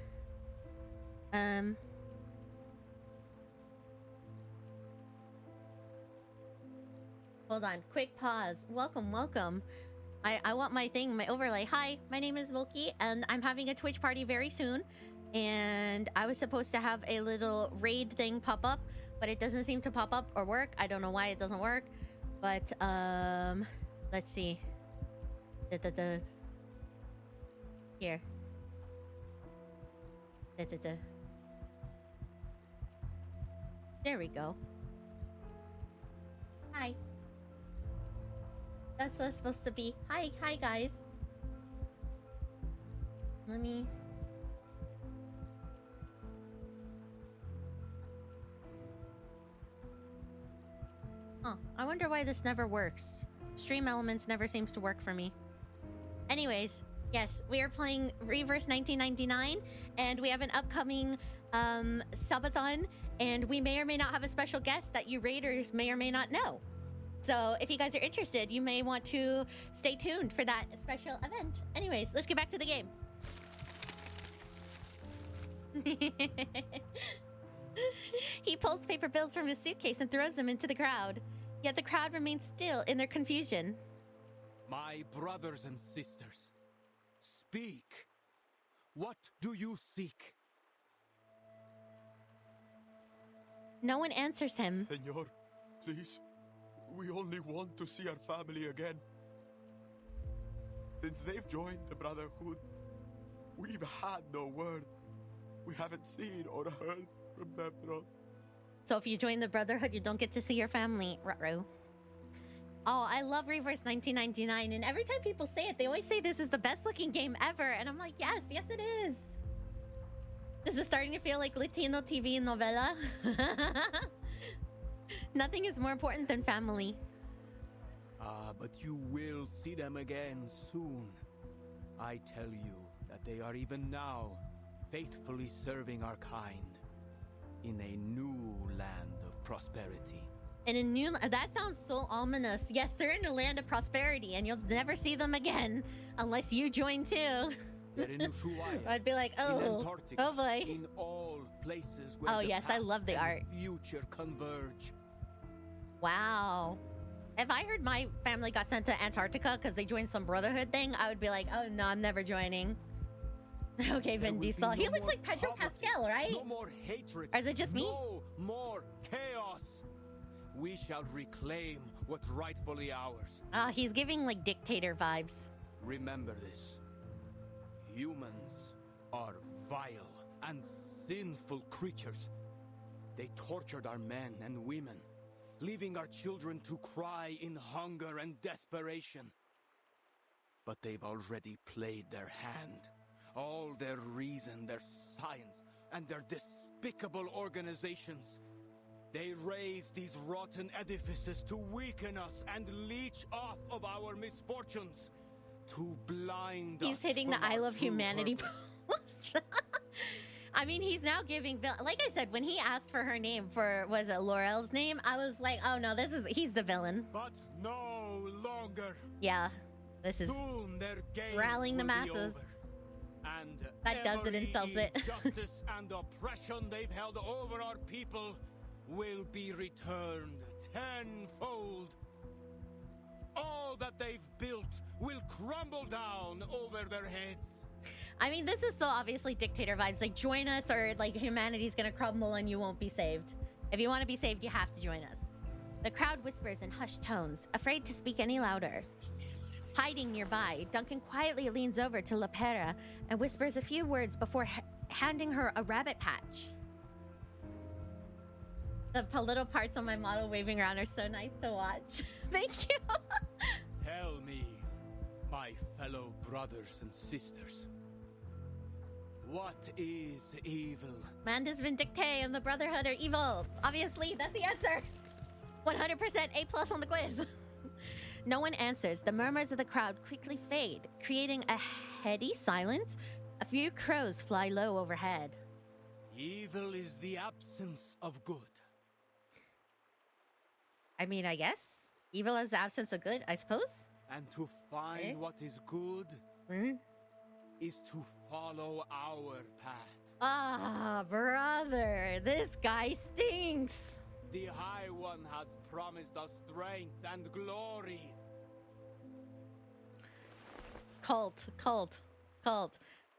hold on, quick pause. Welcome. I want my thing, my overlay. Hi, my name is Wilkie and I'm having a Twitch party very soon. And I was supposed to have a little raid thing pop up, but it doesn't seem to pop up or work. I don't know why it doesn't work. But let's see. Here. There we go. Hi. That's what it's supposed to be. Hi guys. Let me... Huh, I wonder why this never works. Stream Elements never seems to work for me. Anyways, yes, we are playing Reverse 1999, and we have an upcoming subathon, and we may or may not have a special guest that you raiders may or may not know. So if you guys are interested, you may want to stay tuned for that special event. Anyways, let's get back to the game. He pulls paper bills from his suitcase and throws them into the crowd. Yet the crowd remains still in their confusion. My brothers and sisters, speak. What do you seek? No one answers him. Senor, please. We only want to see our family again. Since they've joined the Brotherhood, we've had no word. We haven't seen or heard from them at all. So if you join the Brotherhood, you don't get to see your family. Ruh-roh. Oh, I love Reverse 1999, and every time people say it, they always say this is the best looking game ever, and I'm like, yes it is. This is starting to feel like Latino TV novela. Nothing is more important than family. But you will see them again soon. I tell you that they are even now faithfully serving our kind in a new land of prosperity. In a new... That sounds so ominous. Yes, they're in a land of prosperity, and you'll never see them again unless you join too. I'd be like, oh boy. In all places where oh yes, I love the art. Future converge. Wow. If I heard my family got sent to Antarctica because they joined some Brotherhood thing, I would be like, oh no, I'm never joining. Okay, Vin Diesel. He looks like Pedro Pascal, right? No more hatred. Or is it just me? No more chaos. we shall reclaim what's rightfully ours. He's giving like dictator vibes. Remember this. Humans are vile and sinful creatures. They tortured our men and women, leaving our children to cry in hunger and desperation. But they've already played their hand. All their reason, their science, and their despicable organizations. They raise these rotten edifices to weaken us and leech off of our misfortunes. To blind us. He's hitting the I love humanity post. I mean, he's now giving, like I said, when he asked for her name, was it Laurel's name? I was like, oh no, he's the villain. But no longer. Yeah, this is rallying the masses. And that does it and sells it. Injustice and oppression they've held over our people will be returned tenfold. All that they've built will crumble down over their heads. I mean, this is so obviously dictator vibes. Like, join us or like humanity's gonna crumble and you won't be saved. If you want to be saved, you have to join us. The crowd whispers in hushed tones, afraid to speak any louder. Hiding nearby, Duncan quietly leans over to La Pera and whispers a few words before handing her a rabbit patch. The little parts on my model waving around are so nice to watch. Thank you. Tell me, my fellow brothers and sisters, what is evil? Mandas Vindictae and the Brotherhood are evil. Obviously, that's the answer. 100% A+ on the quiz. No one answers. The murmurs of the crowd quickly fade, creating a heady silence. A few crows fly low overhead. Evil is the absence of good. I mean, I guess. Evil is the absence of good, I suppose. And to find what is good is to follow our path. Ah, brother, this guy stinks. The High One has promised us strength and glory. Cult.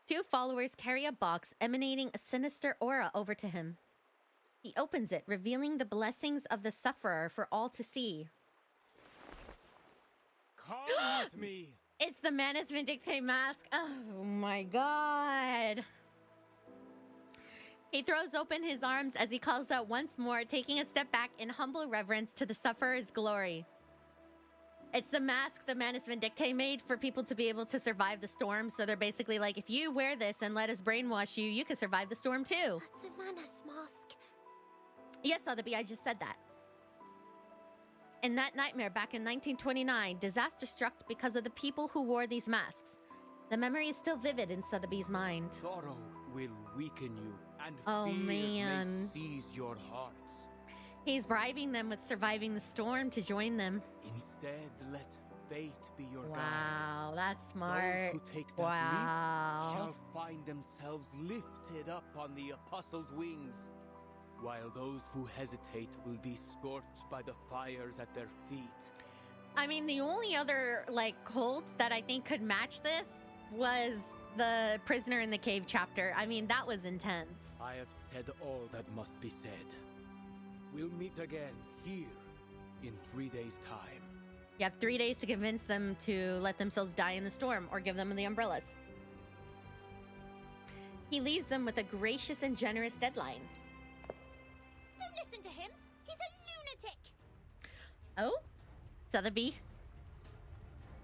Two followers carry a box emanating a sinister aura over to him. He opens it, revealing the blessings of the sufferer for all to see. Come with me. It's the Manus Vindictae mask. Oh my god. He throws open his arms as he calls out once more, taking a step back in humble reverence to the sufferer's glory. It's the mask the Manus Vindictae made for people to be able to survive the storm. So they're basically like, if you wear this and let us brainwash you, you can survive the storm too. That's a Manus mask. Yes, Sotheby, I just said that. In that nightmare back in 1929, disaster struck because of the people who wore these masks. The memory is still vivid in Sotheby's mind. Sorrow will weaken you, and fear may seize your hearts. He's bribing them with surviving the storm to join them. Instead, let fate be your guide. Wow, that's smart. Those who take that leap shall find themselves lifted up on the apostles' wings, while those who hesitate will be scorched by the fires at their feet. I mean, the only other, like, cult that I think could match this was the Prisoner in the Cave chapter. I mean, that was intense. I have said all that must be said. We'll meet again here in 3 days' time. You have 3 days to convince them to let themselves die in the storm or give them the umbrellas. He leaves them with a gracious and generous deadline. Don't listen to him. He's a lunatic. Oh? Sotheby.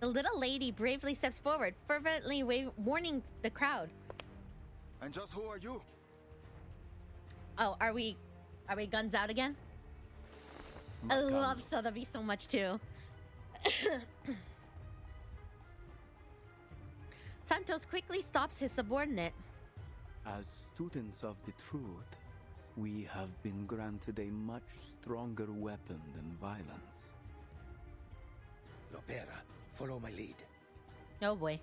The little lady bravely steps forward, fervently warning the crowd. And just who are you? Oh, are we guns out again? I love Sotheby so much too. Santos quickly stops his subordinate. As students of the truth, we have been granted a much stronger weapon than violence. Lopera, follow my lead. Oh boy.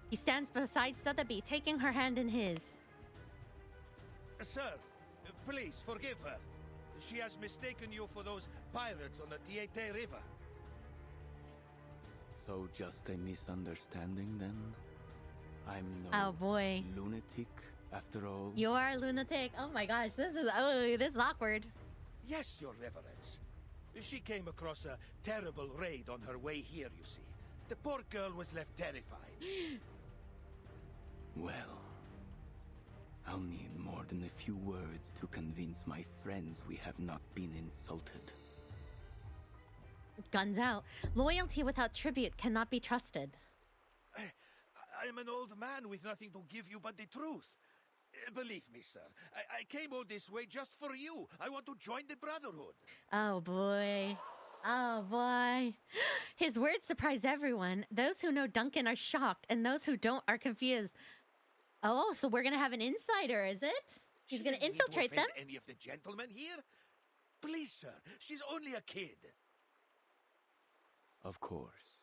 He stands beside Sotheby, taking her hand in his. Sir, please forgive her. She has mistaken you for those pirates on the Tiete River. So just a misunderstanding then? I'm no lunatic After all... You are a lunatic. Oh my gosh, this is awkward. Yes, Your Reverence. She came across a terrible raid on her way here, you see. The poor girl was left terrified. Well, I'll need more than a few words to convince my friends we have not been insulted. Guns out. Loyalty without tribute cannot be trusted. I am an old man with nothing to give you but the truth. Believe me, sir. I came all this way just for you. I want to join the Brotherhood. Oh boy. Oh boy. His words surprise everyone. Those who know Duncan are shocked, and those who don't are confused. Oh, so we're gonna have an insider, is it? He's gonna infiltrate them? Any of the gentlemen here? Please, sir. She's only a kid. Of course.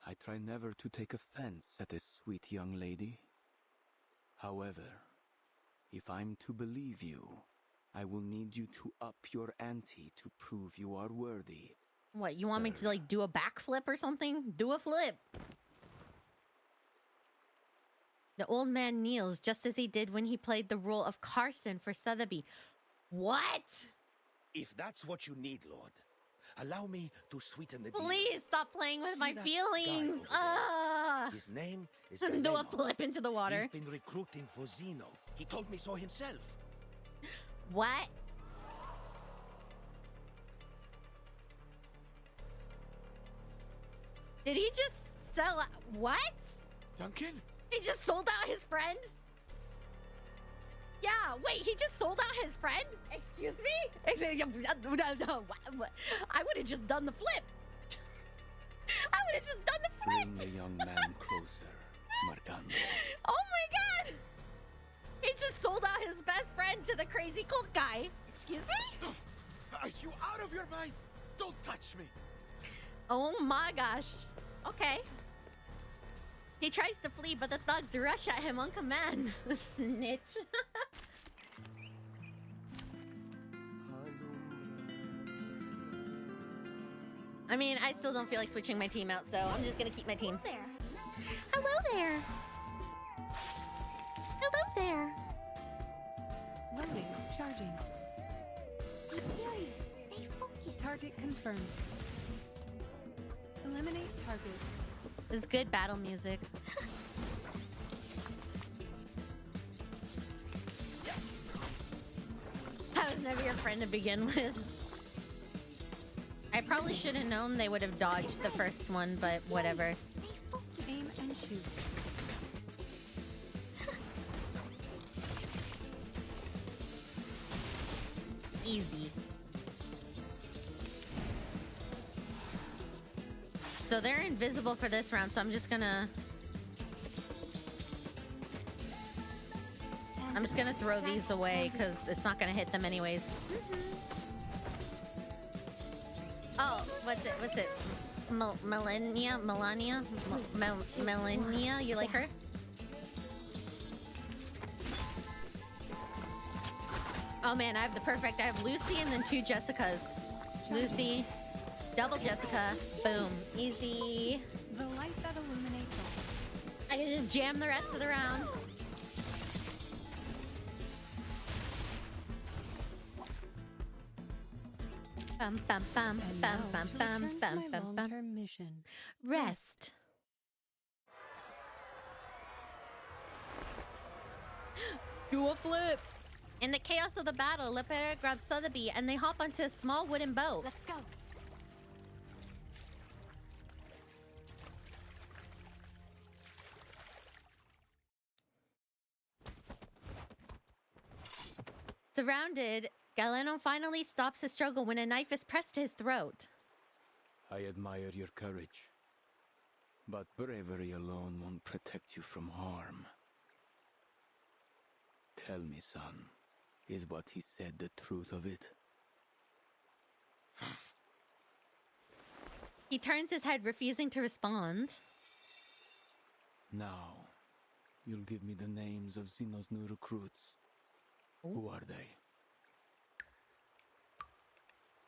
I try never to take offense at a sweet young lady. However, if I'm to believe you, I will need you to up your ante to prove you are worthy. What, you want me to, like, do a backflip or something? Do a flip. The old man kneels just as he did when he played the role of Carson for Sotheby. What? If that's what you need, Lord, allow me to sweeten the deal. Please stop playing with my feelings. His name is Do Zeno. a flip into the water. He's been recruiting for Zeno. He told me so himself. What? Did he just sell out? What? Duncan? He just sold out his friend? Yeah, wait, he just sold out his friend? Excuse me? Excuse me. No. I would have just done the flip. I would have just done the flip. Bring the young man closer, Marcando. Oh my god! He just sold out his best friend to the crazy cult guy. Excuse me? Are you out of your mind? Don't touch me. Oh my gosh. Okay. He tries to flee, but the thugs rush at him on command. Snitch. I mean, I still don't feel like switching my team out, so I'm just gonna keep my team. Hello there. Hello there. Loading. Charging. Be serious. Stay focused. Target confirmed. Eliminate target. This is good battle music. I was never your friend to begin with. I probably should have known they would have dodged the first one, but whatever. Aim and shoot. Easy. So they're invisible for this round, so I'm just gonna throw these away because it's not gonna hit them anyways. Oh, what's it? Melania? Melania? You like her? Oh man, I have Lucy and then 2 Jessicas. Lucy, double Jessica, boom, easy. The light that illuminates all. I can just jam the rest of the round. Bum bum bum bum bum bum bum bum bum. Mission. Rest. Do a flip. In the chaos of the battle, Lepera grabs Sotheby and they hop onto a small wooden boat. Let's go. Surrounded, Galeno finally stops his struggle when a knife is pressed to his throat. I admire your courage, but bravery alone won't protect you from harm. Tell me, son, is what he said the truth of it? He turns his head, refusing to respond. Now, you'll give me the names of Zeno's new recruits. Who are they?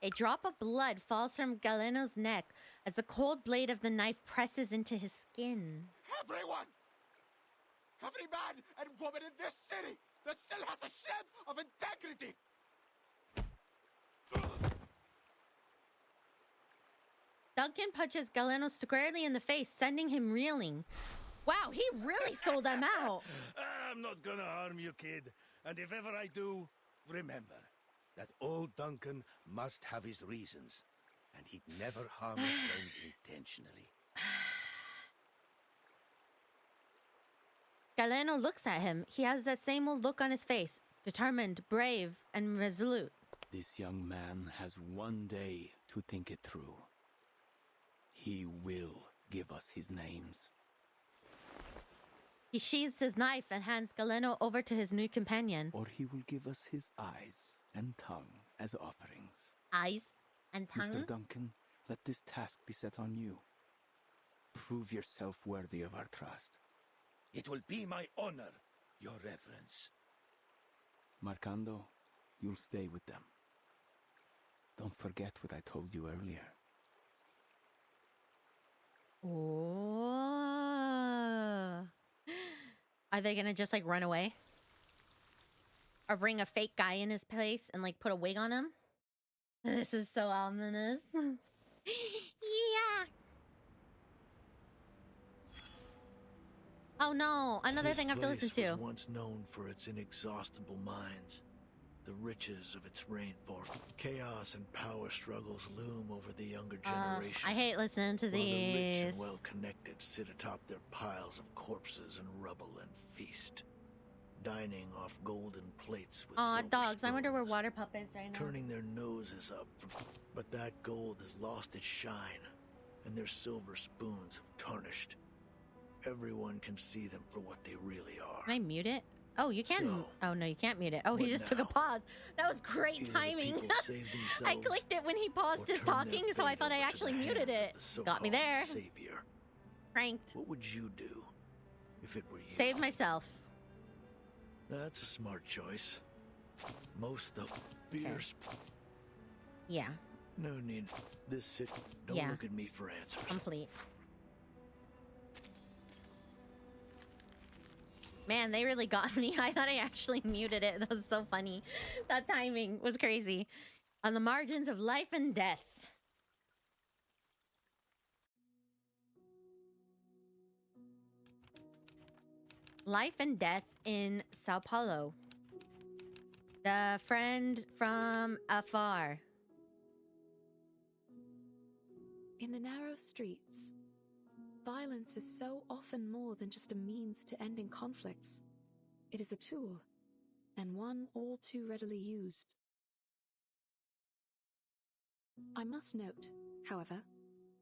A drop of blood falls from Galeno's neck as the cold blade of the knife presses into his skin. Everyone! Every man and woman in this city that still has a shred of integrity! Duncan punches Galeno squarely in the face, sending him reeling. Wow, he really sold them out. I'm not gonna harm you, kid. And if ever I do, remember that old Duncan must have his reasons. And he'd never harm a friend intentionally. Galeno looks at him. He has that same old look on his face. Determined, brave, and resolute. This young man has one day to think it through. He will give us his names. He sheathes his knife and hands Galeno over to his new companion. Or he will give us his eyes and tongue as offerings. Eyes and tongue? Mr. Duncan, let this task be set on you. Prove yourself worthy of our trust. It will be my honor, your reverence. Marcando, you'll stay with them. Don't forget what I told you earlier. Oh. Are they gonna just like run away? Or bring a fake guy in his place and like put a wig on him? This is so ominous. Yeah. Oh no, another thing I have to listen to. This place was once known for its inexhaustible mines, the riches of its rainforest. Chaos and power struggles loom over the younger generation. I hate listening to while these. the rich and well-connected sit atop their piles of corpses and rubble and feast, dining off golden plates with silver dogs. spoons, I wonder where Water Pup is right now. turning their noses up from... But that gold has lost its shine, and their silver spoons have tarnished. Everyone can see them for what they really are. Can I mute it? Oh, you can. So, oh, no, you can't mute it. Oh, he just took a pause. That was great timing. I clicked it when he paused his talking, so I thought I actually muted it. Got me there. Savior. Pranked. What would you do if it were you? Save myself. That's a smart choice. Most of fierce. Yeah. No need. Don't look at me for answers. Complete. Man, they really got me. I thought I actually muted it. That was so funny. That timing was crazy. On the margins of life and death. Life and death in São Paulo. The friend from afar. In the narrow streets, violence is so often more than just a means to ending conflicts. It is a tool, and one all too readily used. I must note, however,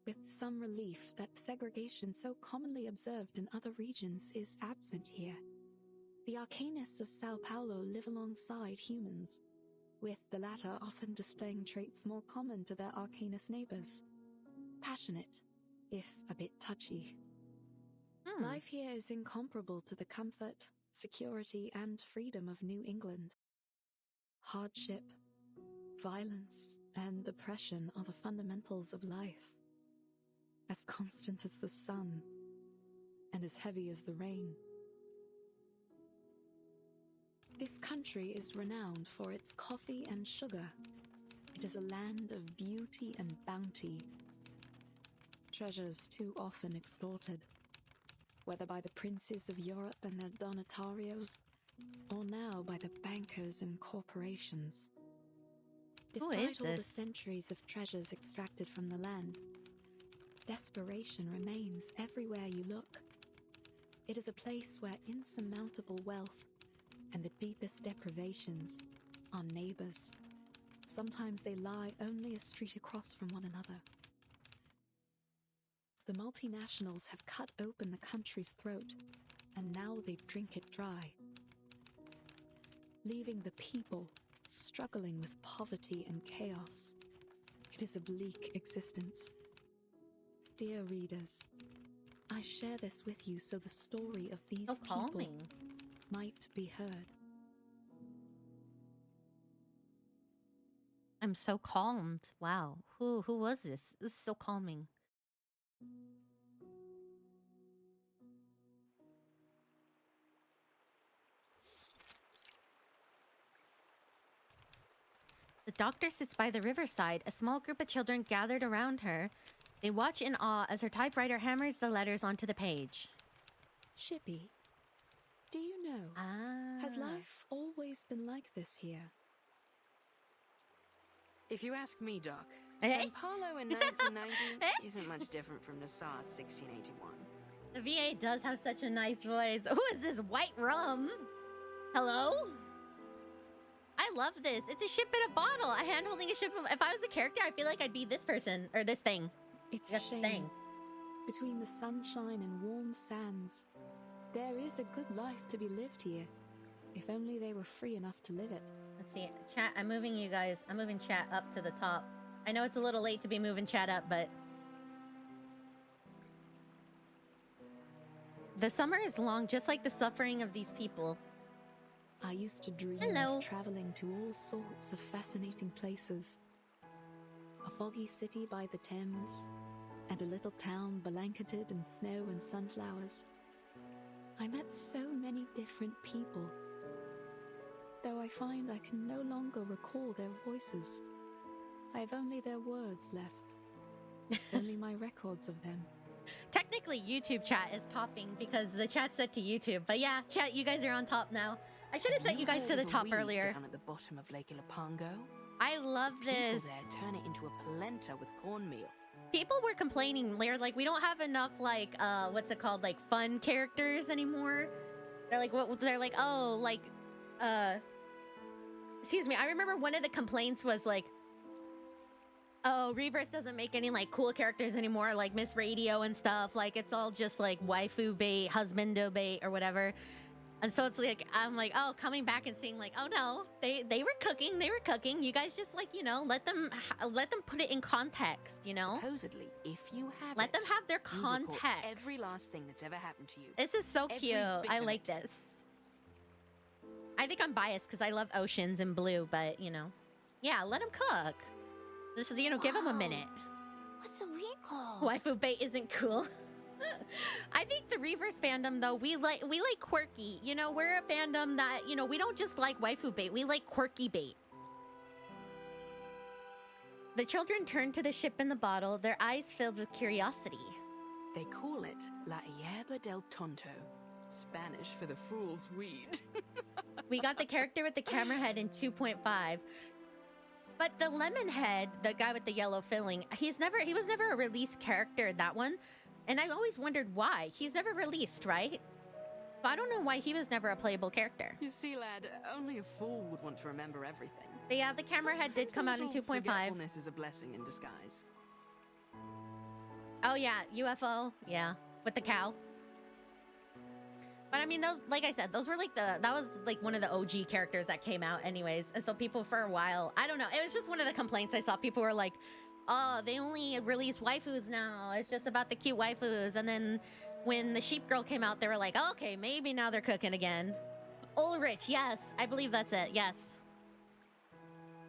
with some relief that segregation so commonly observed in other regions is absent here. The arcanists of São Paulo live alongside humans, with the latter often displaying traits more common to their arcanist neighbors. Passionate, if a bit touchy. Life here is incomparable to the comfort, security, and freedom of New England. Hardship, violence, and oppression are the fundamentals of life. As constant as the sun, and as heavy as the rain. This country is renowned for its coffee and sugar. It is a land of beauty and bounty. Treasures too often extorted, whether by the princes of Europe and their donatarios, or now by the bankers and corporations. Despite all the centuries of treasures extracted from the land, desperation remains everywhere you look. It is a place where insurmountable wealth and the deepest deprivations are neighbors. Sometimes they lie only a street across from one another. The multinationals have cut open the country's throat, and now they drink it dry, leaving the people struggling with poverty and chaos. It is a bleak existence. Dear readers, I share this with you so the story of these people might be heard. I'm so calmed. Wow. Who was this? This is so calming. The doctor sits by the riverside. A small group of children gathered around her. They watch in awe as her typewriter hammers the letters onto the page. Shippy, do you know, has life always been like this here? If you ask me, Doc, São Paulo in 1990 isn't much different from Nassau's 1681. The VA does have such a nice voice. Who is this white rum? Hello? I love this. It's a ship in a bottle. A hand holding a ship. If I was a character, I feel like I'd be this person or this thing. It's a shame. Between the sunshine and warm sands, there is a good life to be lived here. If only they were free enough to live it. Let's see. Chat, I'm moving you guys. I'm moving chat up to the top. I know it's a little late to be moving chat up, but... The summer is long, just like the suffering of these people. I used to dream of traveling to all sorts of fascinating places. A foggy city by the Thames, and a little town blanketed in snow and sunflowers. I met so many different people, though I find I can no longer recall their voices. I have only their words left, only my records of them. Technically, YouTube chat is topping because the chat's set to YouTube. But yeah, chat, you guys are on top now. I should have set you guys to the top earlier. Down at the bottom of Lake Ilapango. I love this. People there turn it into a polenta with cornmeal. People were complaining, they're like, we don't have enough, like, what's it called, like, fun characters anymore. They're like, what? They're like, oh, like, excuse me. I remember one of the complaints was like, oh, Reverse doesn't make any, like, cool characters anymore, like Miss Radio and stuff. Like, it's all just, like, waifu bait, husbando bait, or whatever. And so it's like, I'm like, oh, coming back and seeing, like, oh, no, they were cooking. They were cooking. You guys just, like, you know, let them put it in context, you know? Supposedly, if you have let them have their context. Every last thing that's ever happened to you. This is so cute. I like this. I think I'm biased because I love oceans and blue, but, you know. Yeah, let them cook. This is, you know, give them a minute. What's a recall? Waifu bait isn't cool. I think the Reverse fandom, though, we like quirky. You know, we're a fandom that, you know, we don't just like waifu bait. We like quirky bait. The children turn to the ship in the bottle, their eyes filled with curiosity. They call it La Hierba del Tonto, Spanish for the fool's weed. We got the character with the camera head in 2.5. But the lemon head, the guy with the yellow filling, he was never a released character, that one. And I always wondered why. He's never released, right? But I don't know why he was never a playable character. You see, lad, only a fool would want to remember everything. But yeah, the camera head did come out in 2.5. Forgetfulness is a blessing in disguise. Oh yeah, UFO, yeah, with the cow. But I mean, those, like I said, those were like that was like one of the OG characters that came out anyways. And so people for a while, I don't know, it was just one of the complaints I saw. People were like, oh, they only release waifus now. It's just about the cute waifus. And then when the sheep girl came out, they were like, oh, okay, maybe now they're cooking again. Ulrich, yes, I believe that's it, yes.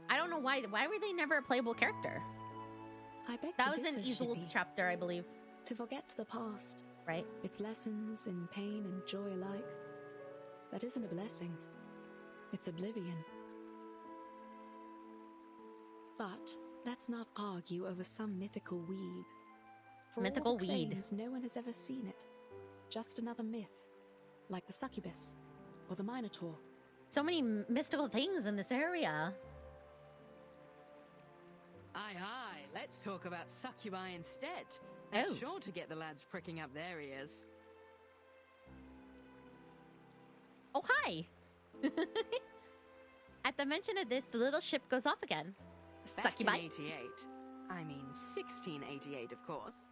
I don't know why were they never a playable character? I beg that to was in differ, Isolde's chapter, I believe. To forget the past. Right. Its lessons in pain and joy alike. That isn't a blessing. It's oblivion. But let's not argue over some mythical weed. For mythical all the weed. Claims, no one has ever seen it. Just another myth. Like the succubus. Or the minotaur. So many mystical things in this area. Aye, aye. Let's talk about succubi instead. That's sure to get the lads pricking up their ears. Oh, hi! At the mention of this, the little ship goes off again. Back in 1688, of course,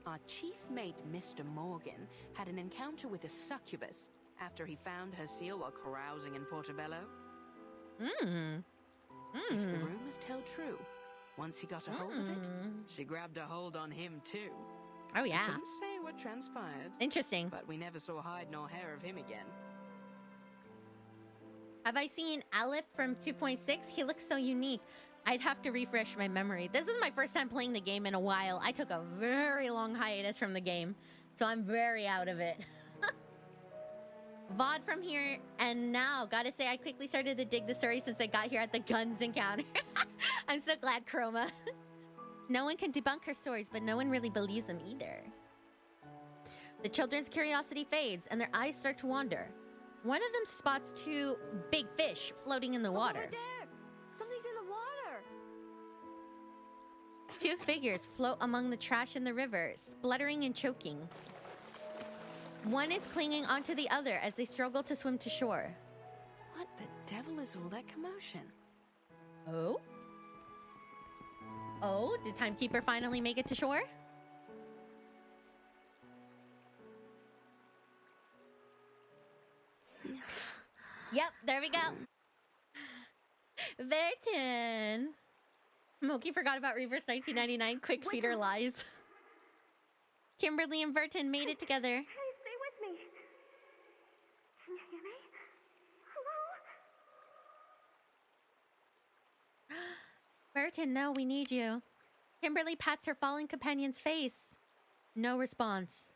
our chief mate, Mr. Morgan, had an encounter with a succubus after he found her seal while carousing in Portobello. If the rumors tell true, once he got a hold of it, she grabbed a hold on him too. Oh yeah. I couldn't say what transpired. Interesting. But we never saw hide nor hair of him again. Have I seen Alip from 2.6? He looks so unique. I'd have to refresh my memory. This is my first time playing the game in a while. I took a very long hiatus from the game, so I'm very out of it. VOD from here and now. Gotta say, I quickly started to dig the story since I got here at the guns encounter. I'm so glad, Chroma. No one can debunk her stories, but no one really believes them either. The children's curiosity fades and their eyes start to wander. One of them spots two big fish floating in the water. Over there! Something's in the water! Two figures float among the trash in the river, spluttering and choking. One is clinging onto the other as they struggle to swim to shore. What the devil is all that commotion? Oh? Oh, did Timekeeper finally make it to shore? Yep, there we go. Verton. Moki forgot about Reverse 1999 quick feeder lies. Kimberly and Verton made it together. Hey, stay with me. Can you hear me? Hello? Verton, no, we need you. Kimberly pats her fallen companion's face. No response.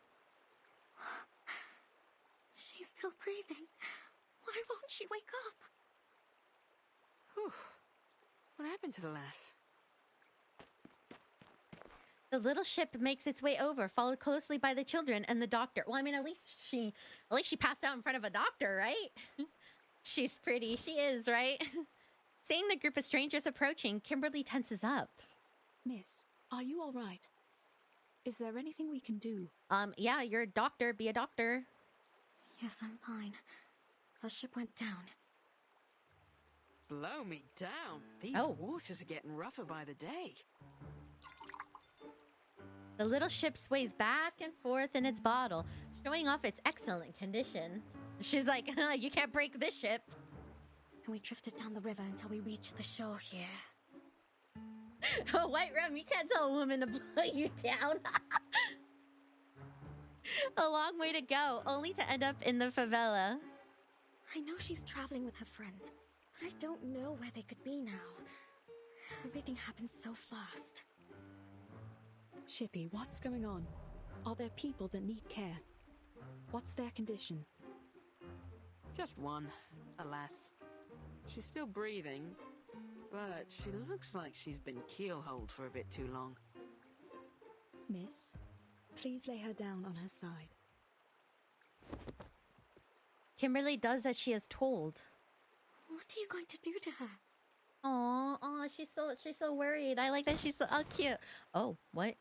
She's still breathing. Why won't she wake up? Whew. What happened to the lass? The little ship makes its way over, followed closely by the children and the doctor. Well, I mean, at least she passed out in front of a doctor, right? She's pretty. She is, right? Seeing the group of strangers approaching, Kimberly tenses up. Miss, are you all right? Is there anything we can do? Yeah, you're a doctor. Be a doctor. Yes, I'm fine. The ship went down. Blow me down. These waters are getting rougher by the day. The little ship sways back and forth in its bottle, showing off its excellent condition. She's like, you can't break this ship. And we drifted down the river until we reached the shore here. Oh, White Rum, you can't tell a woman to blow you down. A long way to go, only to end up in the favela. I know she's traveling with her friends, but I don't know where they could be now. Everything happened so fast. Shippy, what's going on? Are there people that need care? What's their condition? Just one, alas. She's still breathing, but she looks like she's been keelholed for a bit too long. Miss, please lay her down on her side. Kimberly does as she is told. What are you going to do to her? Oh, she's so worried. I like that she's so cute. Oh, what?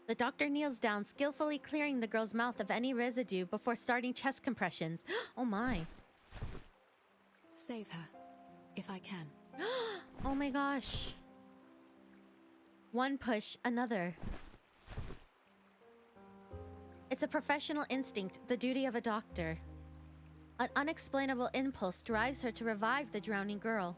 The doctor kneels down, skillfully clearing the girl's mouth of any residue before starting chest compressions. Oh my. Save her, if I can. Oh my gosh. One push, another. It's a professional instinct, the duty of a doctor. An unexplainable impulse drives her to revive the drowning girl.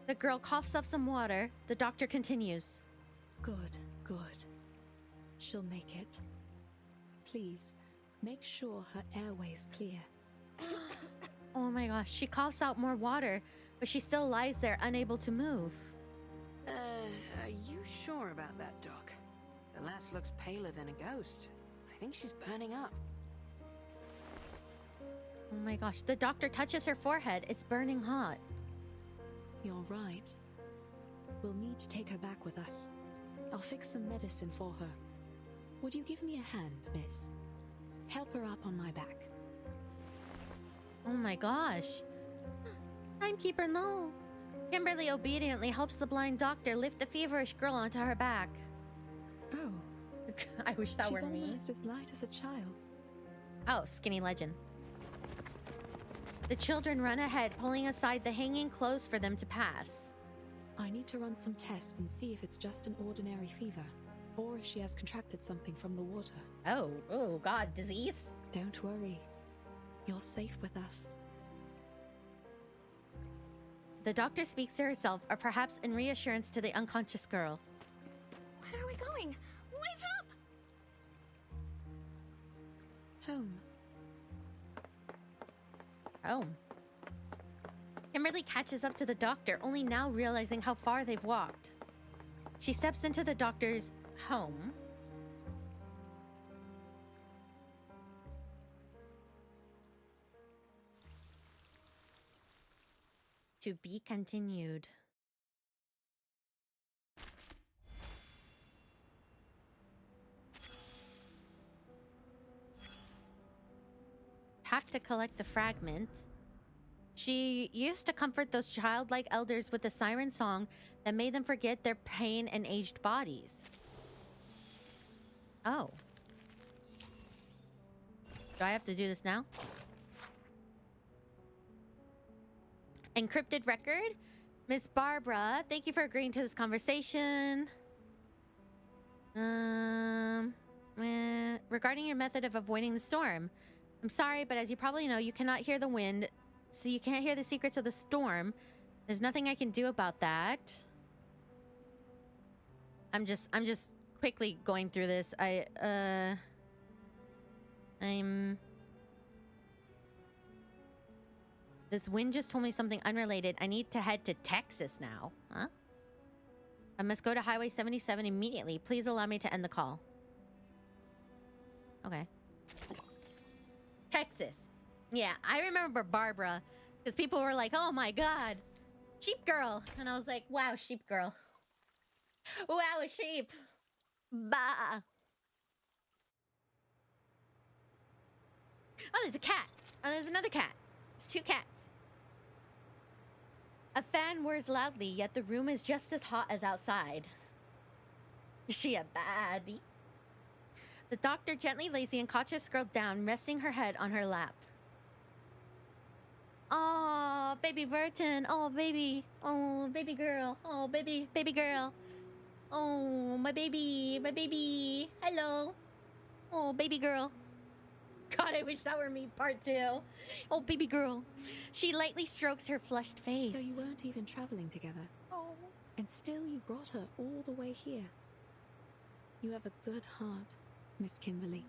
The girl coughs up some water. The doctor continues. Good, good. She'll make it. Please, make sure her airway's clear. Oh my gosh, she coughs out more water, but she still lies there unable to move. Are you sure about that, Doc? The lass looks paler than a ghost. I think she's burning up. Oh my gosh, the doctor touches her forehead. It's burning hot. You're right. We'll need to take her back with us. I'll fix some medicine for her. Would you give me a hand, miss? Help her up on my back. Oh my gosh. Timekeeper, no. Kimberly obediently helps the blind doctor lift the feverish girl onto her back. Oh. I wish that were me. She's almost as light as a child. Oh, skinny legend. The children run ahead, pulling aside the hanging clothes for them to pass. I need to run some tests and see if it's just an ordinary fever, or if she has contracted something from the water. Oh God, disease? Don't worry. You're safe with us. The doctor speaks to herself, or perhaps in reassurance to the unconscious girl. Where are we going? Wait up! Home. Home. Kimberly catches up to the doctor, only now realizing how far they've walked. She steps into the doctor's home, To be continued. Pack to collect the fragment. She used to comfort those childlike elders with a siren song that made them forget their pain and aged bodies. Oh. Do I have to do this now? Encrypted record? Miss Barbara, thank you for agreeing to this conversation. Regarding your method of avoiding the storm. I'm sorry, but as you probably know, you cannot hear the wind, so you can't hear the secrets of the storm. There's nothing I can do about that. I'm just quickly going through this. This wind just told me something unrelated. I need to head to Texas now. Huh? I must go to Highway 77 immediately. Please allow me to end the call. Okay. Texas. Yeah, I remember Barbara. Because people were like, oh my god. Sheep girl. And I was like, wow, sheep girl. Wow, a sheep. Bah. Oh, there's a cat. Oh, there's another cat. There's two cats. A fan whirs loudly, yet the room is just as hot as outside. Is she a baddie? The doctor gently lays the unconscious girl down, resting her head on her lap. Oh, baby Burton. Oh, baby. Oh, baby girl. Oh, baby girl. Oh, my baby. My baby. Hello. Oh, baby girl. God, I wish that were me, part 2. Oh, baby girl. She lightly strokes her flushed face. So you weren't even traveling together? Oh. And still you brought her all the way here. You have a good heart, Miss Kimberly.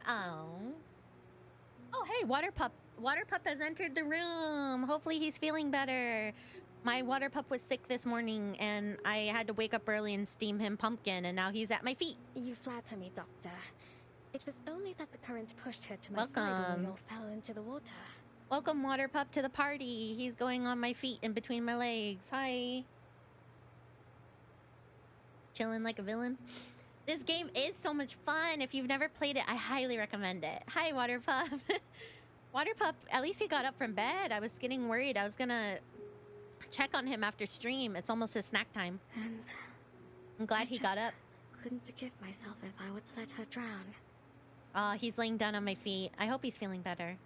Oh. Oh, hey, Water Pup. Water Pup has entered the room. Hopefully he's feeling better. My Water Pup was sick this morning, and I had to wake up early and steam him pumpkin, and now he's at my feet. You flatter me, Doctor. It was only that the current pushed her to my side when we all fell into the water. Welcome, Water Pup, to the party. He's going on my feet and between my legs. Hi. Chilling like a villain. This game is so much fun. If you've never played it, I highly recommend it. Hi, Water Pup. Water Pup, at least he got up from bed. I was getting worried. I was gonna check on him after stream. It's almost his snack time. And I'm glad he got up. Couldn't forgive myself if I were to let her drown. Oh, he's laying down on my feet. I hope he's feeling better.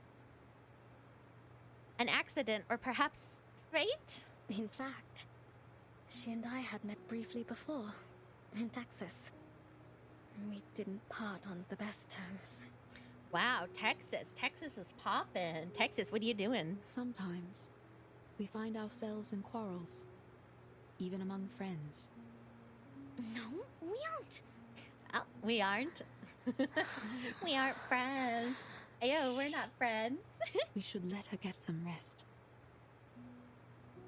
An accident, or perhaps fate? In fact, she and I had met briefly before, in Texas. We didn't part on the best terms. Wow, Texas. Texas is poppin'. Texas, what are you doing? Sometimes we find ourselves in quarrels, even among friends. No, we aren't. Oh, we aren't? We aren't friends. Ayo, we're not friends. We should let her get some rest.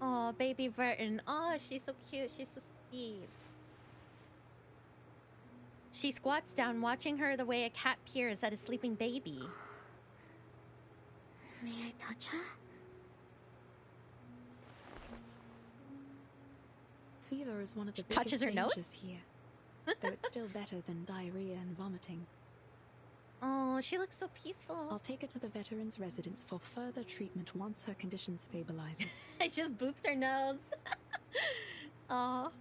Oh, baby Burton. Oh, she's so cute. She's so sweet. She squats down, watching her the way a cat peers at a sleeping baby. May I touch her? Fever is one of the touches biggest her nose dangers here, though it's still better than diarrhea and vomiting. Oh, she looks so peaceful. I'll take her to the veterans' residence for further treatment once her condition stabilizes. It just boops her nose. Oh,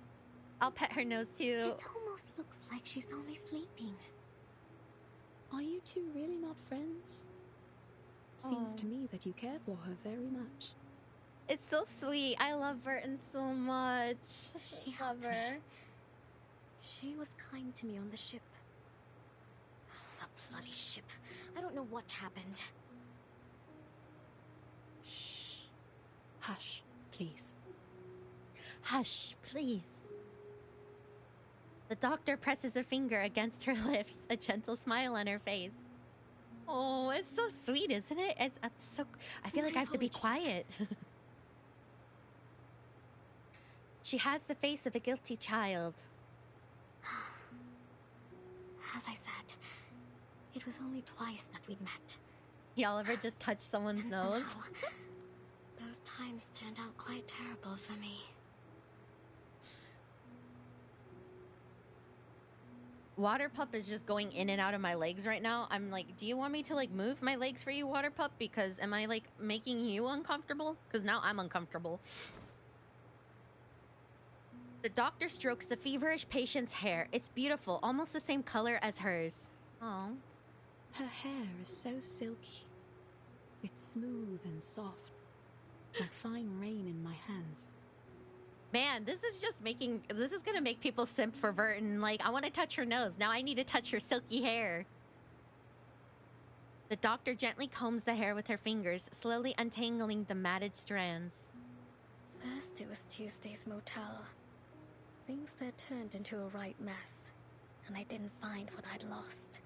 I'll pet her nose too. It almost looks like she's only sleeping. Are you two really not friends? Seems to me that you care for her very much. It's so sweet. I love Burton so much. She love her. She was kind to me on the ship. That bloody ship. I don't know what happened. Shh. Hush, please. Hush, please. The doctor presses a finger against her lips, a gentle smile on her face. Oh, it's so sweet, isn't it? It's so... I feel like I have to be quiet. She has the face of a guilty child. As I said, it was only twice that we'd met. Y'all ever just touch someone's nose? Both times turned out quite terrible for me. Water Pup is just going in and out of my legs right now. I'm like, do you want me to like move my legs for you, Water Pup? Because am I like making you uncomfortable? Because now I'm uncomfortable. The doctor strokes the feverish patient's hair. It's beautiful, almost the same color as hers. Oh. Her hair is so silky. It's smooth and soft, like fine rain in my hands. Man, this is gonna make people simp for Vertin. Like, I want to touch her nose. Now I need to touch her silky hair. The doctor gently combs the hair with her fingers, slowly untangling the matted strands. First it was Tuesday's motel. Things there turned into a right mess, and I didn't find what I'd lost.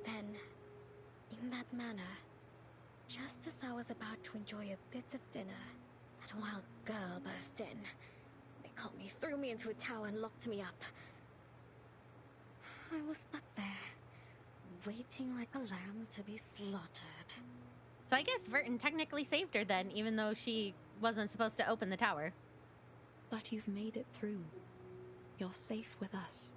Then, in that manner, just as I was about to enjoy a bit of dinner, that wild girl burst in. They caught me, threw me into a tower, and locked me up. I was stuck there, waiting like a lamb to be slaughtered. So I guess Vertin technically saved her then, even though she wasn't supposed to open the tower. But you've made it through. You're safe with us.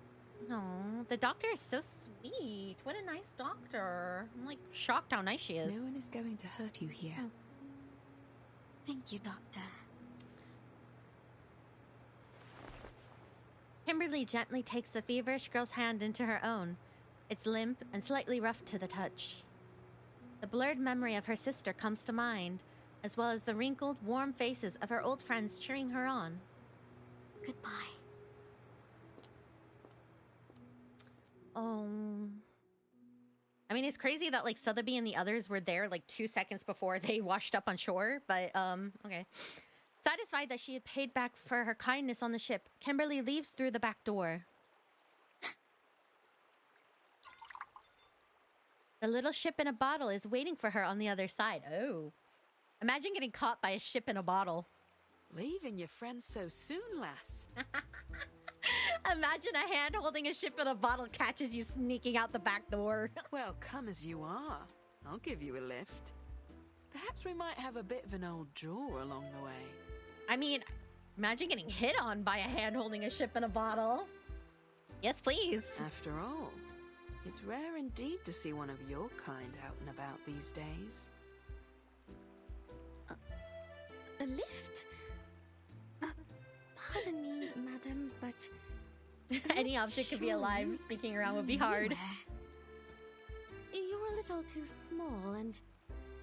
No, the doctor is so sweet. What a nice doctor. I'm like shocked how nice she is. No one is going to hurt you here. Oh. Thank you, Doctor. Kimberly gently takes the feverish girl's hand into her own. It's limp and slightly rough to the touch. The blurred memory of her sister comes to mind, as well as the wrinkled, warm faces of her old friends cheering her on. Goodbye. Oh. I mean, it's crazy that, like, Sotheby and the others were there, like, 2 seconds before they washed up on shore, but, okay. Satisfied that she had paid back for her kindness on the ship, Kimberly leaves through the back door. The little ship in a bottle is waiting for her on the other side. Oh. Imagine getting caught by a ship in a bottle. Leaving your friends so soon, lass. Imagine a hand holding a ship in a bottle catches you sneaking out the back door. Well, come as you are. I'll give you a lift. Perhaps we might have a bit of an old jaw along the way. I mean, imagine getting hit on by a hand holding a ship in a bottle. Yes, please. After all, it's rare indeed to see one of your kind out and about these days. A lift? Pardon me, madam, but... Any object could be alive. Sneaking around would be hard. You're a little too small and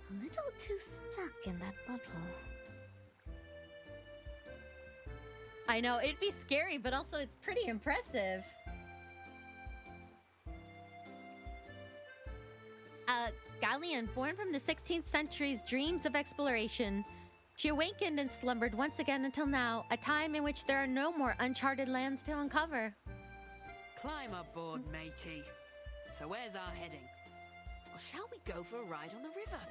a little too stuck in that bottle. I know, it'd be scary, but also it's pretty impressive. Galleon, born from the 16th century's dreams of exploration, she awakened and slumbered once again until now, a time in which there are no more uncharted lands to uncover. Climb aboard, matey. So where's our heading? Or shall we go for a ride on the river?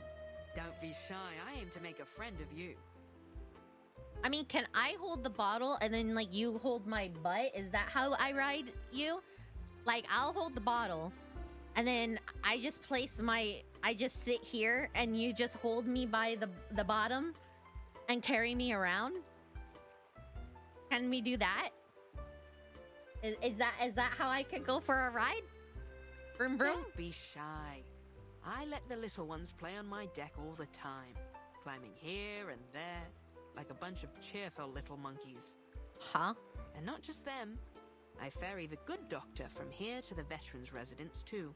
Don't be shy, I aim to make a friend of you. I mean, can I hold the bottle and then, like, you hold my butt? Is that how I ride you? Like, I'll hold the bottle, and then I just I just sit here, and you just hold me by the bottom and carry me around? Can we do that? Is that how I could go for a ride? Vroom vroom? Don't be shy. I let the little ones play on my deck all the time, climbing here and there, like a bunch of cheerful little monkeys. Huh? And not just them. I ferry the good doctor from here to the veterans' residence too.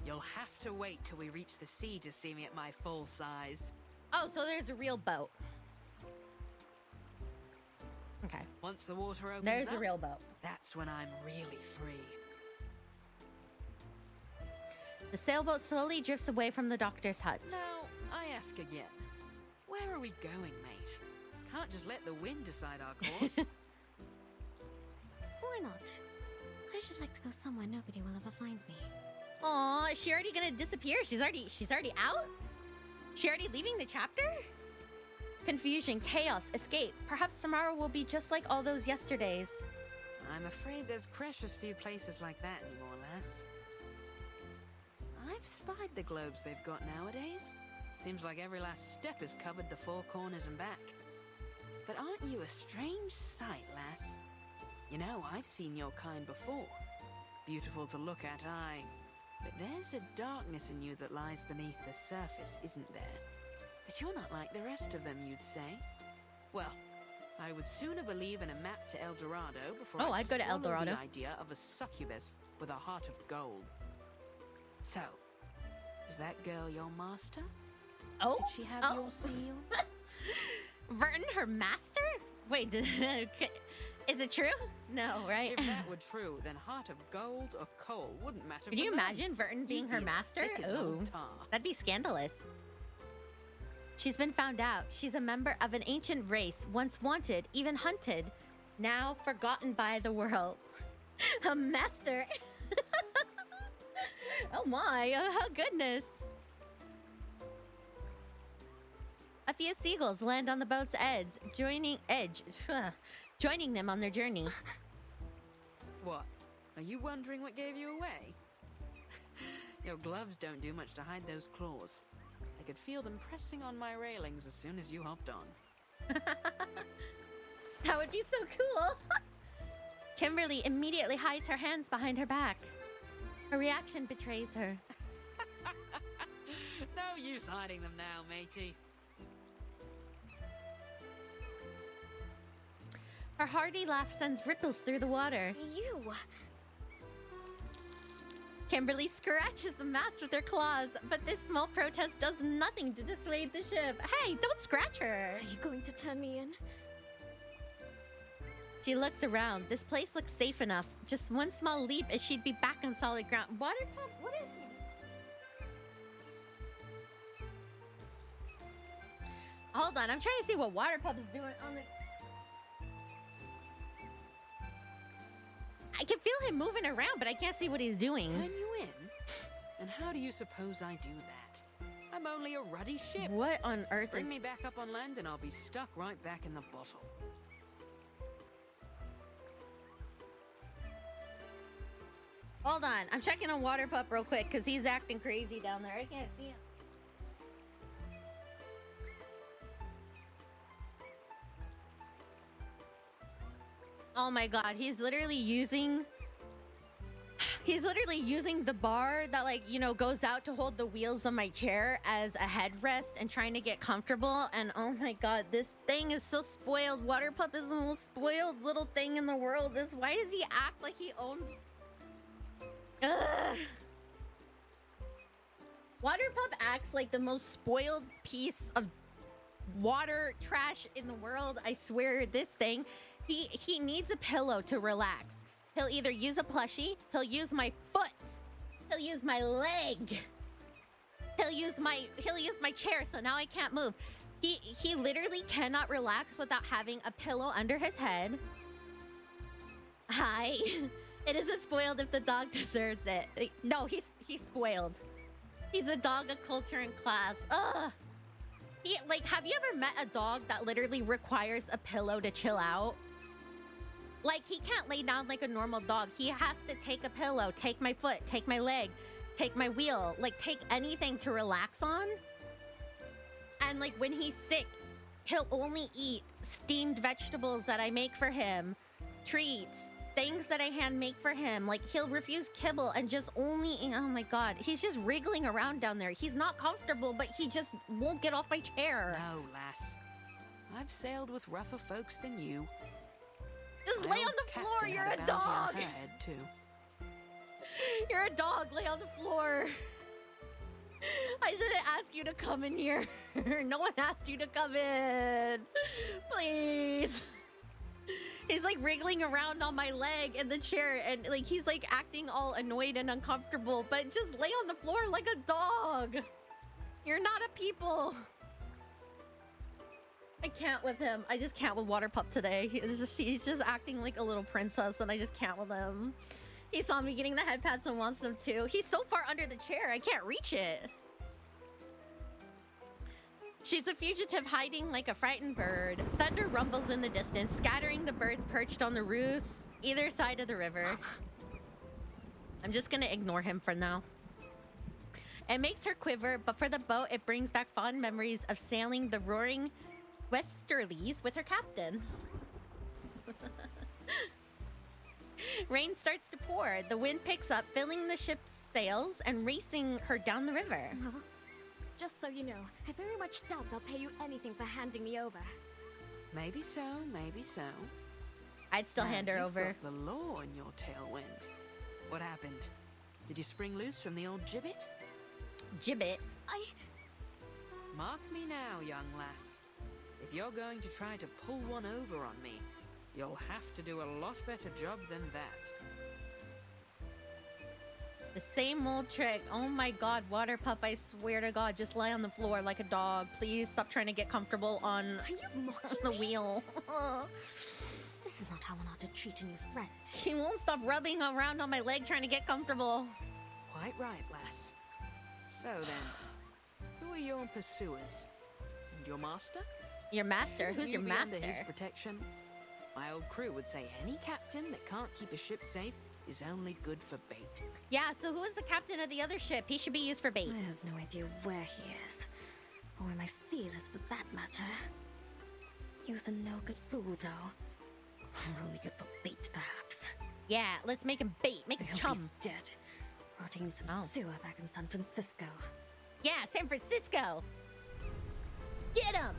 You'll have to wait till we reach the sea to see me at my full size. Oh, so there's a real boat. Okay. Once the water opens There's up, a real boat. That's when I'm really free. The sailboat slowly drifts away from the doctor's hut. Now, I ask again. Where are we going, mate? Can't just let the wind decide our course. Why not? I should like to go somewhere nobody will ever find me. Aw, is she already gonna disappear? She's already out? She already leaving the chapter? Confusion, chaos, escape. Perhaps tomorrow will be just like all those yesterdays. I'm afraid there's precious few places like that anymore, lass. I've spied the globes they've got nowadays. Seems like every last step has covered the four corners and back. But aren't you a strange sight, lass? You know, I've seen your kind before. Beautiful to look at, aye. But there's a darkness in you that lies beneath the surface, isn't there? But you're not like the rest of them, you'd say. Well, I would sooner believe in a map to El Dorado before I'd go to El Dorado. The idea of a succubus with a heart of gold. So, is that girl your master? Oh? Did she have your seal? Verton, her master? Wait, is it true? No, right? If that were true, then heart of gold or coal wouldn't matter. Could you imagine Verton being her master? Ooh, that'd be scandalous. She's been found out. She's a member of an ancient race, once wanted, even hunted, now forgotten by the world. A master. Oh my, oh goodness. A few seagulls land on the boat's edge, joining them on their journey. What? Are you wondering what gave you away? Your gloves don't do much to hide those claws. I could feel them pressing on my railings as soon as you hopped on. That would be so cool. Kimberly immediately hides her hands behind her back. Her reaction betrays her. No use hiding them now, matey. Her hearty laugh sends ripples through the water. You! Kimberly scratches the mast with her claws, but this small protest does nothing to dissuade the ship. Hey, don't scratch her! Are you going to turn me in? She looks around. This place looks safe enough. Just one small leap and she'd be back on solid ground. Water pump? What is he? Hold on, I'm trying to see what Water Pup's doing on the... I can feel him moving around, but I can't see what he's doing. Turn you in? And how do you suppose I do that? I'm only a ruddy ship. What on earth Bring me back up on land and I'll be stuck right back in the bottle. Hold on, I'm checking on Water Pup real quick because he's acting crazy down there. I can't see him. Oh my god, he's literally using the bar that, like, you know, goes out to hold the wheels of my chair as a headrest and trying to get comfortable. And oh my god, this thing is so spoiled. Water Pup is the most spoiled little thing in the world. Why does he act like he owns... Ugh. Water Pup acts like the most spoiled piece of water trash in the world. I swear, this thing... He needs a pillow to relax. He'll either use a plushie, he'll use my foot, he'll use my leg, he'll use my chair, so now I can't move. He literally cannot relax without having a pillow under his head. Hi. It isn't spoiled if the dog deserves it. No, he's spoiled. He's a dog of culture and class. Ugh. Have you ever met a dog that literally requires a pillow to chill out? Like, he can't lay down like a normal dog. He has to take a pillow, take my foot, take my leg, take my wheel, like, take anything to relax on. And, like, when he's sick, he'll only eat steamed vegetables that I make for him, treats, things that I hand make for him. Like, he'll refuse kibble and just only... Oh, my God. He's just wriggling around down there. He's not comfortable, but he just won't get off my chair. No, lass. I've sailed with rougher folks than you. Just lay on the floor. You're a dog. You're a dog. Lay on the floor. I didn't ask you to come in here. No one asked you to come in. Please. He's like wriggling around on my leg in the chair and like he's like acting all annoyed and uncomfortable, but just lay on the floor like a dog. You're not a people. I can't with him. I just can't with Water Pup today. He's just acting like a little princess and I just can't with him. He saw me getting the head pats and wants them too. He's so far under the chair, I can't reach it. She's a fugitive hiding like a frightened bird. Thunder rumbles in the distance, scattering the birds perched on the roofs, either side of the river. I'm just gonna ignore him for now. It makes her quiver, but for the boat, it brings back fond memories of sailing the roaring westerlies with her captain. Rain starts to pour. The wind picks up, filling the ship's sails and racing her down the river. Well, just so you know, I very much doubt they'll pay you anything for handing me over. Maybe so, maybe so. I'd still hand her over. You've got the law in your tailwind. What happened? Did you spring loose from the old gibbet? Gibbet? Mark me now, young lass. If you're going to try to pull one over on me, you'll have to do a lot better job than that. The same old trick. Oh my god, water pup, I swear to god, just lie on the floor like a dog. Please stop trying to get comfortable on the wheel. This is not how one ought to treat a new friend. He won't stop rubbing around on my leg trying to get comfortable. Quite right, lass. So then, who are your pursuers? And your master? Your master? Who's your master? Under his protection. My old crew would say any captain that can't keep a ship safe is only good for bait. Yeah, so who is the captain of the other ship? He should be used for bait. I have no idea where he is. Or where my seal is, for that matter. He was a no-good fool, though. Only good for bait, perhaps. Yeah, let's make him bait. Make him chum. He's dead. Rotting in some sewer back in San Francisco. Yeah, San Francisco. Get him.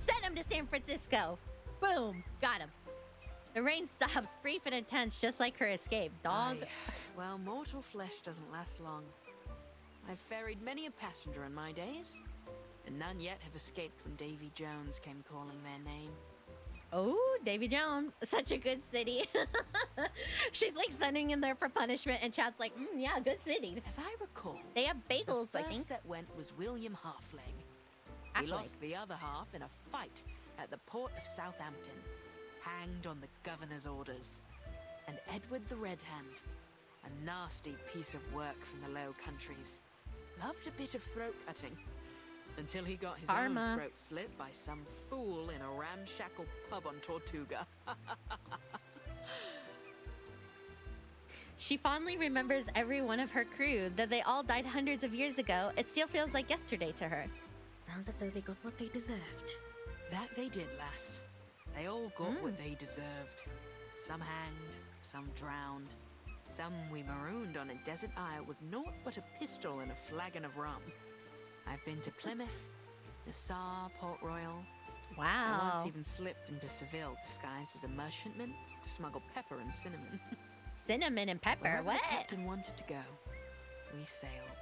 Send him to San Francisco. Boom. Got him. The rain stops, brief and intense, just like her escape. Dog. Well, mortal flesh doesn't last long. I've ferried many a passenger in my days, and none yet have escaped when Davy Jones came calling their name. Oh, Davy Jones. Such a good city. She's like sending him there for punishment, and Chad's like, yeah, good city. As I recall, they have bagels, the I think. first that went was William Halfleg. He lost the other half in a fight at the port of Southampton, hanged on the governor's orders. And Edward the Red Hand, a nasty piece of work from the Low Countries, loved a bit of throat cutting. Until he got his own throat slit by some fool in a ramshackle pub on Tortuga. She fondly remembers every one of her crew, though they all died hundreds of years ago. It still feels like yesterday to her. Sounds as though they got what they deserved. That they did, lass. They all got what they deserved. Some hanged, some drowned, some we marooned on a desert isle with naught but a pistol and a flagon of rum. I've been to Plymouth, Nassau, Port Royal. Wow. I once even slipped into Seville disguised as a merchantman to smuggle pepper and cinnamon. Cinnamon and pepper? Wherever what? The captain wanted to go, we sailed.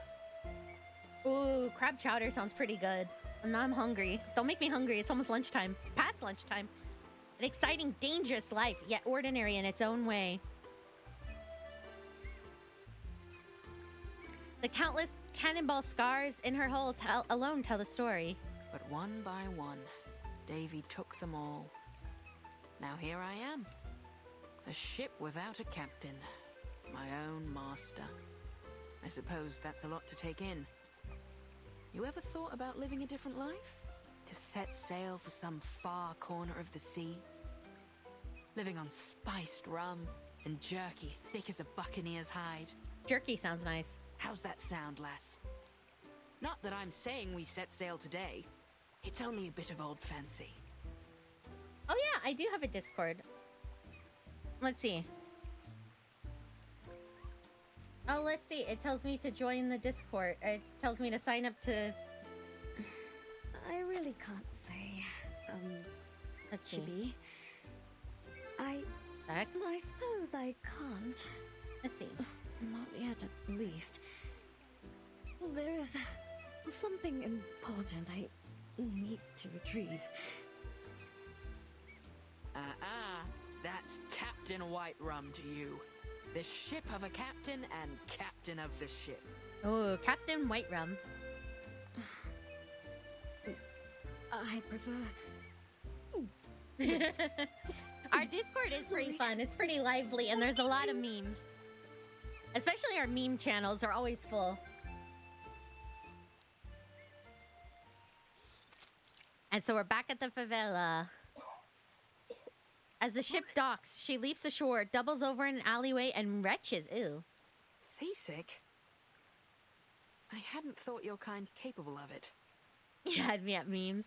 Ooh, crab chowder sounds pretty good. And now I'm hungry. Don't make me hungry. It's almost lunchtime. It's past lunchtime. An exciting, dangerous life, yet ordinary in its own way. The countless cannonball scars in her hull alone tell the story. But one by one, Davy took them all. Now here I am. A ship without a captain. My own master. I suppose that's a lot to take in. You ever thought about living a different life? To set sail for some far corner of the sea? Living on spiced rum and jerky thick as a buccaneer's hide. Jerky sounds nice. How's that sound, lass? Not that I'm saying we set sail today. It's only a bit of old fancy. Oh yeah, I do have a Discord. Let's see. Oh, let's see. It tells me to join the Discord. It tells me to sign up to... I really can't say. Let's see. Chibi. I suppose I can't. Let's see. Not yet, at least. There's something important I need to retrieve. That's Captain White Rum to you. The ship of a captain and captain of the ship. Oh, Captain White Rum. I prefer... Our Discord is pretty fun. It's pretty lively, and there's a lot of memes. Especially our meme channels are always full. And so we're back at the favela. As the ship docks, she leaps ashore, doubles over in an alleyway, and retches. Ew. Seasick? I hadn't thought your kind capable of it. You had me at memes.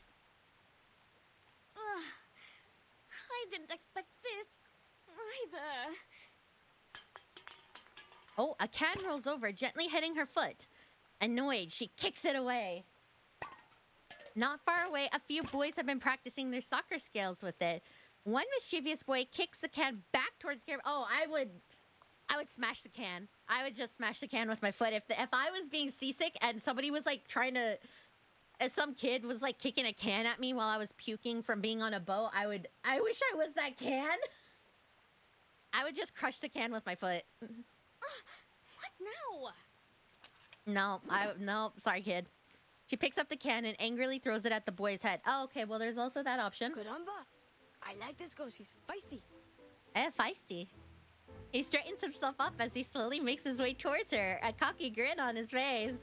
I didn't expect this either. Oh, a can rolls over, gently hitting her foot. Annoyed, she kicks it away. Not far away, a few boys have been practicing their soccer skills with it. One mischievous boy kicks the can back towards Kimberly. Oh, I would smash the can. I would just smash the can with my foot. If I was being seasick and somebody was like trying to, some kid was like kicking a can at me while I was puking from being on a boat, I wish I was that can. I would just crush the can with my foot. What now? No, sorry, kid. She picks up the can and angrily throws it at the boy's head. Oh, okay, well, there's also that option. Caramba! I like this girl, she's feisty. Feisty. He straightens himself up as he slowly makes his way towards her, a cocky grin on his face.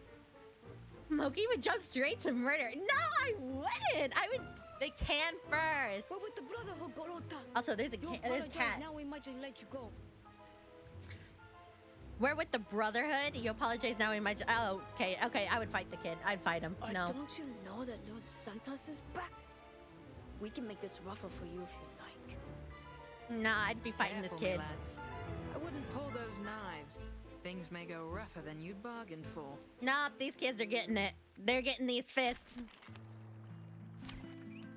Moki would jump straight to murder. No, I wouldn't! I would the can first. But with the Brotherhood, Gorota. Also, there's a cat. Now we might just let you go. We're with the Brotherhood. You apologize now. We might. Oh, okay. I would fight the kid. I'd fight him. No. Don't you know that Lord Santos is back? We can make this rougher for you if you like. Nah, I'd be fighting this kid. Lads. I wouldn't pull those knives. Things may go rougher than you'd bargained for. Nah, these kids are getting it. They're getting these fists.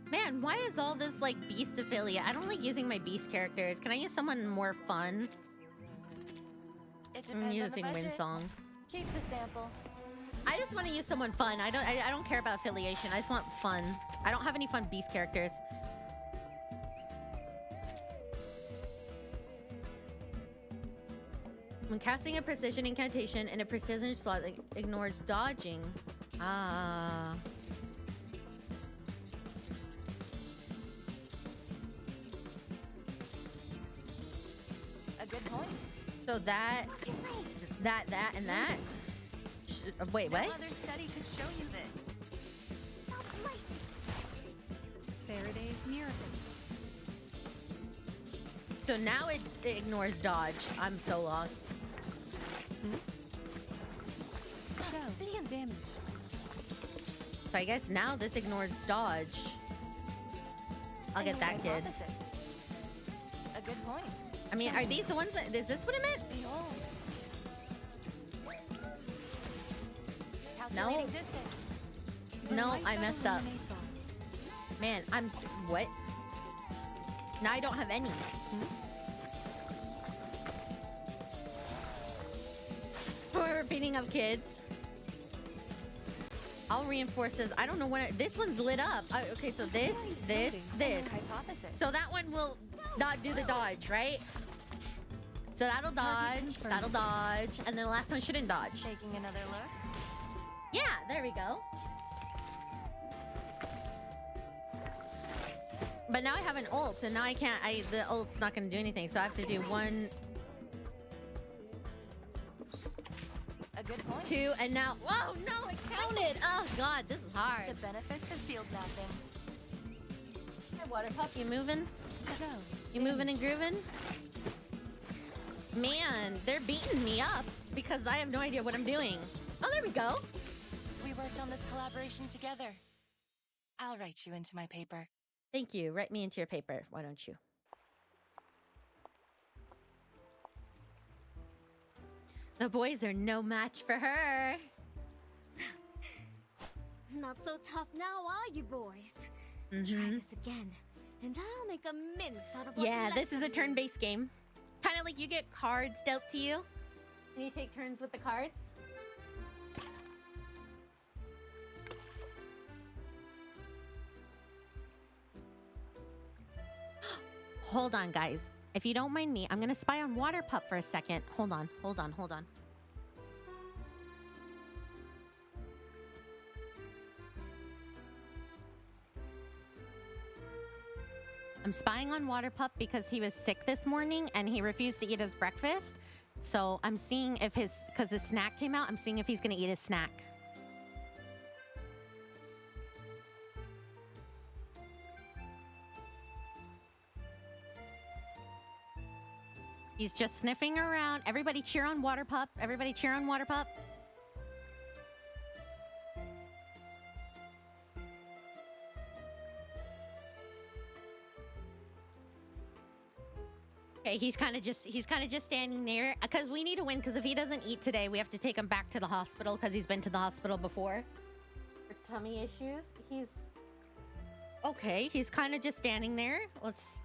Man, why is all this like beast affiliate? I don't like using my beast characters. Can I use someone more fun? I'm using Windsong. Keep the sample. I just want to use someone fun. I don't care about affiliation. I just want fun. I don't have any fun beast characters. When casting a precision incantation in a precision slot, it ignores dodging. Ah. A good point. So that, and that. Wait, what? No other study could show you this. Faraday's miracle. So now it ignores dodge. I'm so lost. Damage. So I guess now this ignores dodge. I'll get that kid. A good point. I mean, are these the ones that... Is this what it meant? No. No, I messed up. Man, I'm... What? Now I don't have any. We're beating up kids. I'll reinforce this. I don't know when this one's lit up. Okay, so this. So that one will not do the dodge, right? So that'll dodge, and then the last one shouldn't dodge. Taking another look. Yeah, there we go. But now I have an ult, and now I can't. The ult's not going to do anything, so I have to do 1, a good point. 2, and now. Whoa, no, it counted. Oh God, this is hard. The benefits of field mapping. Hey, Water Pup, you moving? You moving and grooving? Man, they're beating me up because I have no idea what I'm doing. Oh, there we go. We worked on this collaboration together. I'll write you into my paper. Thank you. Write me into your paper. Why don't you? The boys are no match for her. Not so tough now, are you boys? Try this again, and I'll make a mince out of what's left. This is a turn-based game. Kind of like you get cards dealt to you, and you take turns with the cards. Hold on, guys. If you don't mind me, I'm gonna spy on Water Pup for a second. Hold on. I'm spying on Water Pup because he was sick this morning and he refused to eat his breakfast. So I'm seeing if because his snack came out, I'm seeing if he's gonna eat his snack. He's just sniffing around. Everybody cheer on Water Pup. Everybody cheer on Water Pup. Okay, he's kind of just standing there because we need to win. Because if he doesn't eat today, we have to take him back to the hospital because he's been to the hospital before for tummy issues. He's okay. He's kind of just standing there. Let's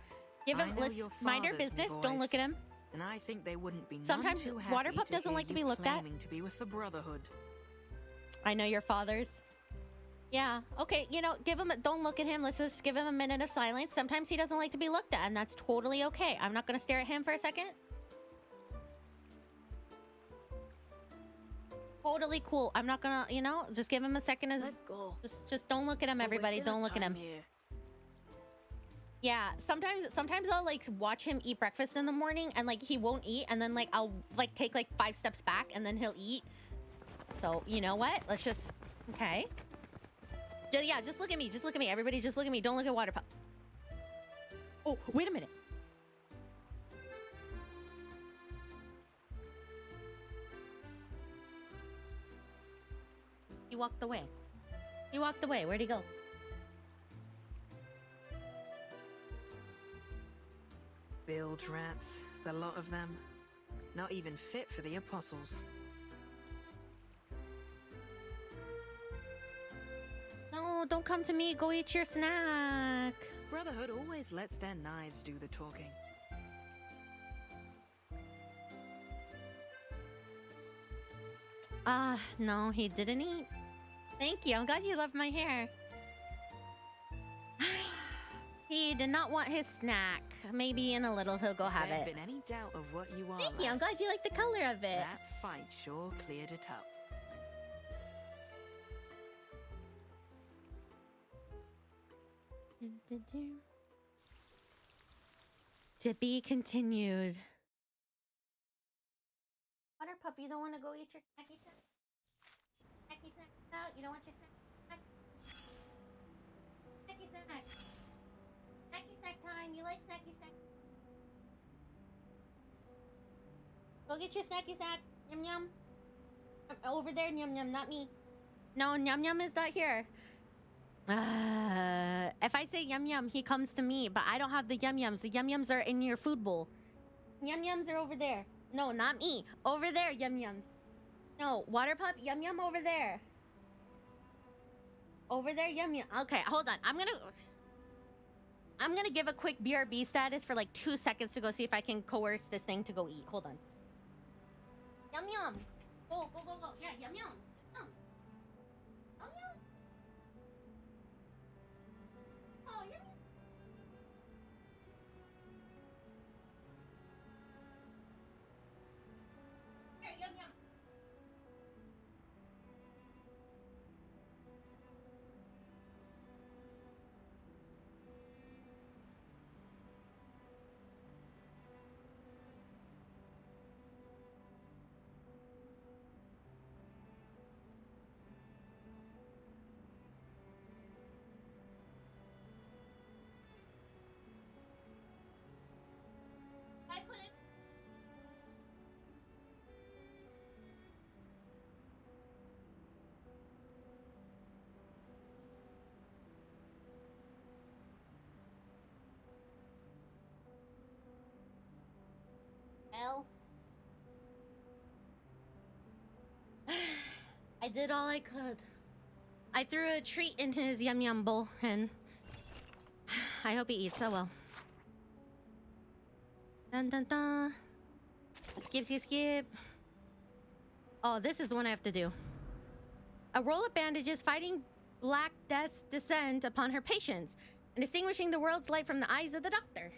give him. Let's mind our business. Don't look at him. And I think they wouldn't be. Sometimes Water Pup doesn't like to be looked at. To be with the Brotherhood. I know your father's. Yeah. Okay. You know, give him. Don't look at him. Let's just give him a minute of silence. Sometimes he doesn't like to be looked at, and that's totally okay. I'm not gonna stare at him for a second. Totally cool. I'm not gonna. You know, just give him a second. Let go. Just don't look at him, everybody. Don't look at him. Here. Yeah. Sometimes I'll like watch him eat breakfast in the morning, and like he won't eat, and then like I'll like take like 5 steps back, and then he'll eat. So you know what? Let's just. Okay. Yeah, just look at me. Just look at me. Everybody just look at me. Don't look at Water Pup. Oh, wait a minute. He walked away. He walked away. Where'd he go? Bilge rats. The lot of them. Not even fit for the apostles. No, don't come to me. Go eat your snack. Brotherhood always lets their knives do the talking. No, he didn't eat. Thank you. I'm glad you love my hair. He did not want his snack. Maybe in a little he'll go have it. If there had been any doubt of what you are, Thank you. I'm glad you like the color of it. That fight sure cleared it up. To be continued. Water Pup, you don't want to go eat your snacky snack? Snacky snack out? You don't want your snack? Snacky snack. Snacky snack time. You like snacky snack? Go get your snacky snack. Yum yum. Over there, yum yum, not me. No, yum yum is not here. If I say yum yum, he comes to me, but I don't have the yum yums. The yum yums are in your food bowl. Yum yums are over there. No, not me. Over there, yum yums. No, Water Pup, yum yum over there. Over there, yum yum. Okay, hold on. I'm gonna give a quick BRB status for like 2 seconds to go see if I can coerce this thing to go eat. Hold on. Yum yum. Go, go, go, go. Yeah, yum yum. Yum. Yum yum. Oh, yum yum. Here, yum yum. I put it. Well, I did all I could. I threw a treat into his yum yum bowl, and I hope he eats. Oh well. Dun dun dun. Skip, skip, skip. Oh, this is the one I have to do. A roll of bandages fighting Black Death's descent upon her patients and distinguishing the world's light from the eyes of the doctor.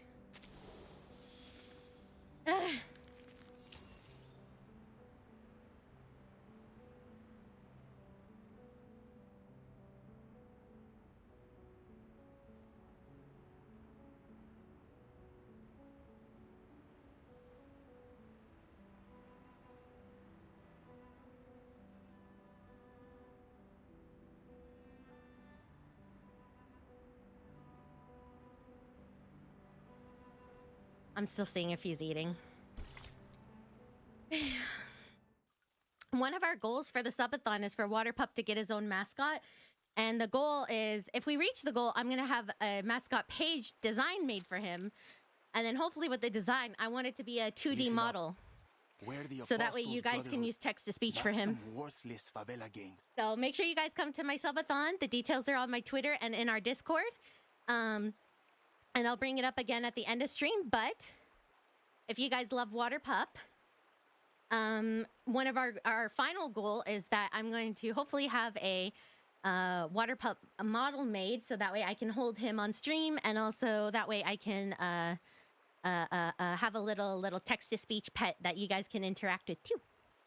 I'm still seeing if he's eating. One of our goals for the subathon is for Water Pup to get his own mascot. And the goal is, if we reach the goal, I'm going to have a mascot page design made for him. And then hopefully with the design, I want it to be a 2D model. So that way you guys can use text-to-speech for him. Worthless favela gang. So make sure you guys come to my subathon. The details are on my Twitter and in our Discord. And I'll bring it up again at the end of stream. But if you guys love Water Pup, one of our final goal is that I'm going to hopefully have a Water Pup model made, so that way I can hold him on stream, and also that way I can have a little text-to-speech pet that you guys can interact with too.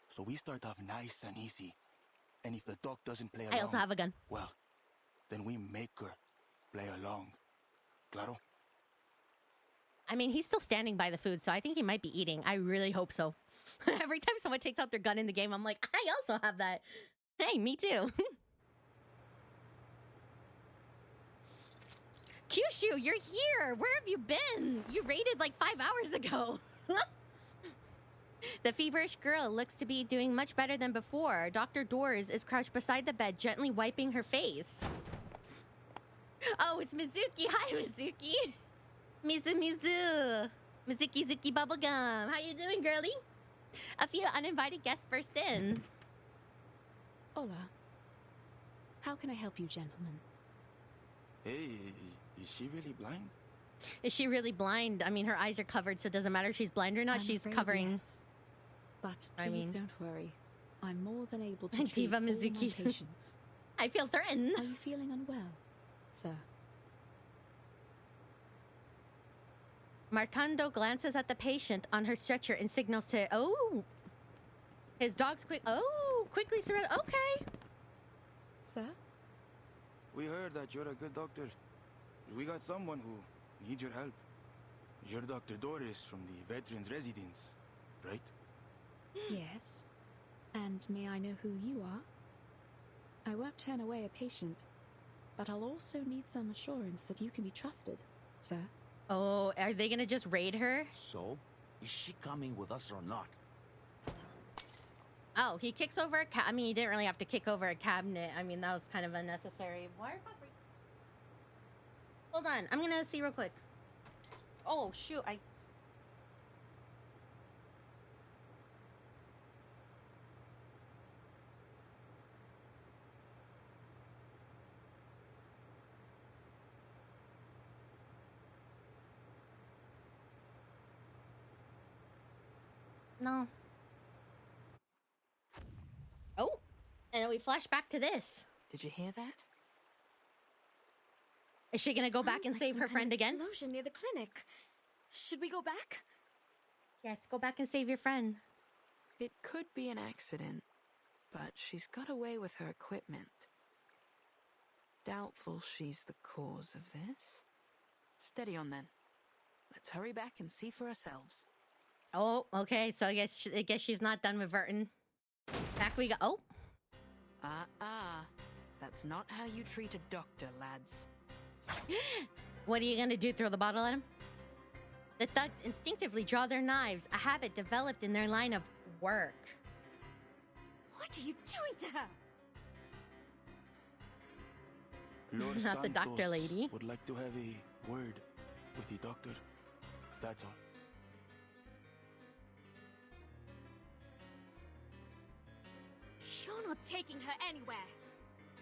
So we start off nice and easy, and if the dog doesn't play along, I also have a gun. Well, then we make her play along. Claro? I mean, he's still standing by the food, so I think he might be eating. I really hope so. Every time someone takes out their gun in the game, I'm like, I also have that. Hey, me too. Kyushu, you're here. Where have you been? You raided like 5 hours ago. The feverish girl looks to be doing much better than before. Dr. Doors is crouched beside the bed, gently wiping her face. Oh, it's Mizuki. Hi, Mizuki. Mizu. Mizuki Zuki Bubblegum. How you doing, girlie? A few uninvited guests burst in. Hola. How can I help you, gentlemen? Hey, is she really blind? Is she really blind? I mean, her eyes are covered, so it doesn't matter if she's blind or not. She's covering. Yes. But please don't worry. I'm more than able to treat Diva all my Mizuki. patients. I feel threatened. Are you feeling unwell, sir? Marcando glances at the patient on her stretcher and signals to, oh, his dog's quickly surrender. Okay. Sir? We heard that you're a good doctor. We got someone who needs your help. You're Dr. Doris from the Veterans Residence, right? Yes. And may I know who you are? I won't turn away a patient, but I'll also need some assurance that you can be trusted, sir. Oh, are they gonna just raid her? So, is she coming with us or not? Oh, he kicks over a I mean, he didn't really have to kick over a cabinet. I mean, that was kind of unnecessary. Hold on, I'm gonna see real quick. Oh, shoot, No. Oh, and then we flash back to this. Did you hear that? Is she gonna go back and save her friend again? Explosion near the clinic. Should we go back? Yes, go back and save your friend. It could be an accident, but she's got away with her equipment. Doubtful she's the cause of this. Steady on then. Let's hurry back and see for ourselves. Oh, okay. So I guess she's not done with Verton. Back we go. Oh. That's not how you treat a doctor, lads. What are you gonna do? Throw the bottle at him? The thugs instinctively draw their knives, a habit developed in their line of work. What are you doing to her? Lord Not the doctor Santos lady. would like to have a word with the doctor. That's all. You're not taking her anywhere.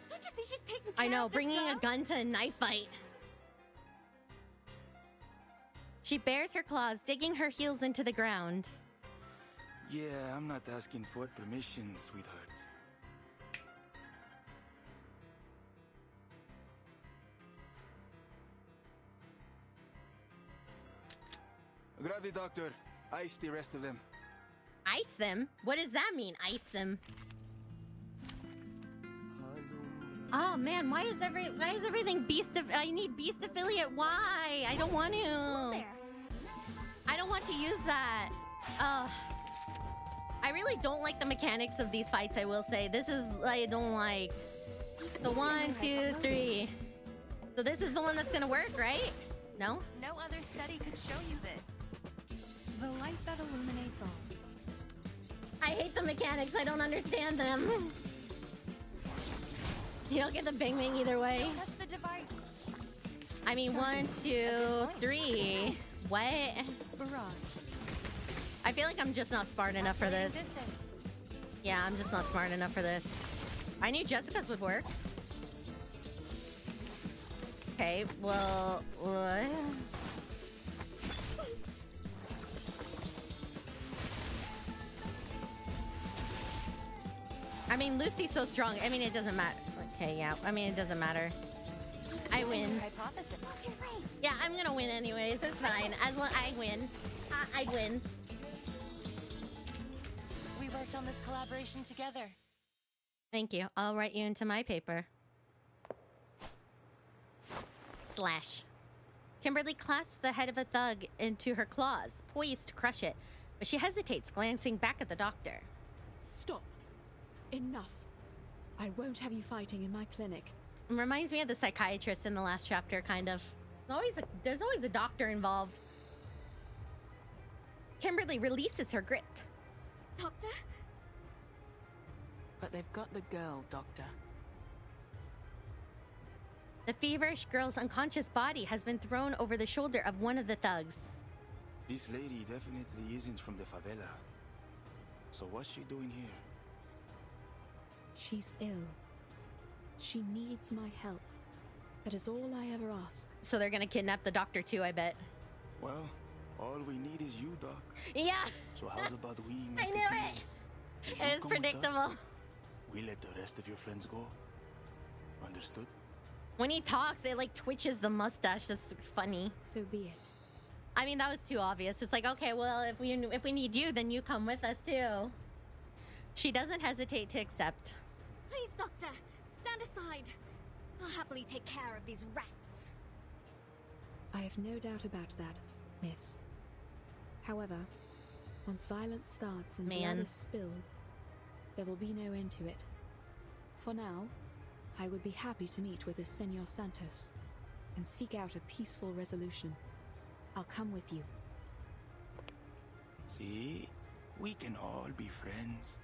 Don't you see she's taking care I know, of this bringing a girl? gun to a knife fight. She bares her claws, digging her heels into the ground. Yeah, I'm not asking for permission, sweetheart. Grab the doctor. Ice the rest of them. Ice them? What does that mean, ice them? Oh man, why is everything beast I need beast affiliate? Why? I don't want to. I don't want to use that. I really don't like the mechanics of these fights, I will say. This is, I don't like. So 1, 2, 3. So this is the one that's gonna work, right? No? No other study could show you this. The light that illuminates all. I hate the mechanics, I don't understand them. You'll get the bang bang either way. Don't touch the device. I mean, 1, 2, 3. What? Barrage. I feel like I'm just not smart enough for this. Yeah, I'm just not smart enough for this. I knew Jessica's would work. Okay, well, what? I mean, Lucy's so strong. I mean, it doesn't matter. Okay, yeah. I mean, it doesn't matter. I win. Yeah, I'm gonna win anyways. It's fine. As long I win, I'd win. We worked on this collaboration together. Thank you. I'll write you into my paper. Slash. Kimberly clasps the head of a thug into her claws, poised to crush it, but she hesitates, glancing back at the doctor. Stop. Enough. I won't have you fighting in my clinic. It reminds me of the psychiatrist in the last chapter, kind of. There's always a doctor involved. Kimberly releases her grip. Doctor? But they've got the girl, Doctor. The feverish girl's unconscious body has been thrown over the shoulder of one of the thugs. This lady definitely isn't from the favela. So what's she doing here? She's ill. She needs my help. That is all I ever ask. So they're gonna kidnap the doctor too, I bet. Well, all we need is you, Doc. Yeah. So how's about we make I knew it. It was predictable. We let the rest of your friends go. Understood? When he talks, it like twitches the mustache. That's funny. So be it. I mean, that was too obvious. It's like, okay, well, if we need you, then you come with us too. She doesn't hesitate to accept. Please, Doctor, stand aside. I'll happily take care of these rats. I have no doubt about that, miss. However, once violence starts and blood is spilled, there will be no end to it. For now, I would be happy to meet with the Senor Santos and seek out a peaceful resolution. I'll come with you. See? We can all be friends.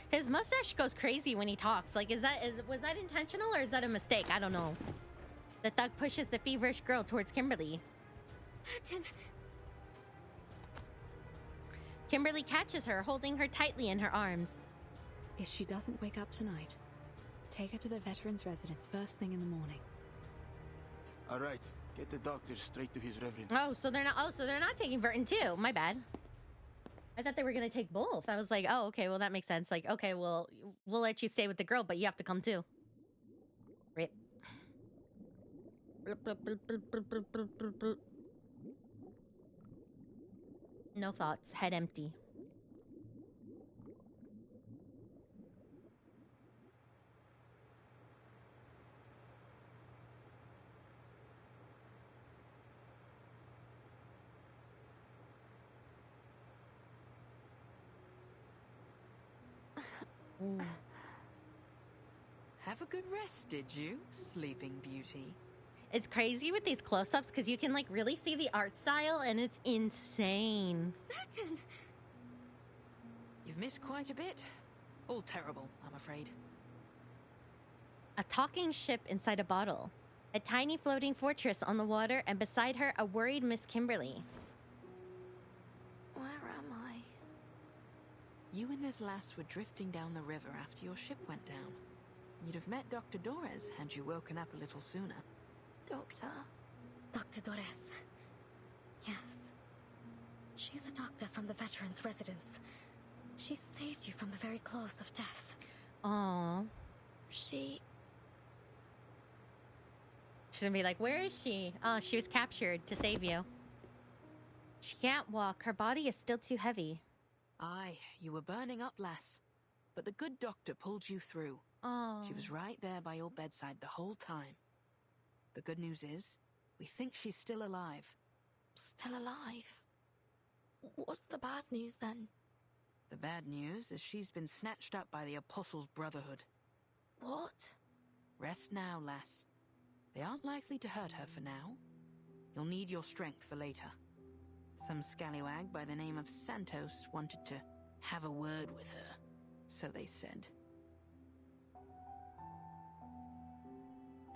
His mustache goes crazy when he talks. Like, was that intentional or is that a mistake? I don't know. The thug pushes the feverish girl towards Kimberly. Martin. Kimberly catches her, holding her tightly in her arms. If she doesn't wake up tonight, take her to the veteran's residence first thing in the morning. All right, get the doctor straight to his reverence. Oh, so they're not taking Verton too. My bad. I thought they were gonna take both. I was like, oh, okay, well that makes sense. Like, okay, well, we'll let you stay with the girl, but you have to come too. Rip. No thoughts. Head empty. Have a good rest, did you, Sleeping Beauty? It's crazy with these close-ups because you can like really see the art style and it's insane. Martin! You've missed quite a bit. All terrible, I'm afraid. A talking ship inside a bottle. A tiny floating fortress on the water, and beside her, a worried Miss Kimberly. Where am I? You and this lass were drifting down the river after your ship went down. You'd have met Dr. Dorez had you woken up a little sooner. Doctor? Dr. Dorez. Yes. She's a doctor from the veteran's residence. She saved you from the very claws of death. Aww. She's gonna be like, where is she? Oh, she was captured to save you. She can't walk. Her body is still too heavy. Aye, you were burning up, lass. But the good doctor pulled you through. Oh. She was right there by your bedside the whole time. The good news is, we think she's still alive. Still alive? What's the bad news then? The bad news is she's been snatched up by the Apostles' Brotherhood. What? Rest now, lass. They aren't likely to hurt her for now. You'll need your strength for later. Some scallywag by the name of Santos wanted to have a word with her, so they said.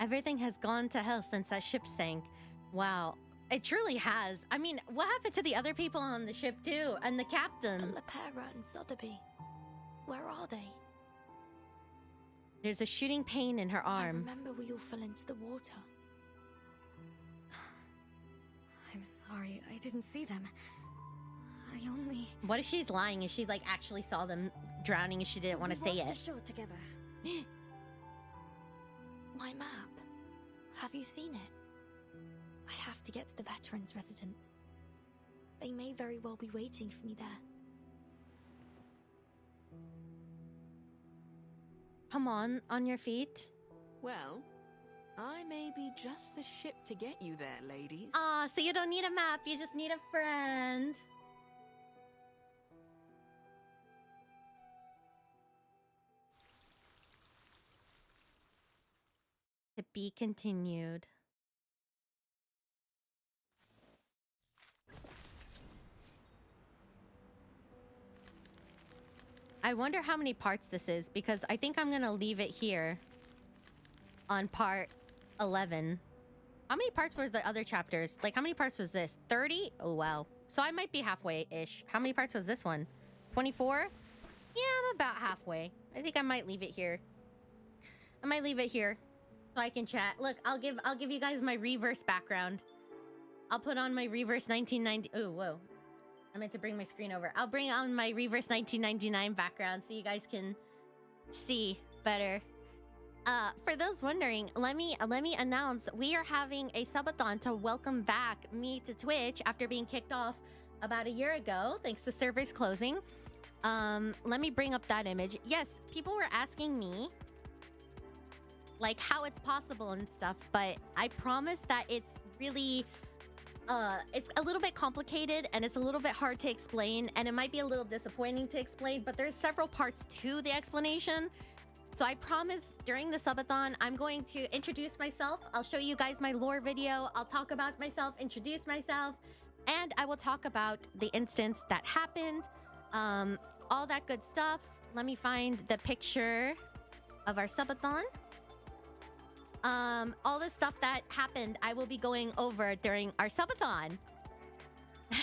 Everything has gone to hell since that ship sank. Wow. It truly has. I mean, what happened to the other people on the ship too, and the captain? And Lepera and Sotheby. Where are they? There's a shooting pain in her arm. I remember we all fell into the water. I'm sorry, I didn't see them. I only... What if she's lying and she like actually saw them drowning and she didn't want to say it? We watched a show together. My map. Have you seen it? I have to get to the veterans' residence. They may very well be waiting for me there. Come on your feet. Well, I may be just the ship to get you there, ladies. Aw, so you don't need a map, you just need a friend. To be continued. I wonder how many parts this is, because I think I'm gonna leave it here on part 11. How many parts was the other chapters? Like, how many parts was this? 30? Oh, wow. So I might be halfway-ish. How many parts was this one? 24? Yeah, I'm about halfway. I think I might leave it here. I might leave it here so I can chat. Look, I'll give you guys my reverse background. I'll put on my reverse 1990. Oh, whoa. I meant to bring my screen over. I'll bring on my reverse 1999 background so you guys can see better. For those wondering, let me announce we are having a subathon to welcome back me to Twitch after being kicked off about a year ago, thanks to servers closing. Let me bring up that image. Yes, people were asking me like how it's possible and stuff, but I promise that it's really it's a little bit complicated and it's a little bit hard to explain, and it might be a little disappointing to explain, but there's several parts to the explanation. So I promise during the subathon, I'm going to introduce myself. I'll show you guys my lore video. I'll talk about myself, introduce myself, and I will talk about the instance that happened, all that good stuff. Let me find the picture of our subathon. All the stuff that happened, I will be going over during our subathon.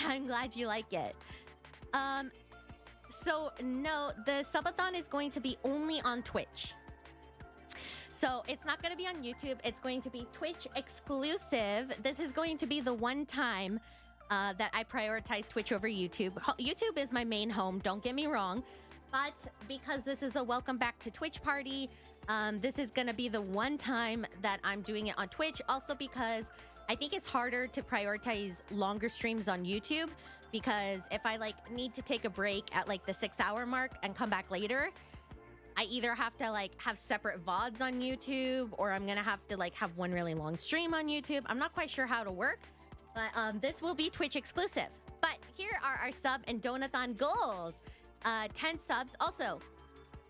I'm glad you like it. So no, the subathon is going to be only on Twitch. So it's not going to be on YouTube. It's going to be Twitch exclusive. This is going to be the one time that I prioritize Twitch over YouTube. YouTube is my main home, don't get me wrong. But because this is a welcome back to Twitch party, this is going to be the one time that I'm doing it on Twitch. Also because I think it's harder to prioritize longer streams on YouTube, because if I like need to take a break at like the 6-hour mark and come back later, I either have to like have separate VODs on YouTube, or I'm gonna have to like have one really long stream on YouTube. I'm not quite sure how to work, but this will be Twitch exclusive. But here are our sub and donathon goals. 10 subs. Also,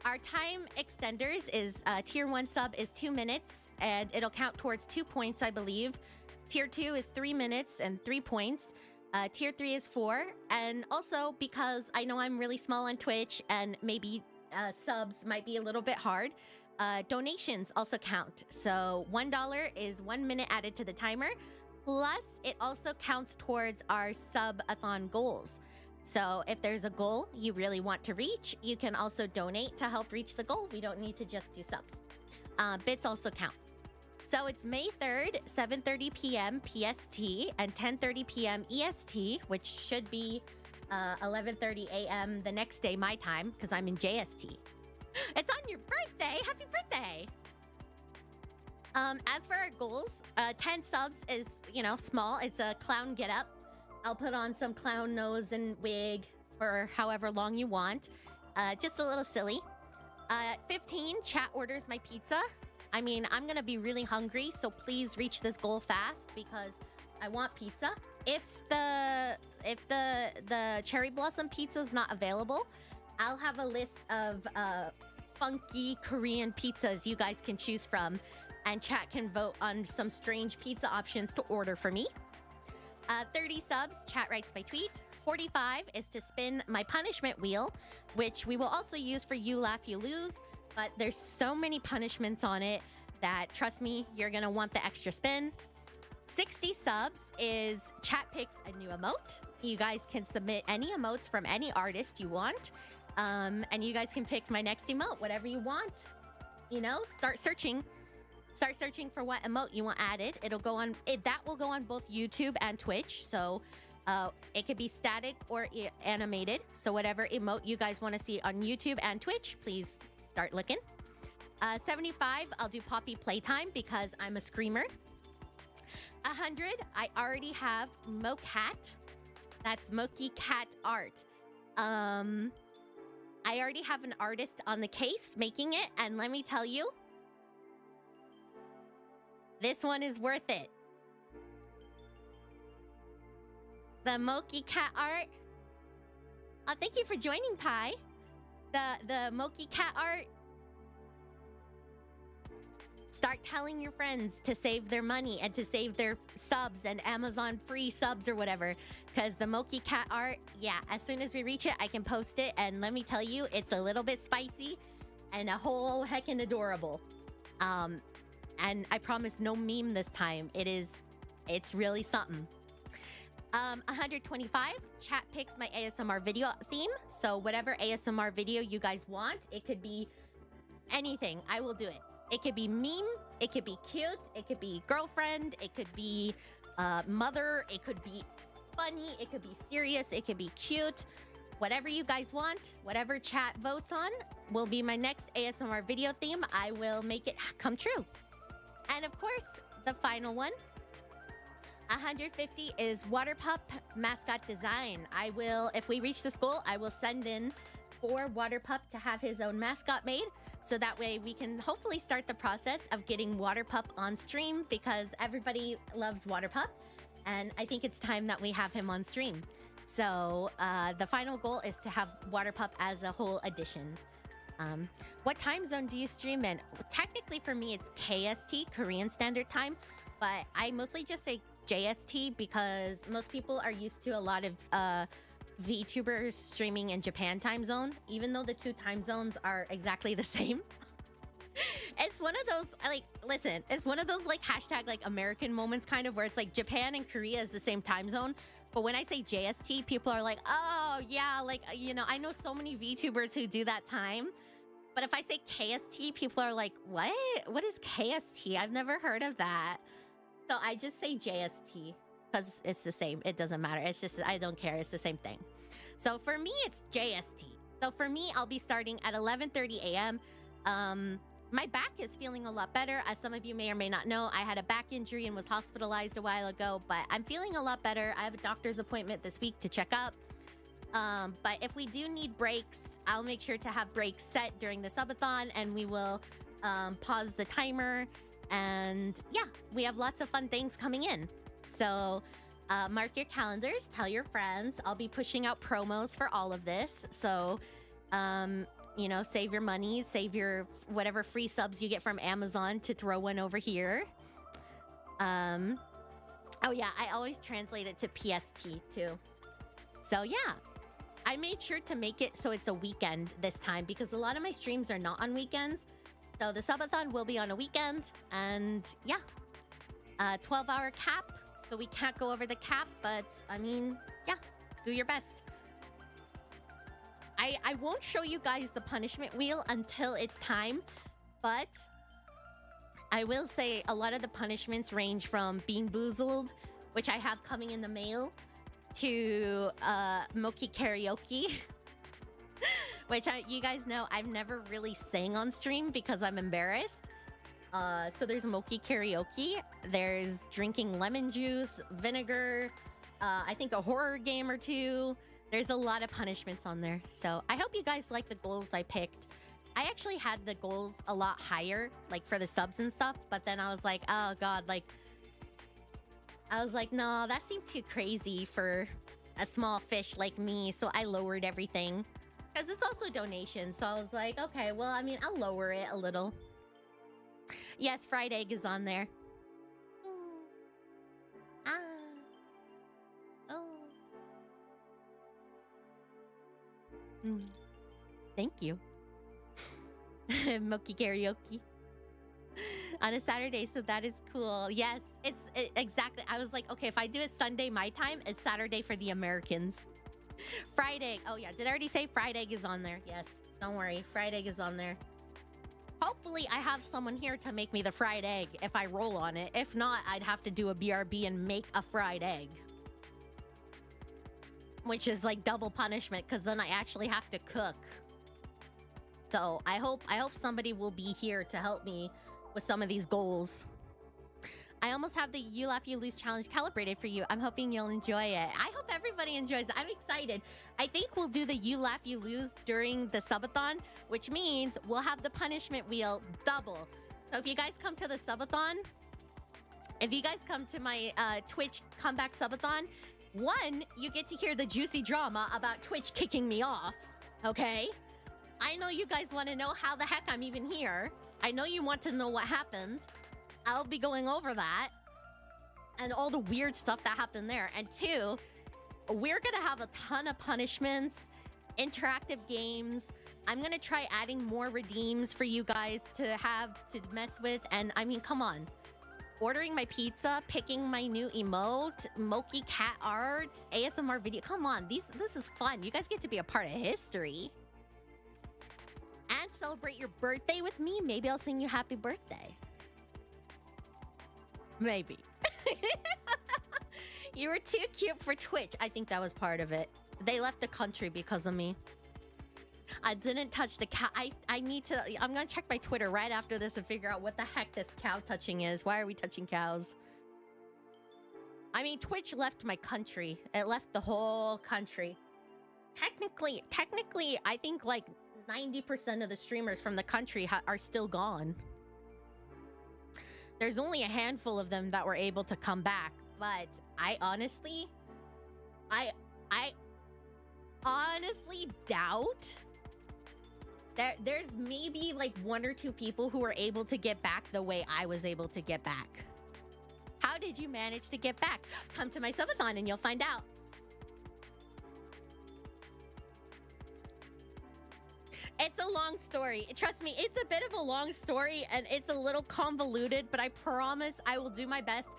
our time extenders is tier 1 sub is 2 minutes and it'll count towards 2 points, I believe. Tier 2 is 3 minutes and 3 points. Tier 3 is 4. And also, because I know I'm really small on Twitch and maybe subs might be a little bit hard, donations also count. So $1 is 1 minute added to the timer. Plus, it also counts towards our sub-a-thon goals. So if there's a goal you really want to reach, you can also donate to help reach the goal. We don't need to just do subs. Bits also count. So it's May 3rd, 7:30 p.m. PST and 10:30 p.m. EST, which should be 11:30 a.m. the next day, my time, because I'm in JST. It's on your birthday! Happy birthday! As for our goals, 10 subs is, you know, small. It's a clown getup. I'll put on some clown nose and wig for however long you want. Just a little silly. 15, chat orders my pizza. I mean, I'm gonna be really hungry, so please reach this goal fast because I want pizza. If the cherry blossom pizza is not available, I'll have a list of funky Korean pizzas you guys can choose from, and chat can vote on some strange pizza options to order for me. 30 subs, chat writes my tweet. 45 is to spin my punishment wheel, which we will also use for You Laugh, You Lose. But there's so many punishments on it that, trust me, you're gonna want the extra spin. 60 subs is chat picks a new emote. You guys can submit any emotes from any artist you want. And you guys can pick my next emote, whatever you want. You know, start searching for what emote you want added. It'll go on, that will go on both YouTube and Twitch. So it could be static or animated. So whatever emote you guys want to see on YouTube and Twitch, please start looking. 75, I'll do Poppy Playtime because I'm a screamer. 100, I already have Mocat. That's Moki Cat Art. I already have an artist on the case making it, and let me tell you, this one is worth it. The Moki Cat Art. Oh, thank you for joining, Pi. The Moki Cat Art. Start telling your friends to save their money and to save their subs and Amazon free subs or whatever. Because the Moki Cat Art, yeah, as soon as we reach it, I can post it. And let me tell you, it's a little bit spicy and a whole heckin' adorable. And I promise no meme this time. It's really something. 125, chat picks my ASMR video theme. So whatever ASMR video you guys want, it could be anything. I will do it. It could be meme, it could be cute, it could be girlfriend, it could be mother, it could be funny, it could be serious, it could be cute. Whatever you guys want, whatever chat votes on will be my next ASMR video theme. I will make it come true. And of course, the final one, 150 is Water Pup mascot design. I will, if we reach this goal, I will send in for Water Pup to have his own mascot made. So that way we can hopefully start the process of getting Water Pup on stream because everybody loves Water Pup. And I think it's time that we have him on stream. So the final goal is to have Water Pup as a whole edition. What time zone do you stream in? Technically for me, it's KST, Korean Standard Time. But I mostly just say JST because most people are used to a lot of VTubers streaming in Japan time zone, even though the two time zones are exactly the same. It's one of those, like, listen, it's one of those like hashtag like American moments kind of where it's like Japan and Korea is the same time zone. But when I say JST, people are like, oh yeah, like, you know, I know so many VTubers who do that time. But if I say KST, people are like, what? What is KST? I've never heard of that. So I just say JST. Because it's the same. It doesn't matter. It's just, I don't care. It's the same thing. So for me, it's JST. So for me, I'll be starting at 11:30 a.m. My back is feeling a lot better. As some of you may or may not know, I had a back injury and was hospitalized a while ago, but I'm feeling a lot better. I have a doctor's appointment this week to check up. But if we do need breaks, I'll make sure to have breaks set during the subathon, and we will pause the timer. And yeah, we have lots of fun things coming in. So mark your calendars, tell your friends. I'll be pushing out promos for all of this. So, you know, save your money, save your whatever free subs you get from Amazon to throw one over here. Oh yeah, I always translate it to PST too. So yeah, I made sure to make it so it's a weekend this time because a lot of my streams are not on weekends. So the subathon will be on a weekend, and yeah, 12-hour cap. So we can't go over the cap, but I mean, yeah, do your best. I won't show you guys the punishment wheel until it's time, but I will say a lot of the punishments range from Bean Boozled, which I have coming in the mail, to Moki Karaoke, which you guys know I've never really sang on stream because I'm embarrassed. So there's Moki Karaoke, there's drinking lemon juice, vinegar, I think a horror game or two. There's a lot of punishments on there. So I hope you guys like the goals I picked. I actually had the goals a lot higher, like for the subs and stuff, but then I was like, oh god, like, I was like, no, that seemed too crazy for a small fish like me, so I lowered everything. Because it's also donation, so I was like, okay, well, I mean, I'll lower it a little. Yes, fried egg is on there. Thank you. Moki Karaoke. On a Saturday, so that is cool. Yes, exactly. I was like, okay, if I do it Sunday my time, it's Saturday for the Americans. Fried egg. Oh yeah, did I already say fried egg is on there? Yes, don't worry, fried egg is on there. Hopefully I have someone here to make me the fried egg if I roll on it. If not, I'd have to do a BRB and make a fried egg, which is like double punishment because then I actually have to cook. So I hope somebody will be here to help me with some of these goals. I almost have the You Laugh You Lose challenge calibrated for you. I'm hoping you'll enjoy it. I hope everybody enjoys it. I'm excited. I think we'll do the You Laugh You Lose during the subathon, which means we'll have the punishment wheel double. So if you guys come to the subathon, if you guys come to my Twitch comeback subathon, one, you get to hear the juicy drama about Twitch kicking me off, okay? I know you guys want to know how the heck I'm even here. I know you want to know what happened. I'll be going over that and all the weird stuff that happened there. And two, we're gonna have a ton of punishments, interactive games. I'm gonna try adding more redeems for you guys to have to mess with. And I mean, come on. Ordering my pizza, picking my new emote, Moki cat art, ASMR video. Come on, this is fun. You guys get to be a part of history. And celebrate your birthday with me. Maybe I'll sing you happy birthday. Maybe. You were too cute for Twitch. I think that was part of it. They left the country because of me. I didn't touch the cow. I'm gonna check my Twitter right after this and figure out what the heck this cow touching is. Why are we touching cows? I mean, Twitch left my country. It left the whole country. Technically, I think like 90% of the streamers from the country are still gone. There's only a handful of them that were able to come back, but I honestly doubt that there's maybe like 1 or 2 people who were able to get back the way I was able to get back. How did you manage to get back? Come to my subathon and you'll find out. It's a long story. Trust me, it's a bit of a long story and it's a little convoluted, but I promise I will do my best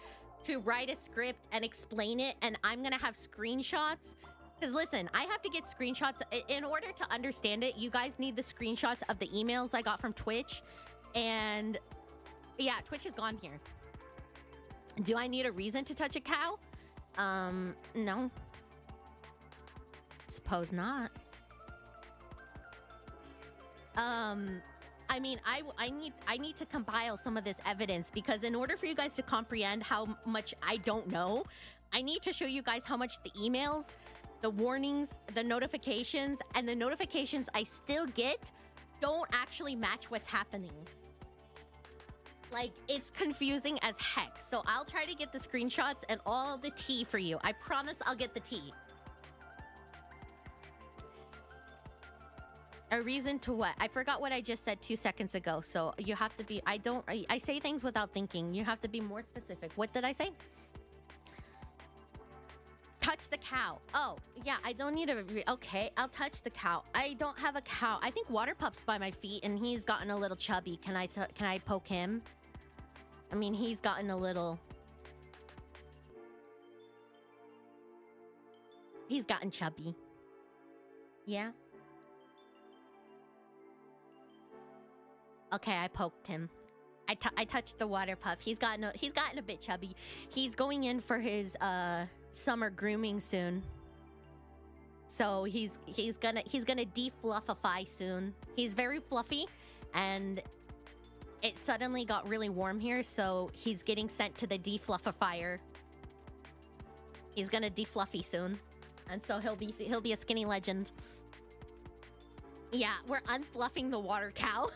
to write a script and explain it. And I'm gonna have screenshots. Because listen, I have to get screenshots. In order to understand it, you guys need the screenshots of the emails I got from Twitch. And yeah, Twitch is gone here. Do I need a reason to touch a cow? No. Suppose not. I mean, I need to compile some of this evidence because in order for you guys to comprehend how much I don't know, I need to show you guys how much the emails, the warnings, the notifications, and the notifications I still get don't actually match what's happening. Like, it's confusing as heck. So I'll try to get the screenshots and all the tea for you. I promise I'll get the tea. A reason to what? I forgot what I just said 2 seconds ago. So you have to be, I say things without thinking. You have to be more specific. What did I say? Touch the cow. Oh, yeah, I don't need a, okay, I'll touch the cow. I don't have a cow. I think Water Pup's by my feet and he's gotten a little chubby. Can I poke him? I mean, he's gotten a little, he's gotten chubby. Yeah. Okay, I poked him. I touched the Water Pup. He's gotten a bit chubby. He's going in for his summer grooming soon. So he's gonna defluffify soon. He's very fluffy, and it suddenly got really warm here, so he's getting sent to the defluffifier. He's gonna defluffy soon, and so he'll be a skinny legend. Yeah, we're unfluffing the water cow.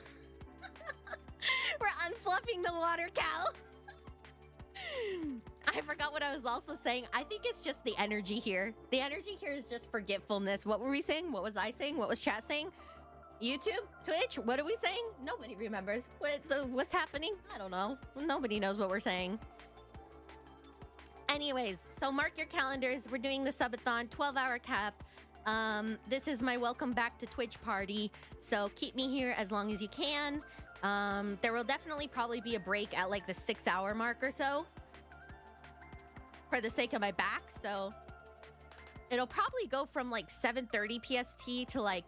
We're unfluffing the water cow. I forgot what I was also saying. I think it's just the energy here. The energy here is just forgetfulness. What were we saying? What was I saying? What was chat saying? YouTube? Twitch? What are we saying? Nobody remembers. What's happening? I don't know. Nobody knows what we're saying. Anyways, so mark your calendars. We're doing the subathon, 12-hour cap. This is my welcome back to Twitch party. So keep me here as long as you can. There will definitely probably be a break at like the 6-hour mark or so for the sake of my back. So it'll probably go from like 7:30 PST to like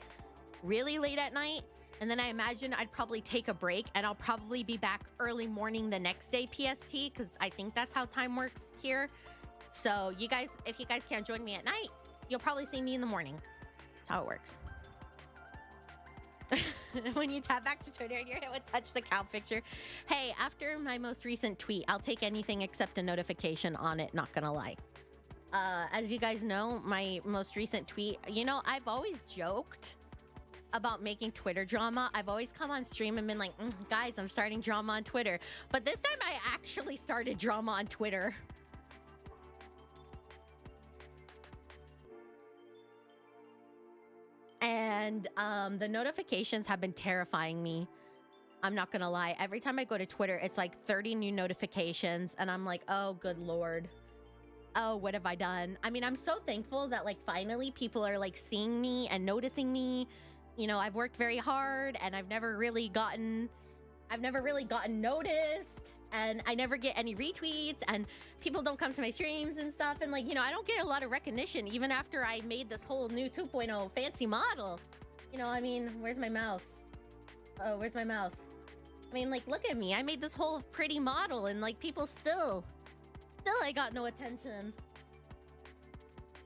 really late at night. And then I imagine I'd probably take a break and I'll probably be back early morning the next day PST, because I think that's how time works here. So you guys, if you guys can't join me at night, you'll probably see me in the morning. That's how it works. When you tap back to Twitter and your hand would touch the cow picture. Hey, after my most recent tweet, I'll take anything except a notification on it, not gonna lie. As you guys know, my most recent tweet, you know, I've always joked about making Twitter drama. I've always come on stream and been like, guys, I'm starting drama on Twitter. But this time I actually started drama on Twitter. And the notifications have been terrifying me. I'm not gonna lie. Every time I go to Twitter, it's like 30 new notifications and I'm like, oh, good Lord. Oh, what have I done? I mean, I'm so thankful that like finally people are like seeing me and noticing me. You know, I've worked very hard and I've never really gotten noticed, and I never get any retweets, and people don't come to my streams and stuff. And like, you know, I don't get a lot of recognition even after I made this whole new 2.0 fancy model. You know, I mean, where's my mouse? Oh, where's my mouse? I mean, like, look at me. I made this whole pretty model and like people still I got no attention.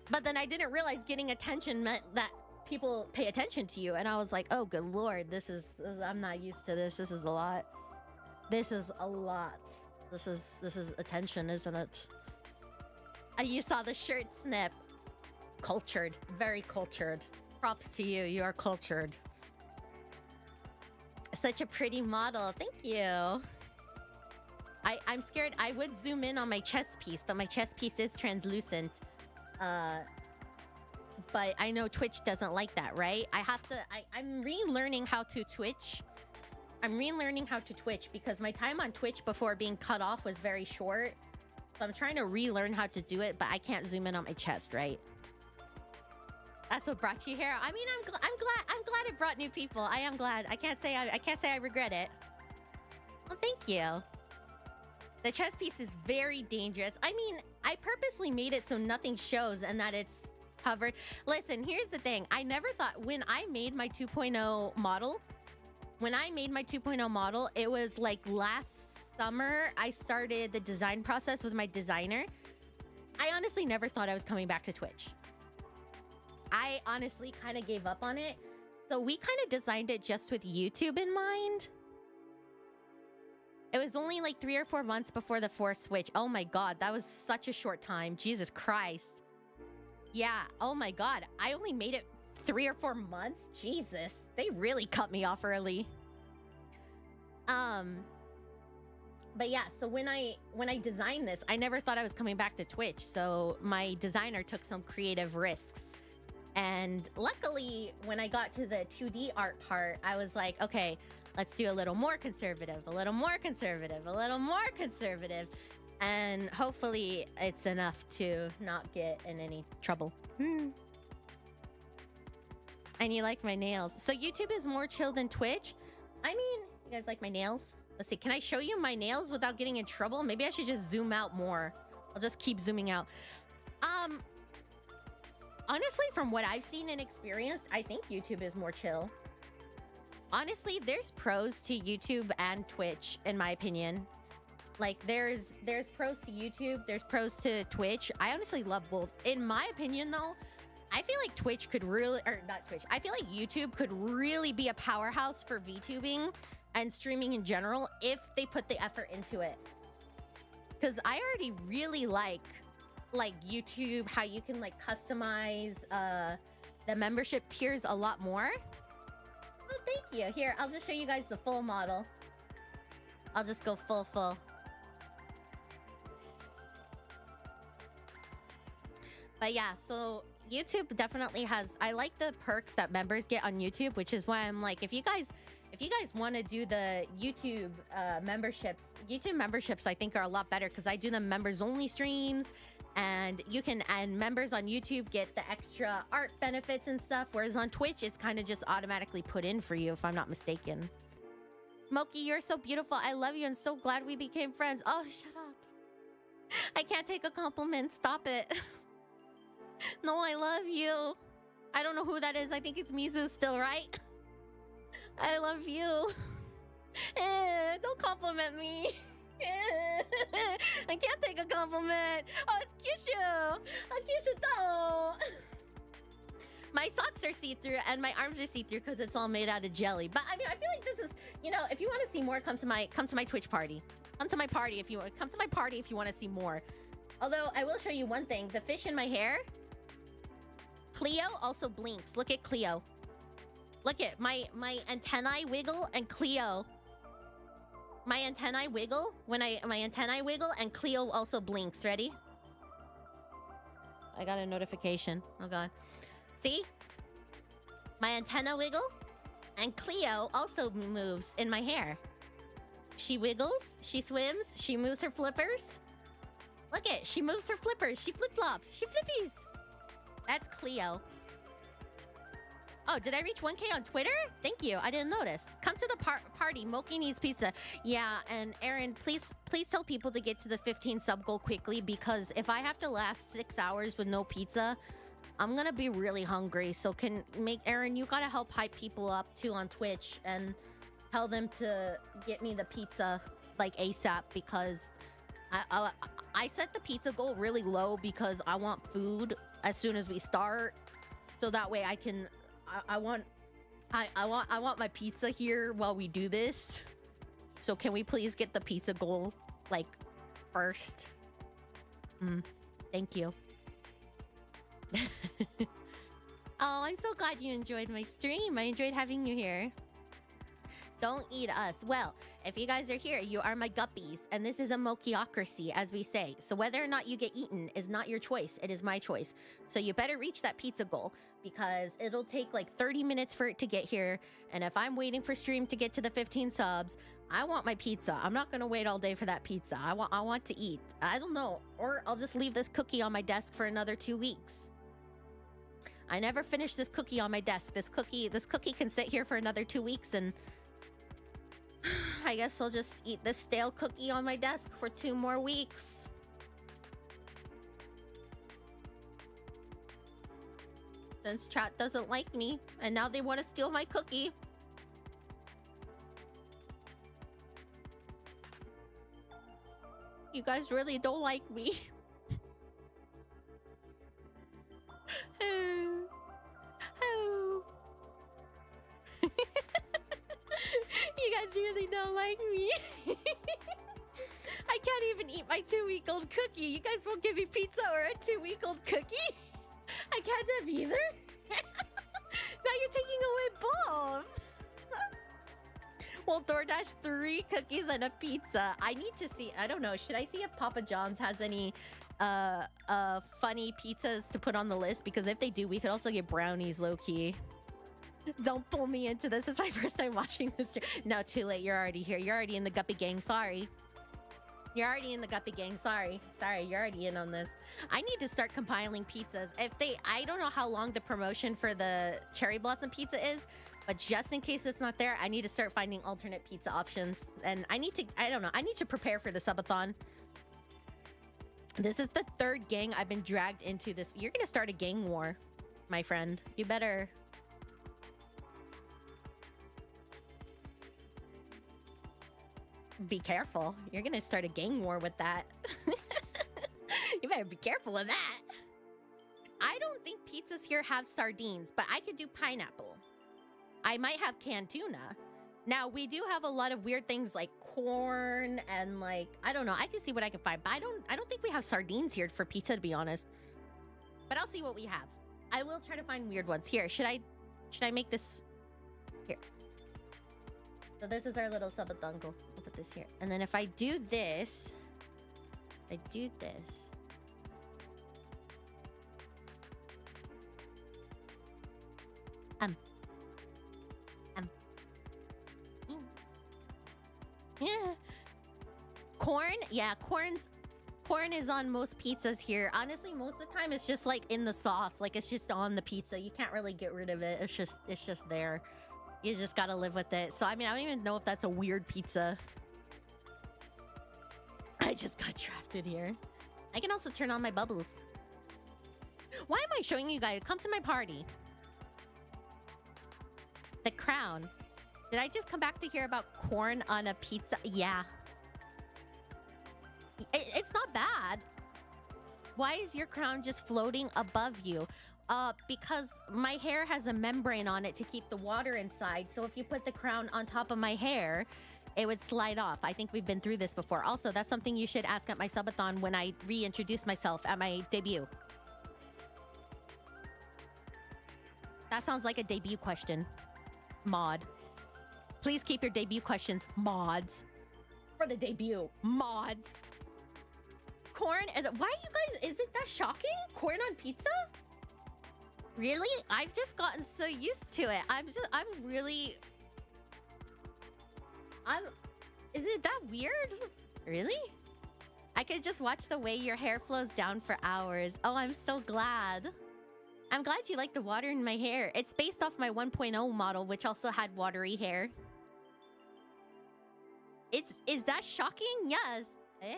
But then I didn't realize getting attention meant that people pay attention to you, and I was like, oh, good Lord, I'm not used to this. This is a lot. This is a lot. This is attention, isn't it? You saw the shirt snip. Cultured, very cultured. Props to you. You are cultured. Such a pretty model. Thank you. I'm scared. I would zoom in on my chest piece, but my chest piece is translucent. But I know Twitch doesn't like that, right? I'm relearning how to Twitch. I'm relearning how to Twitch because my time on Twitch before being cut off was very short. So I'm trying to relearn how to do it, but I can't zoom in on my chest, right? That's what brought you here. I mean, I'm glad it brought new people. I am glad. I can't say I regret it. Well, thank you. The chest piece is very dangerous. I mean, I purposely made it so nothing shows and that it's covered. Listen, here's the thing. I never thought when I made my 2.0 model, it was like last summer, I started the design process with my designer. I honestly never thought I was coming back to Twitch. I honestly kind of gave up on it. So we kind of designed it just with YouTube in mind. It was only like 3 or 4 months before the forced switch. Oh my God, that was such a short time. Jesus Christ. Yeah, oh my God. I only made it 3 or 4 months? Jesus, they really cut me off early. But yeah, so when I designed this, I never thought I was coming back to Twitch. So my designer took some creative risks. And luckily, when I got to the 2D art part, I was like, okay, let's do a little more conservative, a little more conservative, a little more conservative. And hopefully it's enough to not get in any trouble. And you like my nails. So YouTube is more chill than Twitch? I mean, you guys like my nails? Let's see, can I show you my nails without getting in trouble? Maybe I should just zoom out more. I'll just keep zooming out. Honestly, from what I've seen and experienced, I think YouTube is more chill. Honestly, there's pros to YouTube and Twitch, in my opinion. Like, there's pros to YouTube, there's pros to Twitch. I honestly love both. In my opinion, though, I feel like Twitch could really, or not Twitch, I feel like YouTube could really be a powerhouse for VTubing and streaming in general if they put the effort into it. Because I already really like YouTube, how you can like customize the membership tiers a lot more. Oh, thank you. Here, I'll just show you guys the full model. I'll just go full. But yeah, so YouTube definitely has, I like the perks that members get on YouTube, which is why I'm like, if you guys want to do the YouTube memberships I think are a lot better because I do the members only streams, and members on YouTube get the extra art benefits and stuff, whereas on Twitch it's kind of just automatically put in for you, if I'm not mistaken. Moki, you're so beautiful. I love you and so glad we became friends. Oh, shut up. I can't take a compliment. Stop it. No, I love you. I don't know who that is. I think it's Mizu still, right? I love you. Don't compliment me. I can't take a compliment. Oh, it's Kyushu. Kyushu. My socks are see-through and my arms are see-through because it's all made out of jelly. But I mean, I feel like this is, you know, if you want to see more, come to my Twitch party. Come to my party if you want. Come to my party if you want to see more. Although I will show you one thing: the fish in my hair. Cleo also blinks. Look at Cleo. Look at my antennae wiggle and Cleo. My antennae wiggle my antennae wiggle and Cleo also blinks. Ready? I got a notification. Oh god. See? My antenna wiggle and Cleo also moves in my hair. She wiggles, she swims, she moves her flippers. Look it, she moves her flippers, she flip-flops, she flippies. That's Cleo. Oh, did I reach 1K on Twitter? Thank you, I didn't notice. Come to the party, Moki needs pizza. Yeah, and Aaron, please tell people to get to the 15 sub goal quickly, because if I have to last 6 hours with no pizza, I'm gonna be really hungry. So Aaron, you gotta help hype people up too on Twitch and tell them to get me the pizza like ASAP, because I set the pizza goal really low because I want food as soon as we start, so that way I want my pizza here while we do this. So can we please get the pizza goal like first? Thank you. Oh, I'm so glad you enjoyed my stream. I enjoyed having you here. Don't eat us. Well, if you guys are here, you are my guppies, and this is a mokiocracy, as we say. So whether or not you get eaten is not your choice. It is my choice. So you better reach that pizza goal, because it'll take like 30 minutes for it to get here. And if I'm waiting for stream to get to the 15 subs, I want my pizza. I'm not gonna wait all day for that pizza. I want to eat. I don't know. Or I'll just leave this cookie on my desk for another 2 weeks. I never finished this cookie on my desk. This cookie can sit here for another 2 weeks, and I guess I'll just eat this stale cookie on my desk for 2 more weeks. Since chat doesn't like me, and now they want to steal my cookie. You guys really don't like me. You guys really don't like me. I can't even eat my 2-week-old cookie. You guys won't give me pizza or a 2-week-old cookie? I can't have either? Now you're taking away both. Well, DoorDash 3 cookies and a pizza. I need to see. I don't know. Should I see if Papa John's has any funny pizzas to put on the list? Because if they do, we could also get brownies low-key. Don't pull me into this. It's my first time watching this. No, too late. You're already here. You're already in the Guppy gang. Sorry. You're already in the Guppy gang. Sorry. You're already in on this. I need to start compiling pizzas. I don't know how long the promotion for the Cherry Blossom pizza is, but just in case it's not there, I need to start finding alternate pizza options. And I need to prepare for the subathon. This is the 3rd gang I've been dragged into this. You're going to start a gang war, my friend. You better... be careful. You're gonna start a gang war with that. You better be careful with that. I don't think pizzas here have sardines, but I could do pineapple. I might have canned tuna. Now, we do have a lot of weird things like corn and like, I don't know. I can see what I can find, but I don't think we have sardines here for pizza, to be honest. But I'll see what we have. I will try to find weird ones. Here, should I make this here? So this is our little subathon. We'll put this here. And then if I do this, yeah. Corn? Yeah, corn is on most pizzas here. Honestly, most of the time it's just like in the sauce. Like it's just on the pizza. You can't really get rid of it. It's just there. You just gotta live with it. So, I mean, I don't even know if that's a weird pizza. I just got trapped in here. I can also turn on my bubbles. Why am I showing you guys? Come to my party. The crown. Did I just come back to hear about corn on a pizza? Yeah. It's not bad. Why is your crown just floating above you? Because my hair has a membrane on it to keep the water inside. So if you put the crown on top of my hair, it would slide off. I think we've been through this before. Also, that's something you should ask at my subathon when I reintroduce myself at my debut. That sounds like a debut question. Mod. Please keep your debut questions mods. For the debut. Mods. Corn is it? Why are you guys? Is it that shocking? Corn on pizza? Really? I've just gotten so used to it. Is it that weird? Really? I could just watch the way your hair flows down for hours. Oh, I'm so glad. I'm glad you like the water in my hair. It's based off my 1.0 model, which also had watery hair. Is that shocking? Yes. Eh?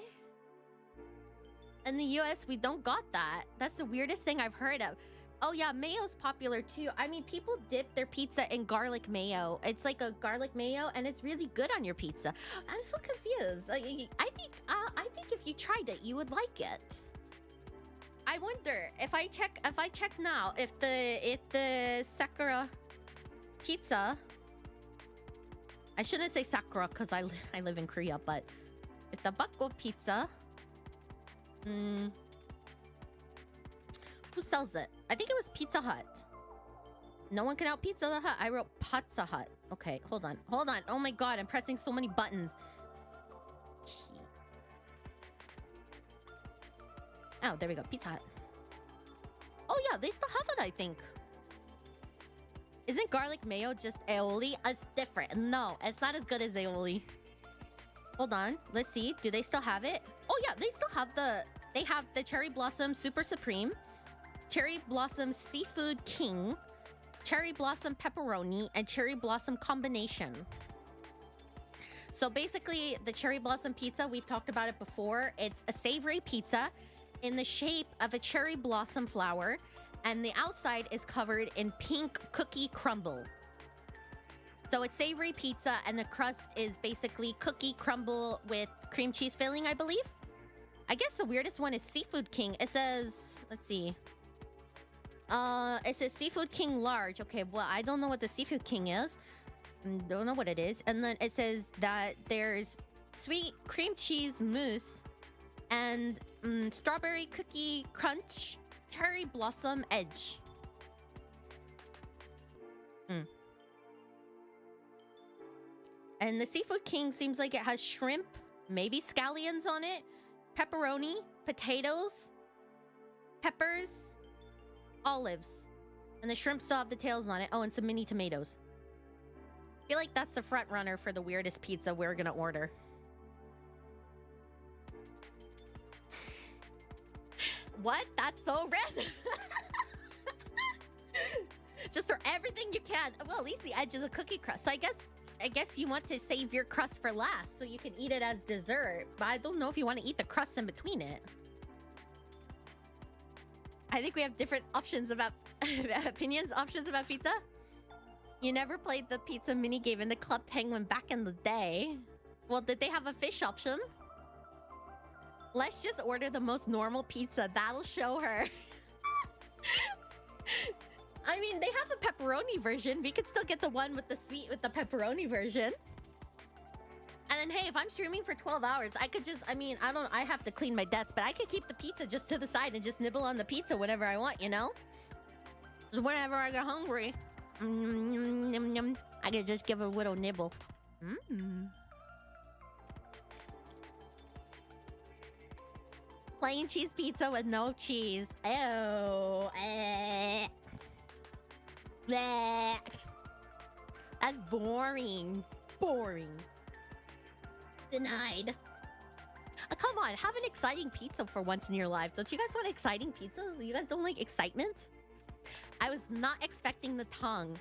In the US, we don't got that. That's the weirdest thing I've heard of. Oh yeah, mayo's popular too. I mean, people dip their pizza in garlic mayo. It's like a garlic mayo, and it's really good on your pizza. I'm so confused. Like, I think if you tried it, you would like it. I wonder if I check now if the Sakura pizza. I shouldn't say Sakura because I live in Korea, but if the Bakko pizza. Who sells it? I think it was Pizza Hut. No one can out Pizza Hut. I wrote Pizza Hut. Okay, hold on. Oh my god, I'm pressing so many buttons. Oh, there we go. Pizza Hut. Oh yeah, they still have it, I think. Isn't garlic mayo just aioli? It's different. No, it's not as good as aioli. Hold on. Let's see. Do they still have it? Oh yeah, they still have they have the Cherry Blossom Super Supreme, Cherry Blossom Seafood King, Cherry Blossom Pepperoni, and Cherry Blossom Combination. So basically, the Cherry Blossom pizza, we've talked about it before. It's a savory pizza in the shape of a cherry blossom flower, and the outside is covered in pink cookie crumble. So it's savory pizza, and the crust is basically cookie crumble with cream cheese filling, I believe. I guess the weirdest one is Seafood King. It says, let's see. It says Seafood King large. Okay, well, I don't know what the Seafood King is. Don't know what it is. And then it says that there's sweet cream cheese mousse and strawberry cookie crunch, cherry blossom edge. And the Seafood King seems like it has shrimp, maybe scallions on it, pepperoni, potatoes, peppers, olives. And the shrimp still have the tails on it. Oh, and some mini tomatoes. I feel like that's the front runner for the weirdest pizza we're gonna order. What? That's so random. Just throw everything you can. Well, at least the edge is a cookie crust. So I guess you want to save your crust for last so you can eat it as dessert. But I don't know if you want to eat the crust in between it. I think we have different options about options about pizza. You never played the pizza minigame in the Club Penguin back in the day. Well, did they have a fish option? Let's just order the most normal pizza. That'll show her. I mean, they have a pepperoni version. We could still get the one with the sweet with the pepperoni version. And then, hey, if I'm streaming for 12 hours, I could just, I have to clean my desk, but I could keep the pizza just to the side and just nibble on the pizza whenever I want, you know? Just whenever I get hungry. I could just give a little nibble. Plain cheese pizza with no cheese. Ew. Bleh. That's boring. Denied. Come on, have an exciting pizza for once in your life. Don't you guys want exciting pizzas? You guys don't like excitement? I was not expecting the tongue.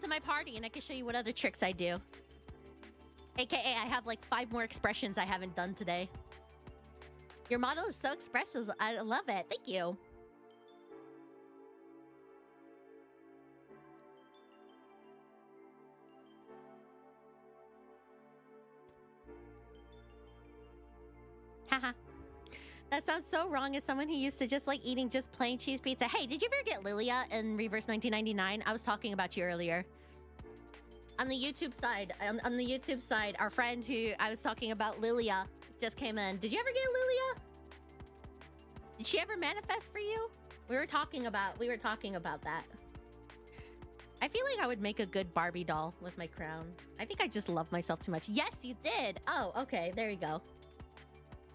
to my party and I can show you what other tricks I do. AKA, I have like 5 more expressions I haven't done today. Your model is so expressive. I love it. Thank you. Haha. That sounds so wrong as someone who used to just like eating just plain cheese pizza. Hey, did you ever get Lilia in Reverse 1999? I was talking about you earlier. On the YouTube side, on the YouTube side, our friend who I was talking about, Lilia, just came in. Did you ever get Lilia? Did she ever manifest for you? We were talking about that. I feel like I would make a good Barbie doll with my crown. I think I just love myself too much. Yes, you did. Oh, okay. There you go.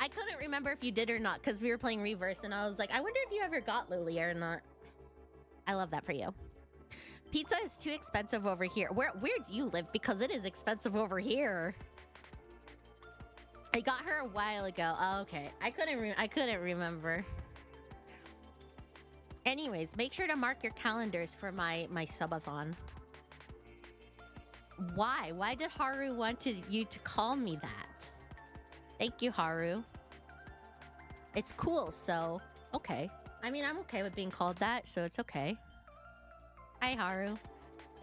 I couldn't remember if you did or not because we were playing Reverse and I was like, I wonder if you ever got Lilia or not. I love that for you. Pizza is too expensive over here. Where do you live? Because it is expensive over here. I got her a while ago. Oh, okay. I couldn't remember. Anyways, make sure to mark your calendars for my subathon. Why? Why did Haru want you to call me that? Thank you, Haru. It's cool, so okay. I mean, I'm okay with being called that, so it's okay. Hi, Haru.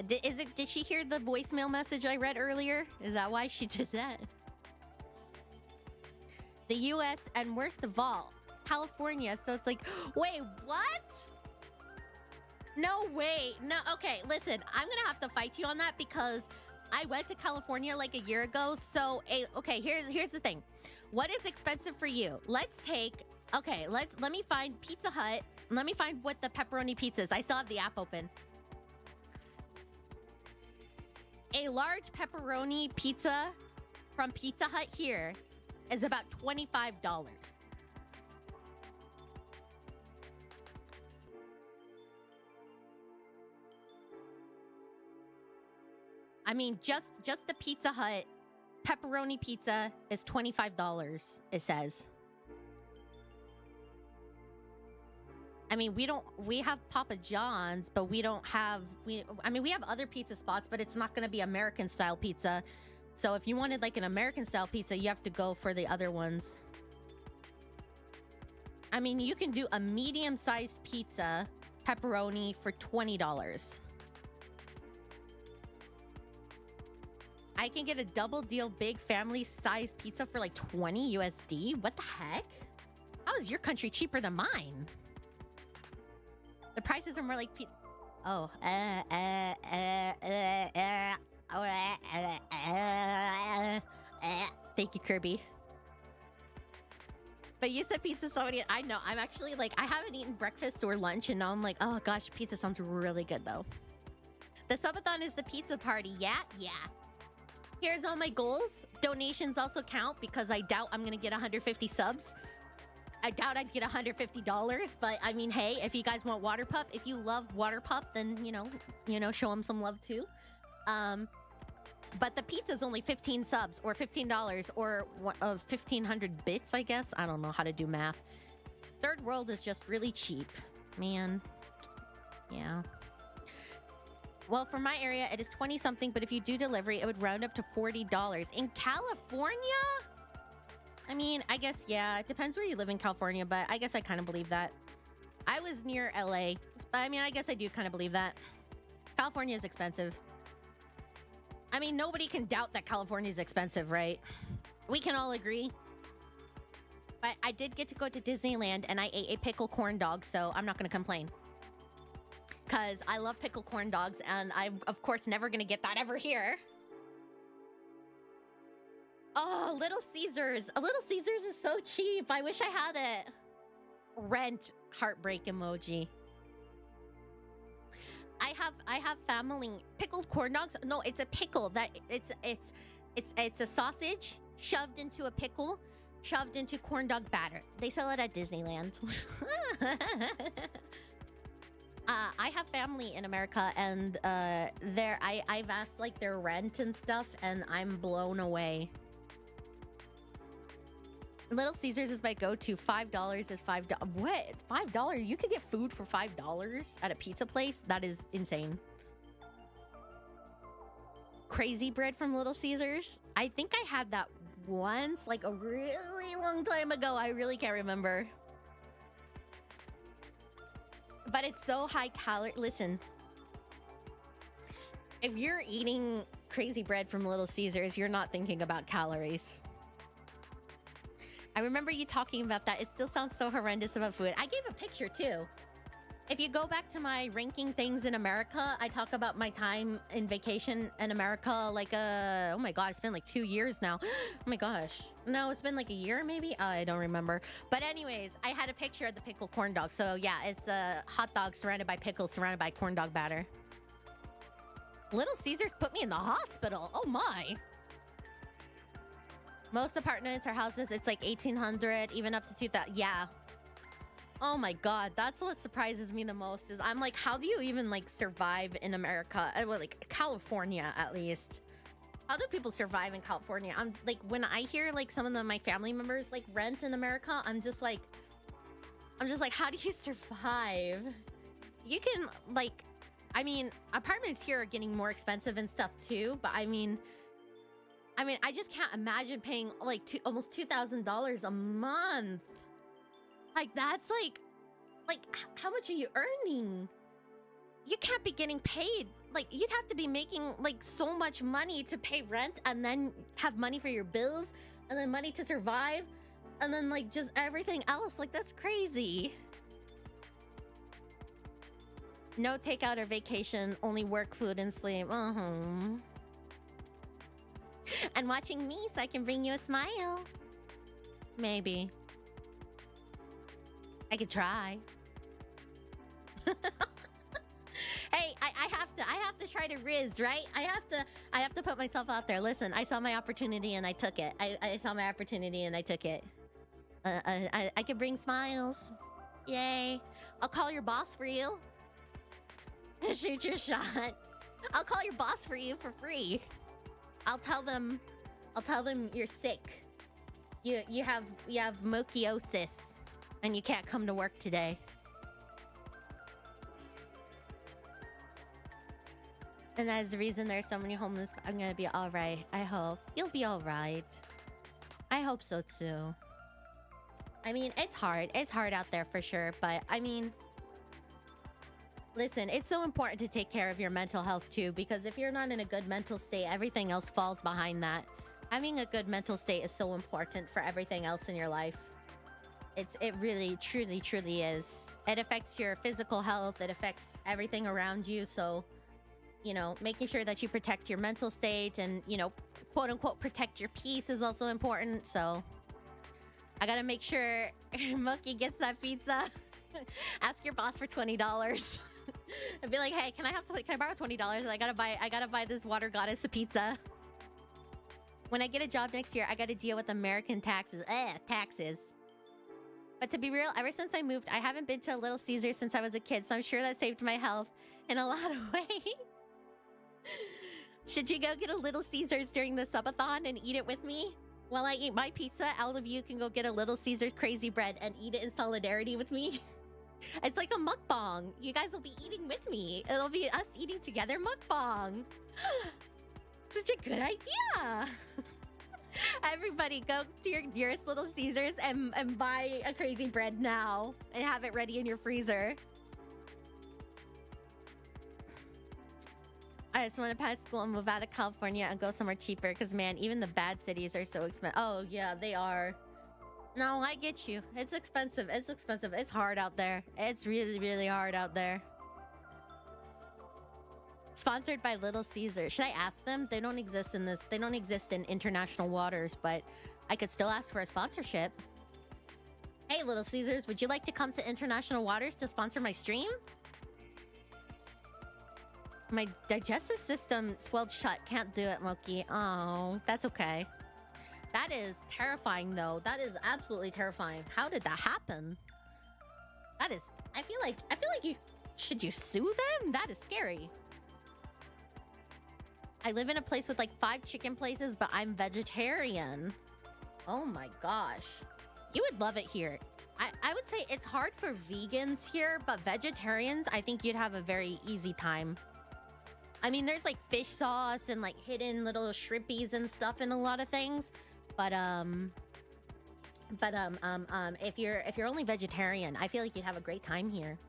Did she hear the voicemail message I read earlier? Is that why she did that? The US and worst of all, California. So it's like, wait, what? No, wait. No, okay, listen. I'm gonna have to fight you on that because I went to California like a year ago. So, okay, here's the thing. What is expensive for you? Let me find Pizza Hut. Let me find what the pepperoni pizza is. I still have the app open. A large pepperoni pizza from Pizza Hut here is about $25. I mean, just the Pizza Hut pepperoni pizza is $25, it says. I mean, we have Papa John's, but we don't have, we have other pizza spots, but it's not going to be American style pizza. So if you wanted like an American style pizza, you have to go for the other ones. I mean, you can do a medium sized pizza, pepperoni for $20. I can get a double deal big family sized pizza for like 20 USD. What the heck? How is your country cheaper than mine? The prices are more like pizza. Oh, thank you, Kirby. But you said pizza so many. I know. I'm actually like, I haven't eaten breakfast or lunch, and now I'm like, oh gosh, pizza sounds really good though. The subathon is the pizza party. Yeah. Here's all my goals. Donations also count because I doubt I'm gonna get 150 subs. I doubt I'd get $150, but I mean, hey, if you guys want Water Pup, if you love Water Pup, then you know, show them some love too. But the pizza's only 15 subs or $15 or 1,500 bits, I guess. I don't know how to do math. Third world is just really cheap, man. Yeah. Well, for my area, it is 20 something, but if you do delivery, it would round up to $40. In California? I mean, I guess, yeah, it depends where you live in California, but I guess I kind of believe that. I was near LA, but I mean, I guess I do kind of believe that. California is expensive. I mean, nobody can doubt that California is expensive, right? We can all agree. But I did get to go to Disneyland and I ate a pickle corn dog, so I'm not going to complain. Because I love pickle corn dogs and I'm, of course, never going to get that ever here. Oh, Little Caesars. Little Caesars is so cheap. I wish I had it. Rent heartbreak emoji. I have family pickled corn dogs. No, it's a pickle that it's a sausage shoved into a pickle, shoved into corn dog batter. They sell it at Disneyland. I have family in America, and I've asked like their rent and stuff, and I'm blown away. Little Caesars is my go-to. $5 is $5. What? $5? You could get food for $5 at a pizza place? That is insane. crazy bread from Little Caesars? I think I had that once, like a really long time ago. I really can't remember. But it's so high calorie. Listen, if you're eating crazy bread from Little Caesars, you're not thinking about calories. I remember you talking about that. It still sounds so horrendous about food. I gave a picture too. If you go back to my ranking things in America, I talk about my time in vacation in America, like, oh my God, it's been like 2 years now. Oh my gosh. No, it's been like a year maybe? I don't remember. But anyways, I had a picture of the pickled corn dog. So yeah, it's a hot dog surrounded by pickles, surrounded by corn dog batter. Little Caesars put me in the hospital. Oh my. Most apartments or houses, it's like 1,800, even up to 2,000. Yeah. Oh my God, that's what surprises me the most is I'm like, how do you even like survive in America? Well, like California, at least. How do people survive in California? I'm like, when I hear like some of my family members like rent in America, I'm just like, how do you survive? You can like, I mean, apartments here are getting more expensive and stuff too, but I mean, I just can't imagine paying like almost $2,000 a month. Like, that's like, how much are you earning? You can't be getting paid. Like, you'd have to be making like so much money to pay rent and then have money for your bills and then money to survive and then like just everything else. Like, that's crazy. No takeout or vacation, only work, food, and sleep. And watching me so I can bring you a smile. Maybe. I could try. Hey, I have to try to riz, right? I have to put myself out there. Listen, I saw my opportunity and I took it. I saw my opportunity and I took it. I could bring smiles. Yay. I'll call your boss for you. Shoot your shot. I'll call your boss for you for free. I'll tell them you're sick. You have mochiosis and you can't come to work today. And that is the reason there's so many homeless. I'm gonna be all right. I hope you'll be all right. I hope so too. I mean, it's hard. It's hard out there for sure. But I mean, listen, it's so important to take care of your mental health too, because if you're not in a good mental state, everything else falls behind that. Having a good mental state is so important for everything else in your life. It really, truly, truly is. It affects your physical health. It affects everything around you. So, you know, making sure that you protect your mental state and, you know, quote unquote, protect your peace is also important. So I gotta make sure Monkey gets that pizza. Ask your boss for $20. And be like, hey, can I borrow $20? I gotta buy this water goddess a pizza. When I get a job next year, I gotta deal with American taxes. Taxes. But to be real, ever since I moved, I haven't been to a Little Caesars since I was a kid, so I'm sure that saved my health in a lot of ways. Should you go get a Little Caesars during the subathon and eat it with me? While I eat my pizza, all of you can go get a Little Caesars crazy bread and eat it in solidarity with me. It's like a mukbang. You guys will be eating with me. It'll be us eating together mukbang. Such a good idea. Everybody go to your nearest Little Caesars and buy a crazy bread now and have it ready in your freezer. I just want to pass school and move out of California and go somewhere cheaper because, man, even the bad cities are so expensive. Oh, yeah, they are. No, I get you. It's expensive. It's expensive. It's hard out there. It's really, really hard out there. Sponsored by Little Caesars. Should I ask them? They don't exist in this. They don't exist in international waters, but I could still ask for a sponsorship. Hey, Little Caesars, would you like to come to international waters to sponsor my stream? My digestive system swelled shut. Can't do it, Moki. Oh, that's okay. That is terrifying, though. That is absolutely terrifying. How did that happen? That is... I feel like you... Should you sue them? That is scary. I live in a place with like 5 chicken places, but I'm vegetarian. Oh my gosh. You would love it here. I would say it's hard for vegans here, but vegetarians, I think you'd have a very easy time. I mean, there's like fish sauce and like hidden little shrimpies and stuff in a lot of things, but if you're only vegetarian, I feel like you'd have a great time here.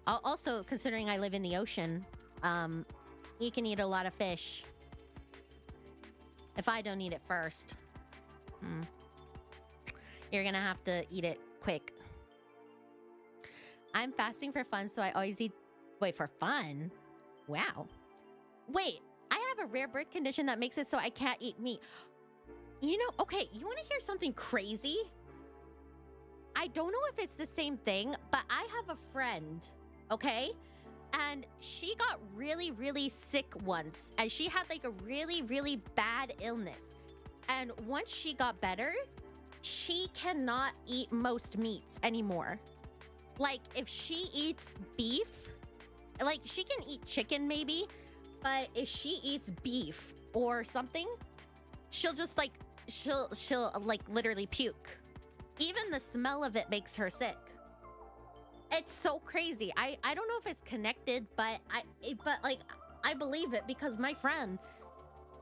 Also, considering I live in the ocean, you can eat a lot of fish. If I don't eat it first, you're gonna have to eat it quick. I'm fasting for fun, so I always eat... Wait, for fun? Wow. Wait, I have a rare birth condition that makes it so I can't eat meat. You know, okay, you want to hear something crazy? I don't know if it's the same thing, but I have a friend, okay? And she got really, really sick once. And she had like a really, really bad illness. And once she got better, she cannot eat most meats anymore. Like, if she eats beef, like, she can eat chicken maybe, but if she eats beef or something, she'll just like, she'll like literally puke. Even the smell of it makes her sick. It's so crazy. I don't know if it's connected, but I believe it because my friend,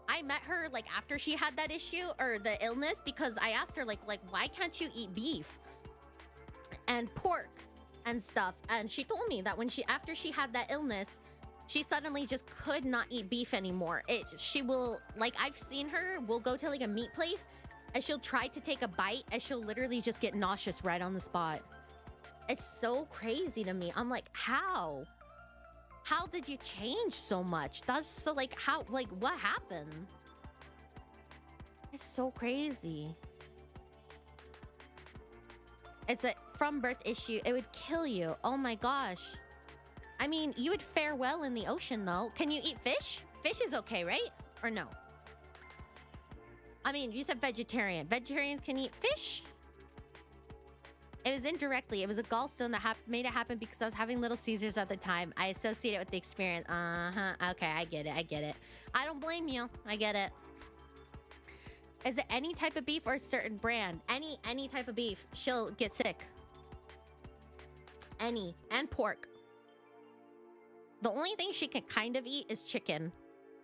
I met her like after she had that issue or the illness, because I asked her like why can't you eat beef and pork and stuff, and she told me that when after she had that illness, she suddenly just could not eat beef anymore. She will, like, I've seen her, we'll go to like a meat place and she'll try to take a bite and she'll literally just get nauseous right on the spot. It's so crazy to me. I'm like, how did you change so much? That's so like, how, like, what happened? It's so crazy. It's a from birth issue. It would kill you. Oh my gosh. I mean, you would fare well in the ocean though. Can you eat fish? Fish is okay, right? Or no? I mean, you said vegetarian. Vegetarians can eat fish? It was indirectly. It was a gallstone that made it happen because I was having Little Caesars at the time. I associate it with the experience. Okay, I get it. I don't blame you. I get it. Is it any type of beef or a certain brand? Any type of beef, she'll get sick. Any. And pork. The only thing she can kind of eat is chicken.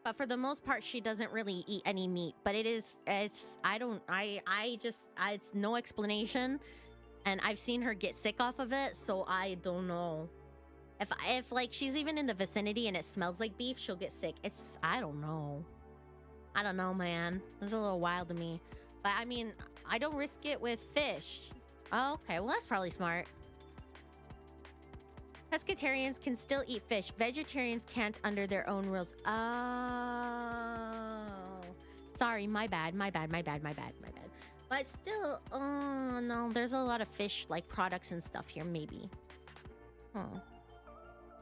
But for the most part, she doesn't really eat any meat. But it's no explanation. And I've seen her get sick off of it, so I don't know. If like she's even in the vicinity and it smells like beef, she'll get sick. I don't know. I don't know, man. It's a little wild to me. But I mean, I don't risk it with fish. Oh, okay, well that's probably smart. Pescatarians can still eat fish. Vegetarians can't under their own rules. Oh. Sorry, my bad. But still, oh no, there's a lot of fish like products and stuff here, maybe. Huh.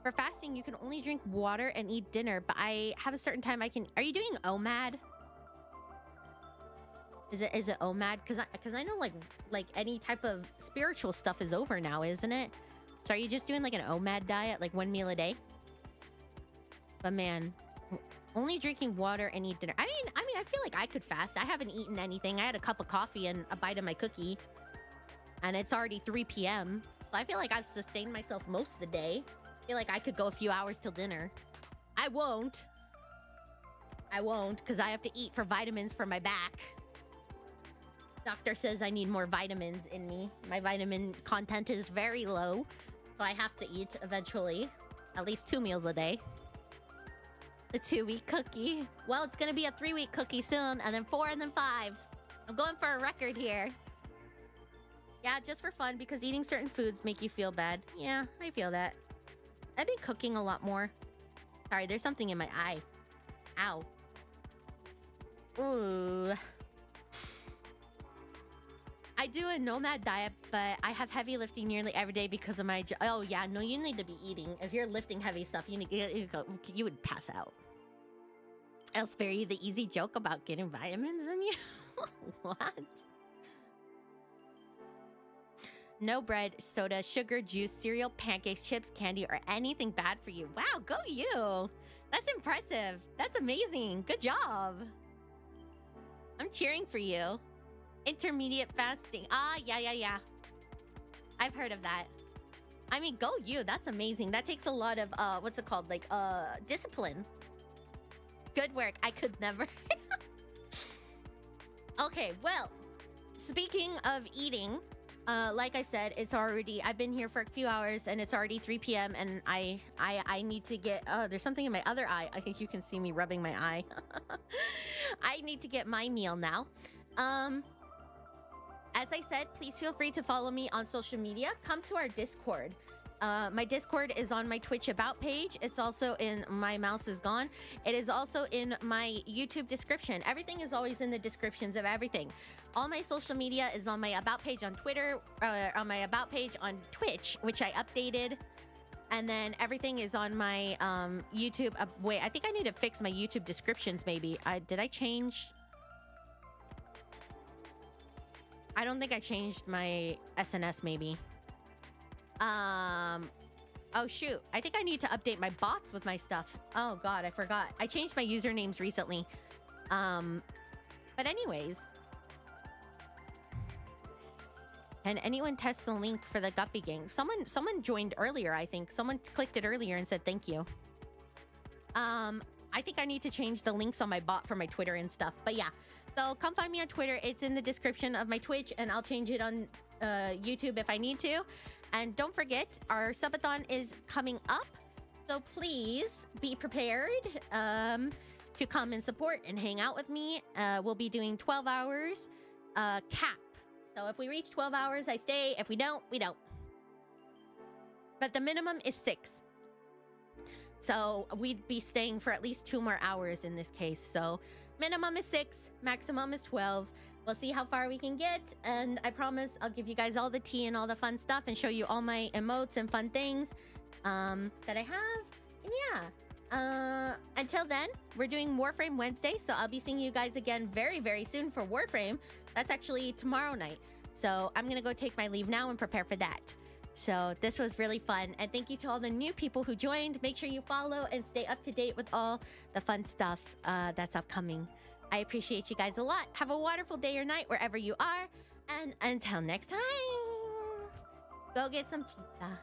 For fasting, you can only drink water and eat dinner, but I have a certain time I can... Are you doing OMAD? Is it OMAD? Because I know like any type of spiritual stuff is over now, isn't it? So are you just doing like an OMAD diet, like 1 meal a day? But man, only drinking water and eat dinner. I mean, I feel like I could fast. I haven't eaten anything. I had a cup of coffee and a bite of my cookie. And it's already 3 p.m. So I feel like I've sustained myself most of the day. I feel like I could go a few hours till dinner. I won't, because I have to eat for vitamins for my back. Doctor says I need more vitamins in me. My vitamin content is very low. So I have to eat eventually. At least 2 meals a day. The 2-week cookie. Well, it's gonna be a 3-week cookie soon, and then 4, and then 5. I'm going for a record here. Yeah, just for fun, because eating certain foods make you feel bad. Yeah, I feel that. I've been cooking a lot more. Sorry, there's something in my eye. Ow. Ooh. I do a nomad diet, but I have heavy lifting nearly every day because of my job. Oh yeah, no, you need to be eating. If you're lifting heavy stuff, you would pass out. I'll spare you the easy joke about getting vitamins in you. What? No bread, soda, sugar, juice, cereal, pancakes, chips, candy, or anything bad for you. Wow, go you. That's impressive. That's amazing. Good job. I'm cheering for you. Intermediate fasting. Ah, yeah. I've heard of that. I mean, go you. That's amazing. That takes a lot of, what's it called? Like, discipline. Good work. I could never. Okay, well, speaking of eating, like I said, it's already, I've been here for a few hours and it's already 3 p.m. and I need to get, there's something in my other eye. I think you can see me rubbing my eye. I need to get my meal now. As I said, please feel free to follow me on social media. Come to our Discord. My Discord is on my Twitch About page. It's also in My Mouse is Gone. It is also in my YouTube description. Everything is always in the descriptions of everything. All my social media is on my About page on Twitter, on my About page on Twitch, which I updated. And then everything is on my YouTube. Wait, I think I need to fix my YouTube descriptions maybe. Did I change? I don't think I changed my SNS maybe. Oh shoot, I think I need to update my bots with my stuff. Oh god, I forgot. I changed my usernames recently. But anyways. Can anyone test the link for the Guppy Gang? Someone joined earlier, I think. Someone clicked it earlier and said thank you. I think I need to change the links on my bot for my Twitter and stuff. But yeah, so come find me on Twitter. It's in the description of my Twitch, and I'll change it on YouTube if I need to. And don't forget, our subathon is coming up, so please be prepared to come and support and hang out with me. We'll be doing 12 hours cap. So if we reach 12 hours, I stay. If we don't, we don't. But the minimum is 6. So we'd be staying for at least 2 more hours in this case. So minimum is 6, maximum is 12. We'll see how far we can get, and I promise I'll give you guys all the tea and all the fun stuff and show you all my emotes and fun things that I have. And yeah, until then, we're doing Warframe Wednesday, so I'll be seeing you guys again very, very soon for Warframe. That's actually tomorrow night. So I'm gonna go take my leave now and prepare for that. So this was really fun, and thank you to all the new people who joined. Make sure you follow and stay up to date with all the fun stuff that's upcoming. I appreciate you guys a lot. Have a wonderful day or night wherever you are. And until next time, go get some pizza.